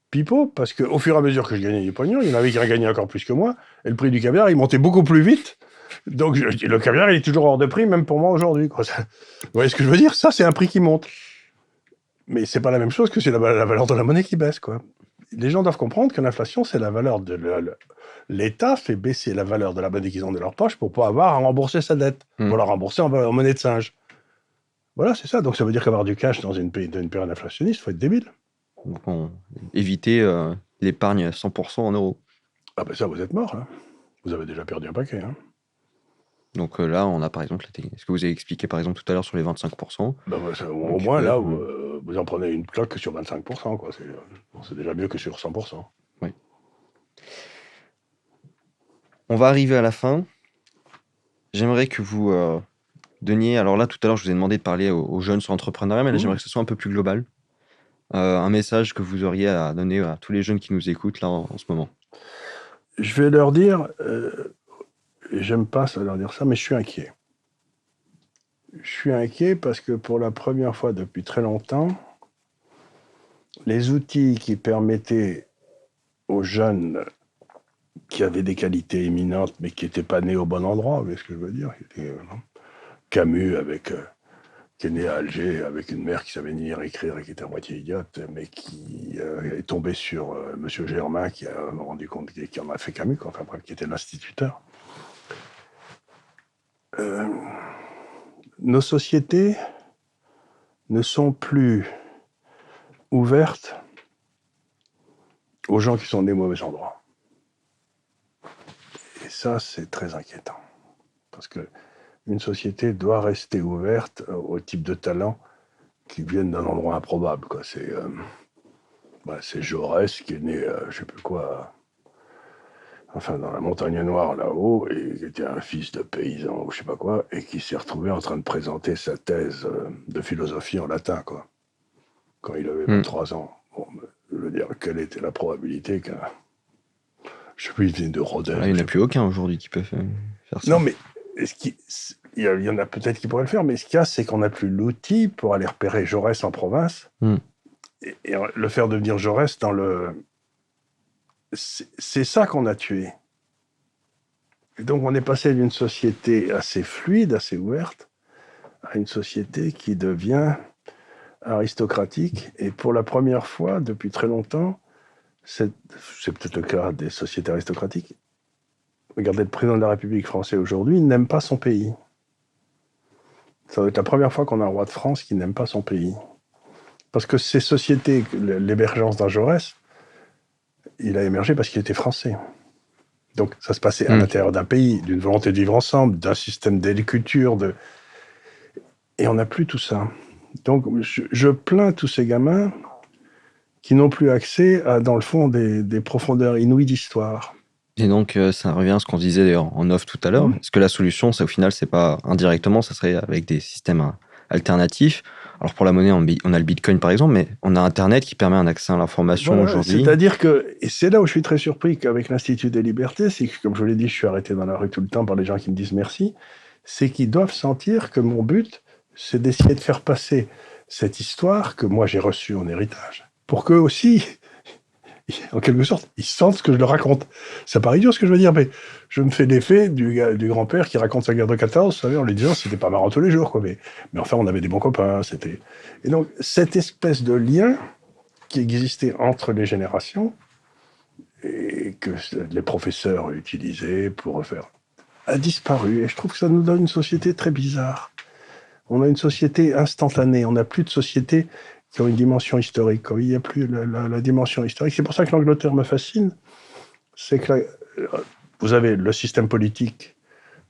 Pipeau, parce qu'au fur et à mesure que je gagnais du pognon, il y en avait qui en gagnaient encore plus que moi, et le prix du caviar, il montait beaucoup plus vite. Donc, le caviar, il est toujours hors de prix, même pour moi aujourd'hui. Vous voyez ce que je veux dire? Ça, c'est un prix qui monte. Mais c'est pas la même chose que c'est la valeur de la monnaie qui baisse, quoi. Les gens doivent comprendre que l'inflation, c'est la valeur de l'État fait baisser la valeur de la monnaie qu'ils ont dans leur poche pour pas avoir à rembourser sa dette, pour la rembourser en monnaie de singe. Voilà, c'est ça. Donc, ça veut dire qu'avoir du cash dans une période inflationniste, il faut être débile. Donc, éviter l'épargne 100% en euros. Ah ben ça, vous êtes mort, hein. Vous avez déjà perdu un paquet, hein. Donc là, on a par exemple ce que vous avez expliqué par exemple tout à l'heure sur les 25%. Au moins, là, vous en prenez une cloque sur 25%, quoi. C'est déjà mieux que sur 100%. Oui. On va arriver à la fin. J'aimerais que vous donniez... Alors là, tout à l'heure, je vous ai demandé de parler aux jeunes sur l'entrepreneuriat, mais là, j'aimerais que ce soit un peu plus global. Un message que vous auriez à donner à tous les jeunes qui nous écoutent là en ce moment. Je vais leur dire... J'aime pas ça leur dire ça, mais je suis inquiet. Je suis inquiet parce que pour la première fois depuis très longtemps, les outils qui permettaient aux jeunes qui avaient des qualités éminentes, mais qui n'étaient pas nés au bon endroit, vous voyez ce que je veux dire? Camus, qui est né à Alger, avec une mère qui savait ni lire écrire et qui était à moitié idiote, mais qui est tombé sur Monsieur Germain, qui a rendu compte qui en a fait Camus, quoi, enfin bref, qui était l'instituteur. Nos sociétés ne sont plus ouvertes aux gens qui sont nés au mauvais endroit. Et ça, c'est très inquiétant. Parce qu'une société doit rester ouverte au type de talents qui viennent d'un endroit improbable, quoi. C'est Jaurès qui est né, je sais plus quoi, enfin dans la montagne noire là-haut, et qui était un fils de paysan ou je sais pas quoi, et qui s'est retrouvé en train de présenter sa thèse de philosophie en latin, quoi, quand il avait 23 ans. Bon, je veux dire, quelle était la probabilité qu'un Je sais plus, il venait de Rodin. Là, il n'y en a plus aucun aujourd'hui qui peut faire ça. Non, mais il y en a peut-être qui pourraient le faire, mais ce qu'il y a, c'est qu'on n'a plus l'outil pour aller repérer Jaurès en province et le faire devenir Jaurès dans le... C'est ça qu'on a tué. Et donc, on est passé d'une société assez fluide, assez ouverte, à une société qui devient aristocratique. Et pour la première fois, depuis très longtemps, c'est peut-être le cas des sociétés aristocratiques. Regardez, le président de la République français aujourd'hui, il n'aime pas son pays. Ça va être la première fois qu'on a un roi de France qui n'aime pas son pays. Parce que ces sociétés, l'émergence d'un Jaurès, il a émergé parce qu'il était français. Donc ça se passait à l'intérieur d'un pays, d'une volonté de vivre ensemble, d'un système d'agriculture, et on n'a plus tout ça. Donc je plains tous ces gamins qui n'ont plus accès à, dans le fond, des profondeurs inouïes d'histoire. Et donc, ça revient à ce qu'on disait d'ailleurs en off tout à l'heure. Est-ce que la solution, ça, au final, c'est pas indirectement, ça serait avec des systèmes alternatifs? Alors, pour la monnaie, on a le Bitcoin, par exemple, mais on a Internet qui permet un accès à l'information aujourd'hui. C'est-à-dire que, et c'est là où je suis très surpris qu'avec l'Institut des libertés, c'est que, comme je vous l'ai dit, je suis arrêté dans la rue tout le temps par les gens qui me disent merci, c'est qu'ils doivent sentir que mon but, c'est d'essayer de faire passer cette histoire que moi j'ai reçue en héritage, pour qu'eux aussi, en quelque sorte, ils sentent ce que je leur raconte. Ça paraît idiot ce que je veux dire, mais je me fais l'effet du grand-père qui raconte sa guerre de 14, vous savez, en lui disant c'était pas marrant tous les jours, quoi, mais enfin on avait des bons copains, c'était... Et donc cette espèce de lien qui existait entre les générations et que les professeurs utilisaient pour refaire, a disparu, et je trouve que ça nous donne une société très bizarre. On a une société instantanée, on n'a plus de société qui ont une dimension historique. Il n'y a plus la dimension historique. C'est pour ça que l'Angleterre me fascine. C'est que vous avez le système politique,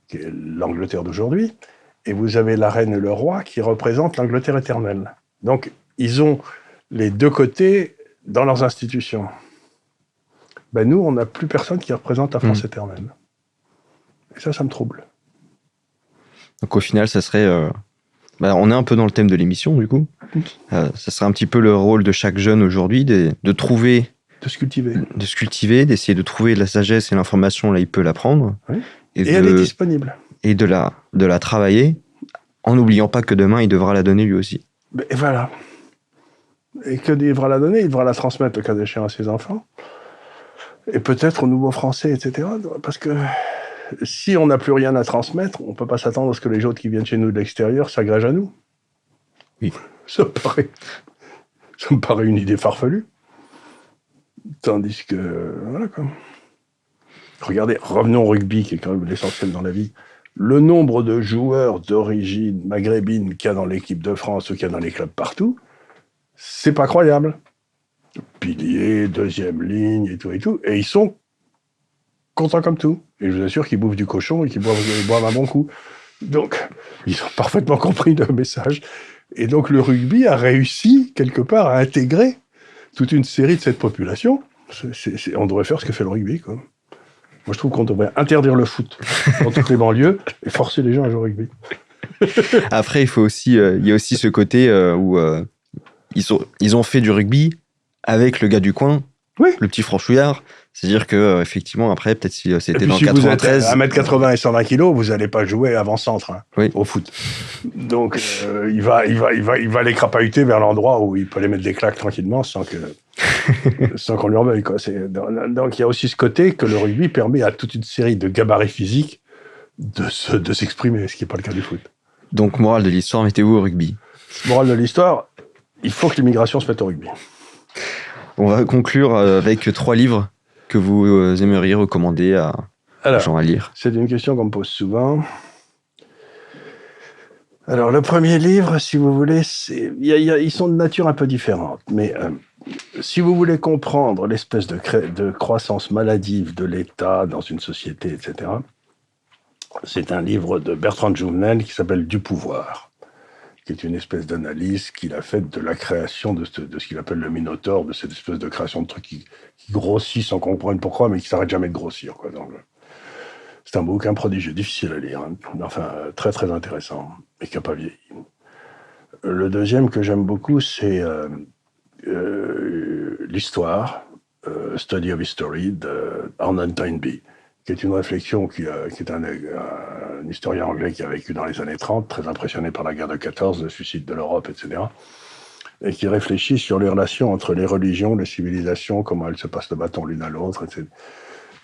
qui est l'Angleterre d'aujourd'hui, et vous avez la reine et le roi qui représentent l'Angleterre éternelle. Donc, ils ont les deux côtés dans leurs institutions. Ben, nous, on n'a plus personne qui représente la France éternelle. Et ça me trouble. Donc, au final, ça serait... on est un peu dans le thème de l'émission, du coup. Ça serait un petit peu le rôle de chaque jeune aujourd'hui, de trouver... De se cultiver. De se cultiver, d'essayer de trouver de la sagesse et l'information, là, il peut l'apprendre. Oui. Et elle est disponible. Et de la travailler, en n'oubliant pas que demain, il devra la donner lui aussi. Et voilà. Et que il devra la donner, il devra la transmettre, le cas échéant, à ses enfants. Et peut-être aux nouveaux Français, etc. Parce que si on n'a plus rien à transmettre, on ne peut pas s'attendre à ce que les autres qui viennent chez nous de l'extérieur s'agrègent à nous. Oui. Ça me paraît une idée farfelue. Tandis que, voilà quoi. Regardez, revenons au rugby, qui est quand même l'essentiel dans la vie. Le nombre de joueurs d'origine maghrébine qu'il y a dans l'équipe de France ou qu'il y a dans les clubs partout, c'est pas croyable. Pilier, deuxième ligne et tout. Et ils sont contents comme tout. Et je vous assure qu'ils bouffent du cochon et qu'ils boivent un bon coup. Donc, ils ont parfaitement compris le message. Et donc, le rugby a réussi, quelque part, à intégrer toute une série de cette population. On devrait faire ce que fait le rugby, quoi. Moi, je trouve qu'on devrait interdire le foot dans toutes les banlieues et forcer les gens à jouer au rugby. Après, il y a aussi ce côté où ils ont fait du rugby avec le gars du coin, oui. Le petit franchouillard. C'est-à-dire que effectivement, après, peut-être si c'était dans si 93... vous êtes 1m80 et 120 kg, vous n'allez pas jouer avant-centre au foot. Donc, il va les crapahuter vers l'endroit où il peut les mettre des claques tranquillement sans qu'on lui en veuille, quoi. Donc, il y a aussi ce côté que le rugby permet à toute une série de gabarits physiques de s'exprimer, ce qui n'est pas le cas du foot. Donc, morale de l'histoire, mettez-vous au rugby. Morale de l'histoire, il faut que l'immigration se mette au rugby. On va conclure avec 3 livres que vous aimeriez recommander aux gens à lire. C'est une question qu'on me pose souvent. Alors, le premier livre, si vous voulez, ils sont de nature un peu différente, mais si vous voulez comprendre l'espèce de croissance maladive de l'État dans une société, etc., c'est un livre de Bertrand Jouvenel qui s'appelle « Du pouvoir », qui est une espèce d'analyse qu'il a faite de la création de ce qu'il appelle le Minotaure, de cette espèce de création de trucs qui grossit sans qu'on comprenne pourquoi, mais qui ne s'arrête jamais de grossir, quoi. Donc, c'est un bouquin prodigieux, difficile à lire, hein. Enfin, très très intéressant, et qui n'a pas vieilli. Le deuxième que j'aime beaucoup, c'est l'histoire, Study of History d'Arnold Toynbee, qui est une réflexion qui est un historien anglais qui a vécu dans les années 30, très impressionné par la guerre de 14, le suicide de l'Europe, etc., et qui réfléchit sur les relations entre les religions, les civilisations, comment elles se passent le bâton l'une à l'autre, etc.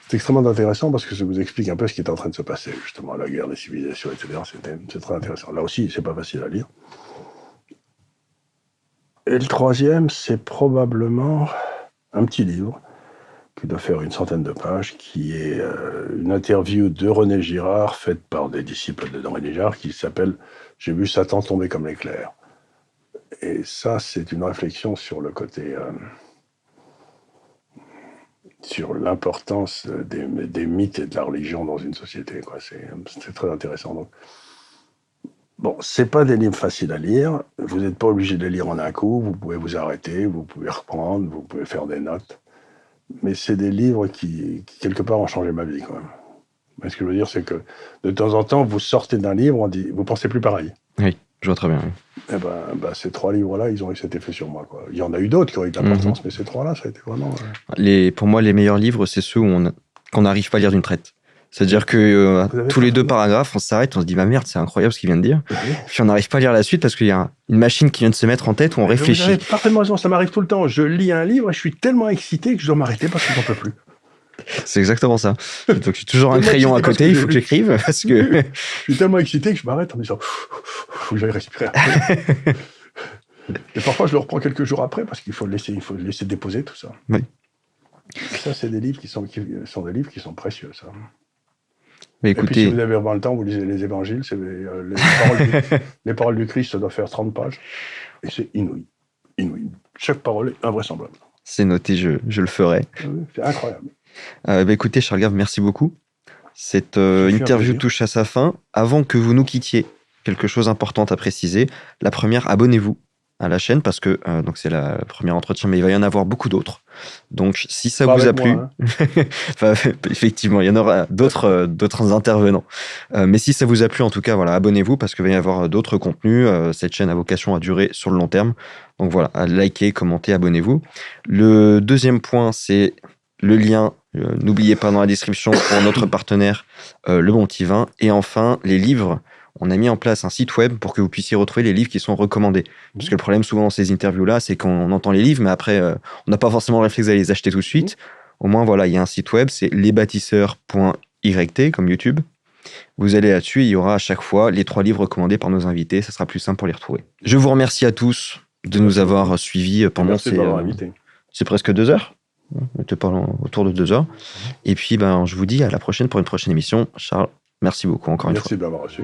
C'est extrêmement intéressant parce que ça vous explique un peu ce qui est en train de se passer, justement, la guerre des civilisations, etc. C'est très intéressant. Là aussi, c'est pas facile à lire. Et le troisième, c'est probablement un petit livre qui doit faire une centaine de pages, qui est une interview de René Girard, faite par des disciples de René Girard, qui s'appelle « J'ai vu Satan tomber comme l'éclair ». Et ça, c'est une réflexion sur le côté... sur l'importance des mythes et de la religion dans une société, quoi. C'est très intéressant. Donc, bon, c'est pas des livres faciles à lire. Vous n'êtes pas obligé de les lire en un coup. Vous pouvez vous arrêter, vous pouvez reprendre, vous pouvez faire des notes. Mais c'est des livres qui quelque part, ont changé ma vie, quand même. Mais ce que je veux dire, c'est que de temps en temps, vous sortez d'un livre, on dit, vous pensez plus pareil. Oui, je vois très bien. Oui. Eh ben, ces 3 livres-là, ils ont eu cet effet sur moi, quoi. Il y en a eu d'autres qui ont eu de l'importance, mais ces 3-là, ça a été vraiment... Pour moi, les meilleurs livres, c'est ceux qu'on n'arrive pas à lire d'une traite. C'est-à-dire que tous les 2 paragraphes, on s'arrête, on se dit, bah merde, c'est incroyable ce qu'il vient de dire. Oui. Puis on n'arrive pas à lire la suite parce qu'il y a une machine qui vient de se mettre en tête où on réfléchit. Vous avez parfaitement raison, ça m'arrive tout le temps. Je lis un livre et je suis tellement excité que je dois m'arrêter parce que j'en peux plus. C'est exactement ça. Donc j'ai toujours un crayon à côté, il faut que j'écrive parce que... Je suis tellement excité que je m'arrête en disant, faut que j'aille respirer. Et parfois, je le reprends quelques jours après parce qu'il faut le laisser déposer tout ça. Oui. Ça, c'est des livres qui sont des livres qui sont précieux, ça. Mais écoutez... Et puis, si vous avez vraiment le temps, vous lisez les évangiles, les paroles du Christ, ça doit faire 30 pages. Et c'est inouï. Inouï. Chaque parole est invraisemblable. C'est noté, je le ferai. C'est incroyable. Écoutez, Charles Gave, merci beaucoup. Cette interview touche à sa fin. Avant que vous nous quittiez, quelque chose d'important à préciser. La première, abonnez-vous à la chaîne parce que donc c'est le premier entretien, mais il va y en avoir beaucoup d'autres. Donc si ça vous a plu, enfin, effectivement, il y en aura d'autres intervenants. Mais si ça vous a plu, en tout cas, voilà, abonnez-vous parce qu'il va y avoir d'autres contenus. Cette chaîne a vocation à durer sur le long terme. Donc voilà, likez, commentez, abonnez-vous. Le deuxième point, c'est le lien. N'oubliez pas dans la description pour notre partenaire, Le Bon Petit Vin. Et enfin, les livres. On a mis en place un site web pour que vous puissiez retrouver les livres qui sont recommandés. Parce que le problème souvent dans ces interviews-là, c'est qu'on entend les livres, mais après, on n'a pas forcément le réflexe d'aller les acheter tout de suite. Au moins, voilà, il y a un site web, c'est lesbâtisseurs.yt, comme YouTube. Vous allez là-dessus, il y aura à chaque fois les 3 livres recommandés par nos invités. Ça sera plus simple pour les retrouver. Je vous remercie à tous de nous avoir suivis pendant c'est presque 2 heures. On était autour de 2 heures. Et puis, je vous dis à la prochaine pour une prochaine émission. Charles, merci beaucoup encore une fois. Merci de m'avoir reçu.